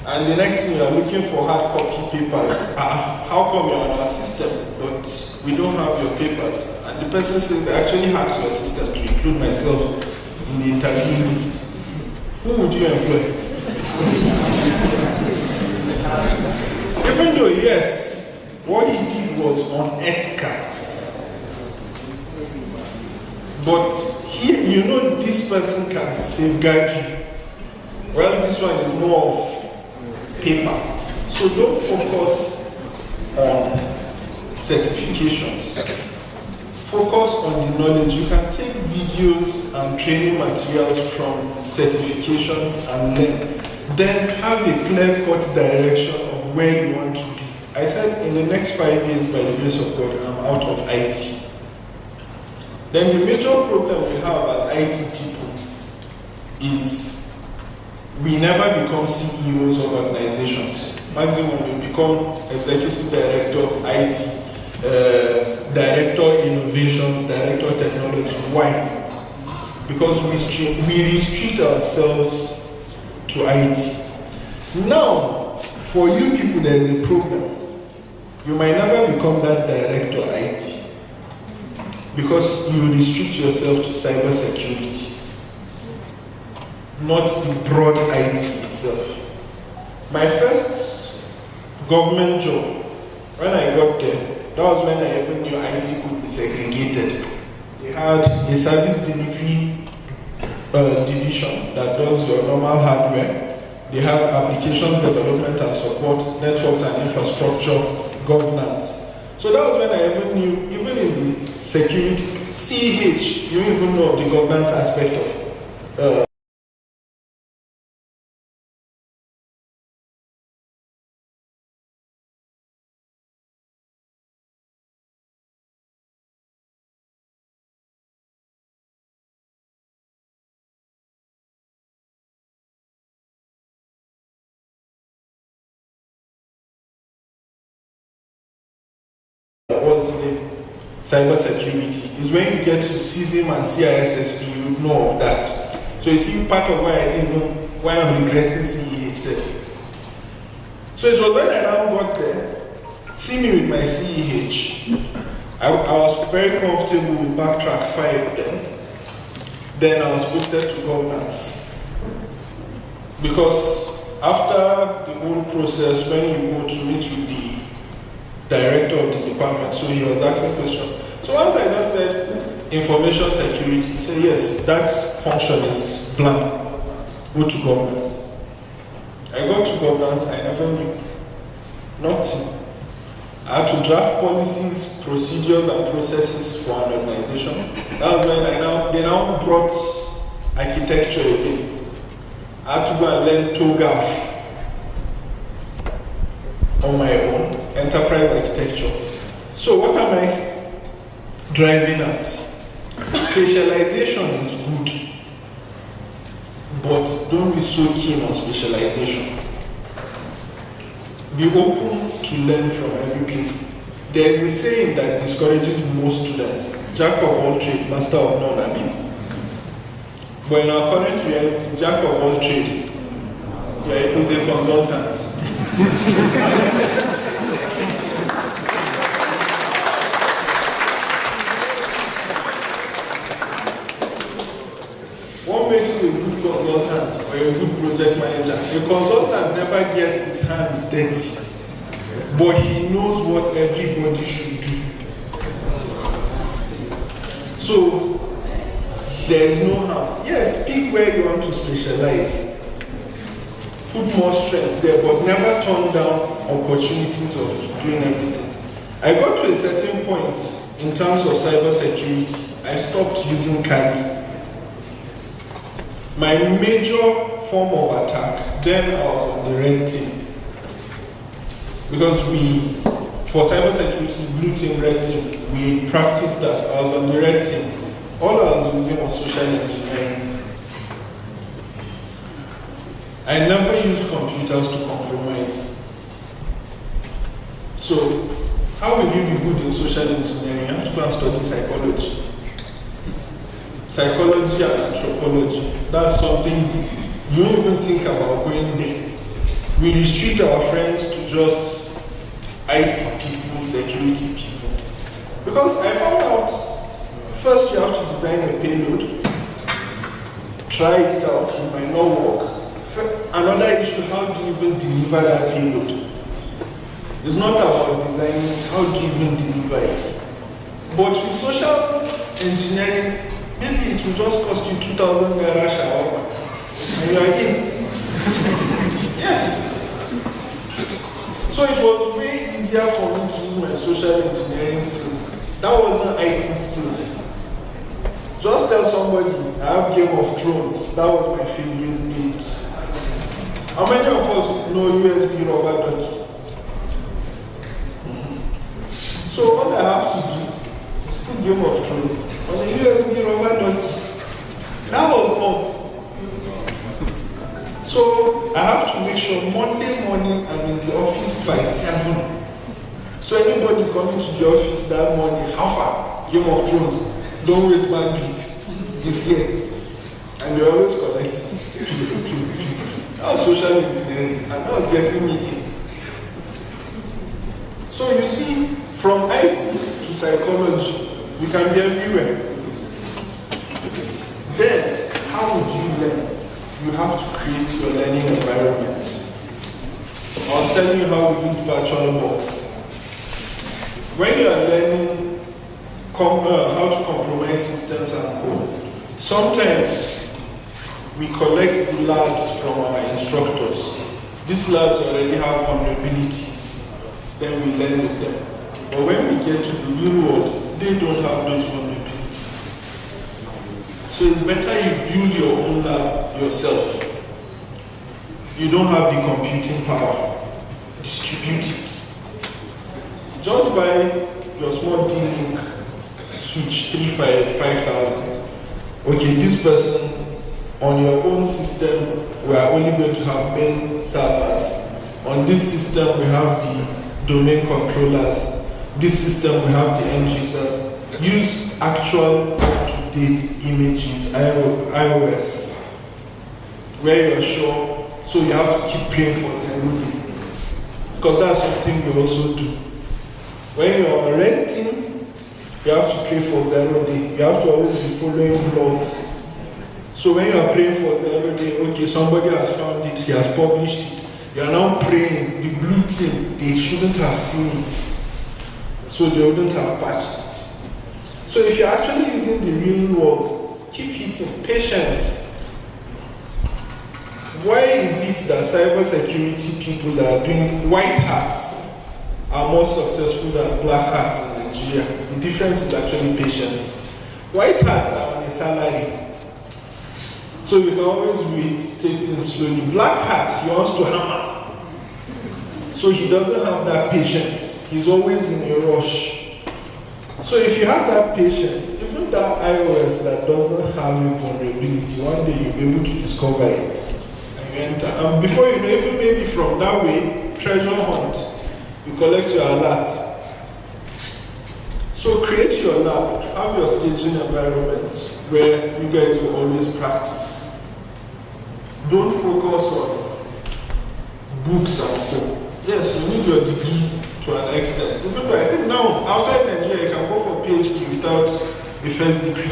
Speaker 5: and the next thing you are looking for hard copy papers. How come you're on our system, but we don't have your papers? And the person says, I actually hacked your system to include myself in the interview list. Who would you employ? Even though, yes, what he did was unethical. But here, you know, this person can safeguard you. Well, this one is more of paper. So don't focus on certifications. Focus on the knowledge. You can take videos and training materials from certifications and learn. Then have a clear-cut direction of where you want to be. I said in the next 5 years, by the grace of God, I'm out of IT. Then the major problem we have as IT people is we never become CEOs of organizations. Maximum we become executive director of IT, director innovations, director technology. Why? Because we restrict ourselves to IT. Now, for you people, there is a problem. You might never become that director IT because you restrict yourself to cybersecurity, not the broad IT itself. My first government job, when I got there, that was when I even knew IT could be segregated. They had a service delivery division that does your normal hardware. They had applications development and support, networks and infrastructure, governance. So that was when I even knew, even in the security, CEH, you even know of the governance aspect of what's the name? Cybersecurity. Is when you get to CZIM and CISSP, you would know of that. So you see part of why I'm regressing CEH itself. So it was when I now got there, see me with my CEH. I was very comfortable with Backtrack 5 then. Then I was posted to governance. Because after the whole process, when you go to meet with the director of the department, so he was asking questions. So once I just said information security, say yes, that function is blank. Go to governance. I got to governance, I never knew. Nothing. I had to draft policies, procedures, and processes for an organization. That was when they now brought architecture again. I had to go and learn TOGAF on my own, enterprise architecture. So what am I driving at? Specialization is good, but don't be so keen on specialization. Be open to learn from every place. There is a saying that discourages most students: jack of all trades, master of none. I mean, but in our current reality, jack of all trades, is a consultant. What makes you a good consultant or a good project manager? A consultant never gets his hands dirty, but he knows what everybody should do. So there is no harm. Yes, pick where you want to specialize. Put more strength there, but never turn down opportunities of doing everything. I got to a certain point in terms of cybersecurity. I stopped using Kali. My major form of attack, then I was on the red team. Because for cybersecurity, blue team, red team, we practiced that. I was on the red team. All I was using was social engineering. I never used computers to compromise. So, how will you be good in social engineering? You have to go and study psychology. Psychology and anthropology, that's something you don't even think about going there. We restrict our friends to just IT people, security people. Because I found out, first you have to design a payload, try it out, it might not work. Another issue, how do you even deliver that payload? It's not about designing, how do you even deliver it? But with social engineering, maybe it will just cost you 2,000 naira shawarma, and you are in. Yes. So it was way easier for me to use my social engineering skills. That wasn't IT skills. Just tell somebody, I have Game of Thrones. That was my favorite bit. How many of us know USB rubber ducky? So all I have to do is put Game of Thrones on the USB rubber ducky. That was all. So I have to make sure Monday morning I'm in the office by 7. So anybody coming to the office that morning, how far? Game of Thrones. Don't waste bandwidth. It's here. And they always collect. That was social engineering, and that was getting me in. So you see, from IT to psychology, we can be everywhere. Then, how would you learn? You have to create your learning environment. I was telling you how we use VirtualBox. When you are learning how to compromise systems and code, sometimes we collect the labs from our instructors. These labs already have vulnerabilities. Then we learn with them. But when we get to the real world, they don't have those vulnerabilities. So it's better you build your own lab yourself. You don't have the computing power. Distribute it. Just buy your small D-Link switch 5000. Okay, this person on your own system, we are only going to have main servers. On this system, we have the domain controllers. This system, we have the end users. Use actual up-to-date images, iOS, where you're sure, so you have to keep praying for them. Because that's something we also do. When you're renting, you have to pray for 0 day. You have to always be following blogs. So when you are praying for 0 day, okay, somebody has found it, he has published it. You are now praying, the blue team, they shouldn't have seen it. So they wouldn't have patched it. So if you're actually using the real world, keep hitting. Patience. Why is it that cybersecurity people that are doing white hats are more successful than black hats in Nigeria? The difference is actually patience. White hats are on a salary, so you can always wait, take things slowly. Black hat, he wants to hammer, so he doesn't have that patience. He's always in a rush. So if you have that patience, even that iOS that doesn't have a vulnerability, one day you'll be able to discover it. And you enter. And before you know, even maybe from that way, treasure hunt, you collect your alert. So create your lab, have your staging environment where you guys will always practice. Don't focus on books and co. Yes, you need your degree to an extent. Even though I think now, outside Nigeria, you can go for PhD without a first degree.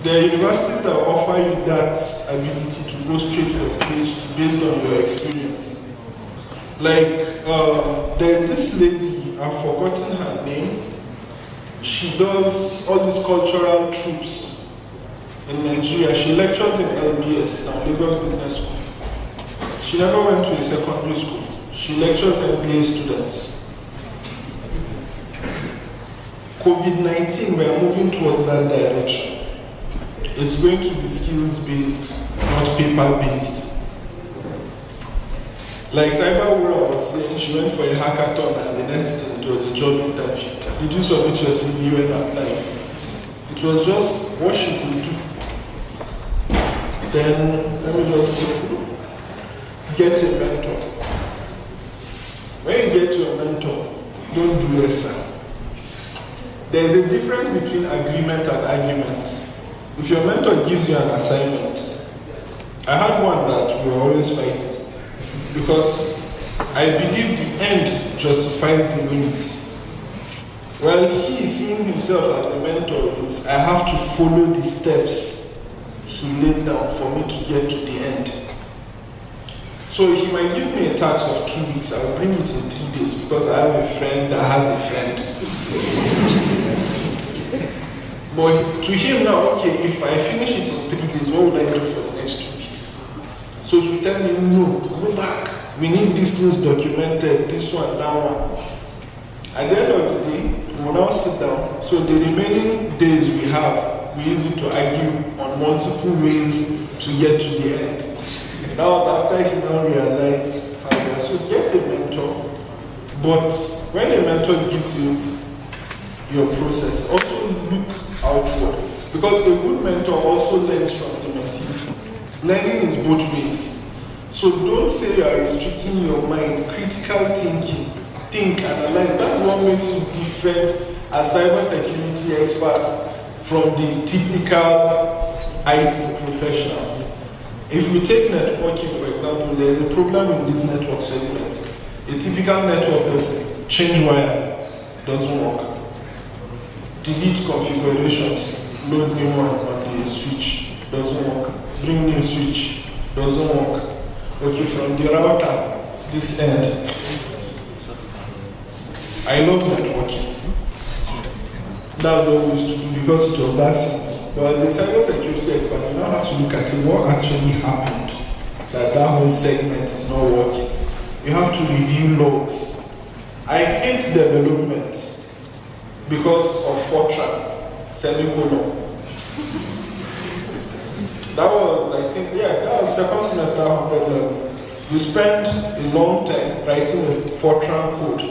Speaker 5: There are universities that offer you that ability to go straight for PhD based on your experience. Like, there's this lady, I've forgotten her name. She does all these cultural troops in Nigeria. She lectures in LBS, now Lagos Business School. She never went to a secondary school. She lectures MBA students. COVID-19, we are moving towards that direction. It's going to be skills-based, not paper-based. Like Cyberwura was saying, she went for a hackathon and the next thing it was a job interview. Did you submit your CV when applying? It was just what she could do. Then, let me just go through. Get a mentor. When you get your mentor, don't do lesser. There's a difference between agreement and argument. If your mentor gives you an assignment, I had one that we were always fighting because I believe the end justifies the means. Well, he seeing himself as a mentor is I have to follow the steps he laid down for me to get to the end. So he might give me a task of 2 weeks, I'll bring it in 3 days because I have a friend that has a friend. But to him now, okay, if I finish it in 3 days, what would I do for the next 2 weeks? So he tell me, no, go back. We need these things documented, this one, that one. At the end of the day, we'll now sit down. So the remaining days we have, we use it to argue on multiple ways to get to the end. That was after he now realized how to so get a mentor. But when a mentor gives you your process, also look outward. Because a good mentor also learns from the mentee. Learning is both ways. So don't say you are restricting your mind. Critical thinking. Think, analyze. That's what makes you different as cybersecurity experts from the typical IT professionals. If we take networking, for example, there's a problem in this network segment. A typical network person, change wire, doesn't work. Delete configurations, load new one on the switch, doesn't work. Bring new switch, doesn't work. Okay, from the router, this end. I love networking. That's what we used to do because it was that simple. But as a cybersecurity expert, you now have to look at it, what actually happened that whole segment is not working. You have to review logs. I hate development because of Fortran, semicolon. That was, I think, that was second semester 100 level. You spend a long time writing a Fortran code.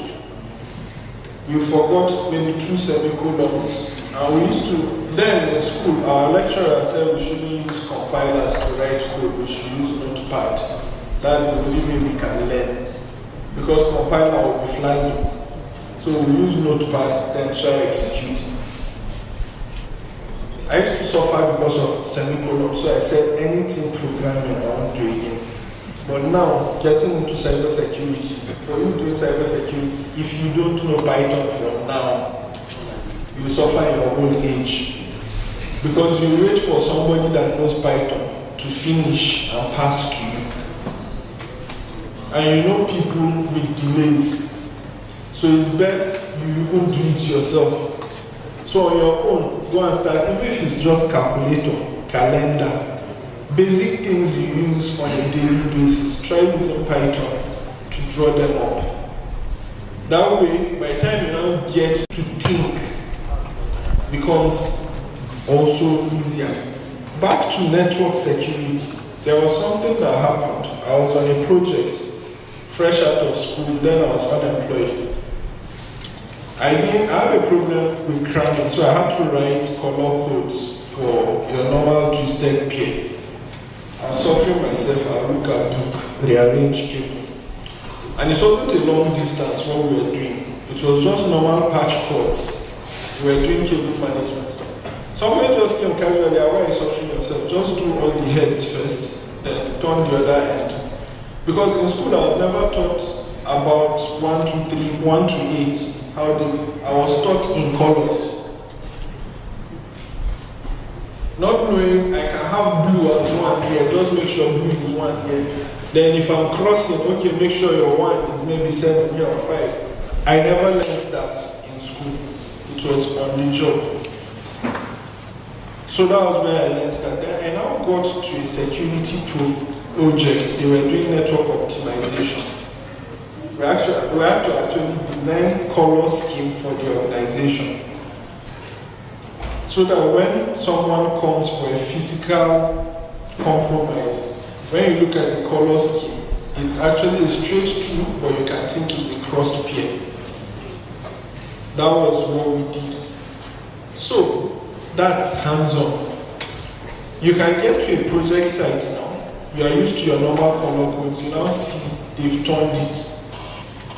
Speaker 5: You forgot maybe 2 semicolons. And we used to, then in school, our lecturer said we shouldn't use compilers to write code, we should use Notepad. That's the only way we can learn. Because compiler will be flagging. So we use Notepad, then try executing. I used to suffer because of semicolons, so I said anything programming I won't do again. But now, getting into cybersecurity, for you doing cybersecurity, if you don't know Python from now, you will suffer in your old age. Because you wait for somebody that knows Python to finish and pass to you. And you know people with delays. So it's best you even do it yourself. So on your own, go and start, even if it's just calculator, calendar, basic things you use on a daily basis, try using Python to draw them up. That way, by the time you now get to think, becomes also easier. Back to network security, there was something that happened. I was on a project, fresh out of school, then I was unemployed. I have a problem with cramming, so I had to write color codes for your normal twisted pair. I was suffering myself, I look at book, rearrange cable. And it wasn't a long distance what we were doing. It was just normal patch codes. We were doing cable management. Somebody just came casually, why are you suffering yourself? Just do all the heads first, then turn the other end. Because in school I was never taught about 1 to 3, 1 to 8. I was taught in colors. Not knowing I can have blue as one here, just make sure blue is one here. Then if I'm crossing, okay, make sure your one is maybe 7 here or 5. I never learned that in school. It was on the job. So that was where I learned that. Then I now got to a security project. They were doing network optimization. We had to actually design color scheme for the organization. So that when someone comes for a physical compromise, when you look at the color scheme, it's actually a straight through, but you can think it's a crossed pair. That was what we did. So that's hands-on. You can get to a project site now. You are used to your normal color codes. You now see they've turned it.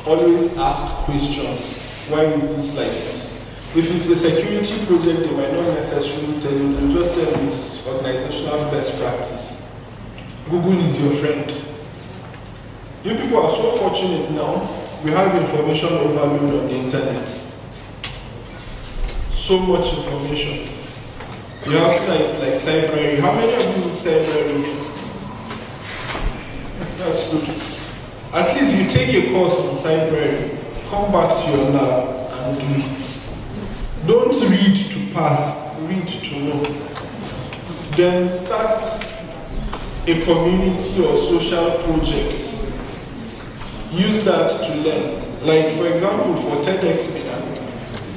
Speaker 5: Always ask questions. Why is this like this? If it's a security project, they might not necessarily tell you. They'll just tell you it's organizational best practice. Google is your friend. You people are so fortunate now. We have information overload on the internet. So much information. You have sites like Cybersecurity. How many of you use Cybersecurity? That's good. At least you take a course on Cybersecurity, come back to your lab and do it. Don't read to pass, read to know. Then start a community or social project. Use that to learn. Like for example, for TEDx Minna,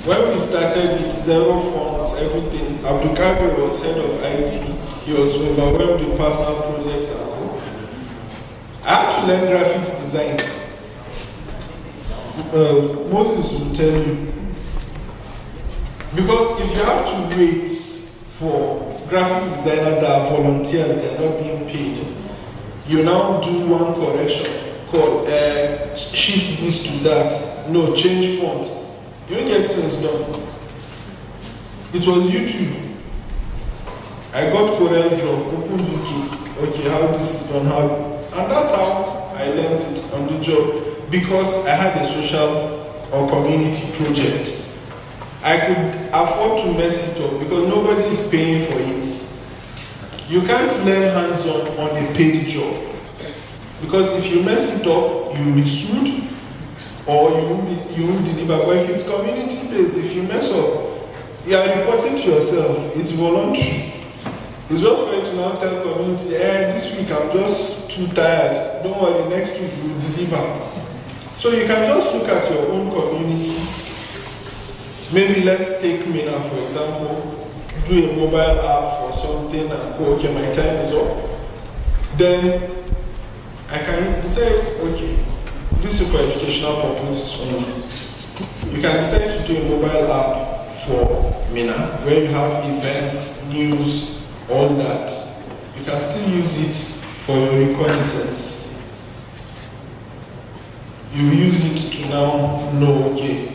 Speaker 5: when we started it, 0 funds, everything, Abdulkadir was head of IT. He was overwhelmed with personal projects and all. I had to learn graphics design. Moses will tell you. Because if you have to wait for graphics designers that are volunteers, they are not being paid, you now do one correction called shift this to that. No, change font. You don't get things done. It was YouTube. I got Corel Draw, opened YouTube. Okay, how this is done, how. And that's how I learned it on the job, because I had a social or community project. I could afford to mess it up because nobody is paying for it. You can't learn hands-on on a paid job, because if you mess it up, you'll be sued or you won't deliver. But if it's community-based, if you mess up, you are reporting to yourself. It's voluntary. It's not fair to now tell community, this week I'm just too tired. Don't worry, next week we'll deliver. So you can just look at your own community. Maybe let's take Minna, for example, do a mobile app for something and go, okay, my time is up. Then I can decide, okay, this is for educational purposes only. You can decide to do a mobile app for Minna, where you have events, news, all that. You can still use it for your reconnaissance. You use it to now know, okay,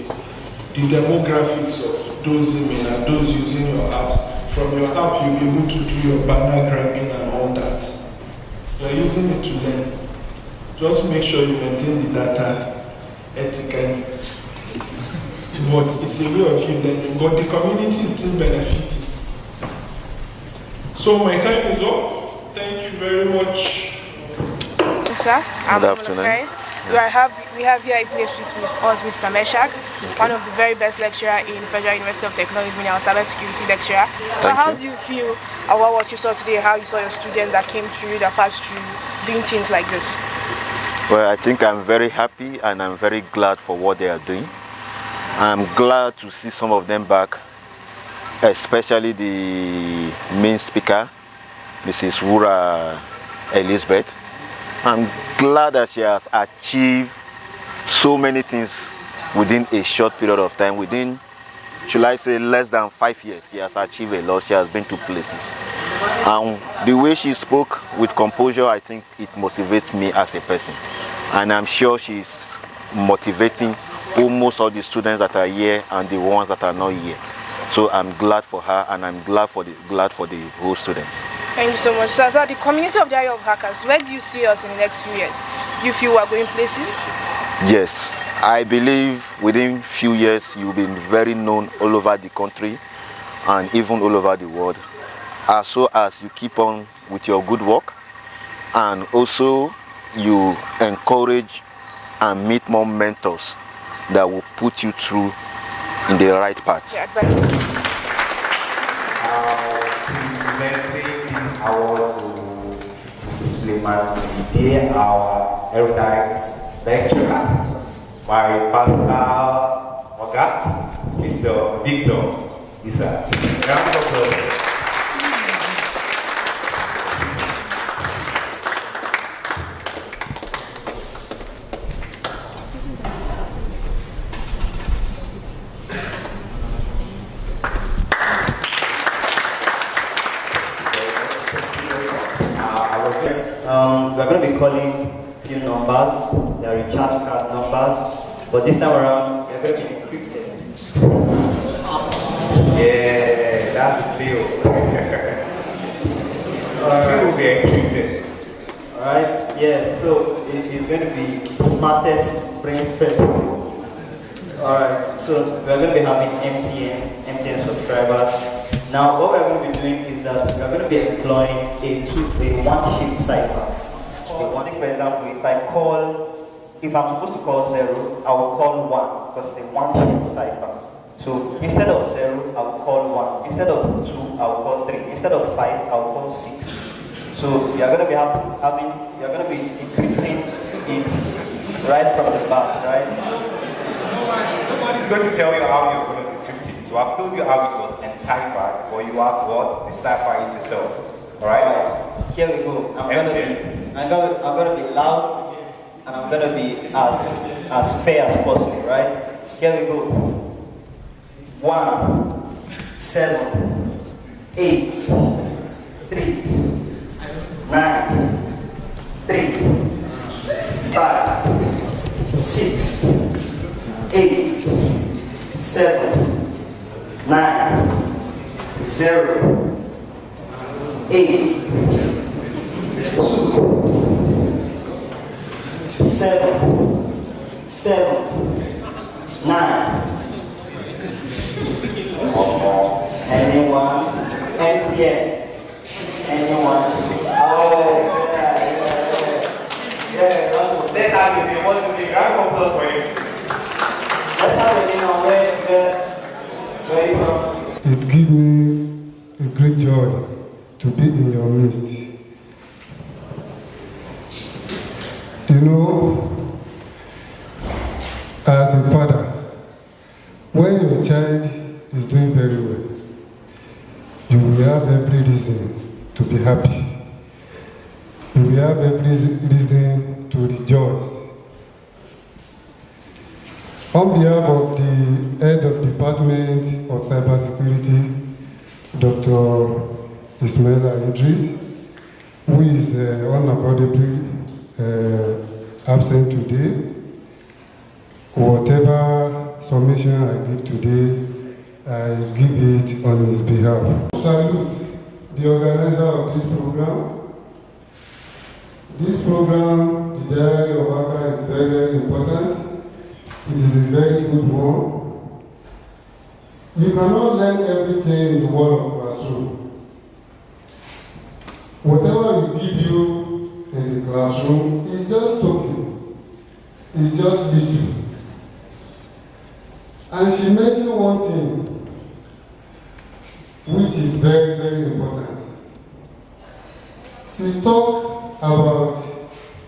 Speaker 5: the demographics of those in Minna, those using your apps. From your app, you'll be able to do your banner grabbing and all that. You're using it to learn. Just make sure you maintain the data ethically. But it's a way of you learning, but the community is still benefiting. So my time is up. Thank you very much.
Speaker 1: Sir,
Speaker 6: Good afternoon.
Speaker 1: We have here a place with us, Mr. Meshack, one of the very best lecturers in Federal University of Technology, our cybersecurity lecturer. So how do you feel about what you saw today, how you saw your students that came through, that passed through, doing things like this?
Speaker 6: Well, I think I'm very happy and I'm very glad for what they are doing. I'm glad to see some of them back, especially the main speaker, Mrs. Wura Elizabeth. I'm glad that she has achieved so many things within a short period of time. Within, should I say, less than 5 years, she has achieved a lot. She has been to places. And the way she spoke with composure, I think it motivates me as a person. And I'm sure she's motivating almost all the students that are here and the ones that are not here. So I'm glad for her, and I'm glad for the whole students.
Speaker 1: Thank you so much. So, the community of Diary of Hackers, where do you see us in the next few years? Do you feel we're going places?
Speaker 6: Yes, I believe within few years you'll be very known all over the country and even all over the world. As so as you keep on with your good work, and also you encourage and meet more mentors that will put you through in the right path.
Speaker 1: Yeah,
Speaker 7: Presenting this award to Mr. Suleiman, today our erudite lecturer, my personal Oga, Mr. Victor Isa. Round of applause.
Speaker 3: We're going to be calling a few numbers. They are recharge card numbers, but this time around they're going to be encrypted.
Speaker 7: Yeah, that's the deal. Two will be encrypted.
Speaker 3: Alright, yeah, so it's going to be smartest brains first. Alright, so we're going to be having MTN subscribers. Now, what we're going to be doing is that we're going to be employing a one-shift cipher. So, for example, if I'm supposed to call 0, I will call 1 because it's a one-shift cipher. So, instead of 0, I will call 1. Instead of 2, I will call 3. Instead of 5, I will call 6. So, you're going to be encrypting it right from the bat, right?
Speaker 7: Nobody's going to tell you how you're going to decrypt it. So I've told you how it was enciphered, but you have to decipher it yourself. Alright?
Speaker 3: Here we go. I'm gonna be loud and I'm gonna be as fair as possible, right? Here we go. 1, 7, 8, 3, 9, 3, 5, 6, 8, 7, 9, 0, 8, 2, 7, 9. Anyone? MTN? Anyone? Oh, yeah.
Speaker 7: Let's have it. What do you think? I'm going to close for you.
Speaker 3: Let's have it on where you from?
Speaker 8: It gives me a great joy to be in your midst. You know, as a father, when your child is doing very well, you will have every reason to be happy. You will have every reason to rejoice. On behalf of the head of Department of Cybersecurity, Dr. Ismaila Idris, who is unavoidably absent today, whatever summation I give today, I give it on his behalf. Salute the organizer of this program. This program, the Diary of Hacker, is very, very important. It is a very good one. You cannot learn everything in the world of classroom. Whatever you give you in the classroom is just talking. is just little. And she mentioned one thing which is very, very important. She talked about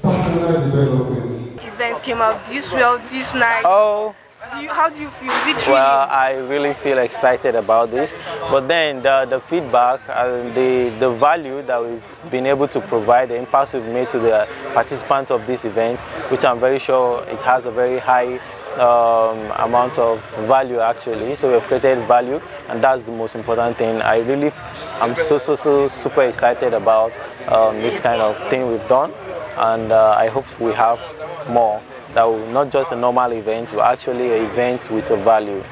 Speaker 8: personal development.
Speaker 1: Events came out this well, this night.
Speaker 9: Oh.
Speaker 1: How do you feel? Is it thrilling?
Speaker 9: Well, I really feel excited about this. But then the feedback and the value that we've been able to provide, the impact we've made to the participants of this event, which I'm very sure it has a very high amount of value actually. So we've created value, and that's the most important thing. I'm so super excited about this kind of thing we've done, and I hope we have more. That will not just a normal event, but actually an event with a value.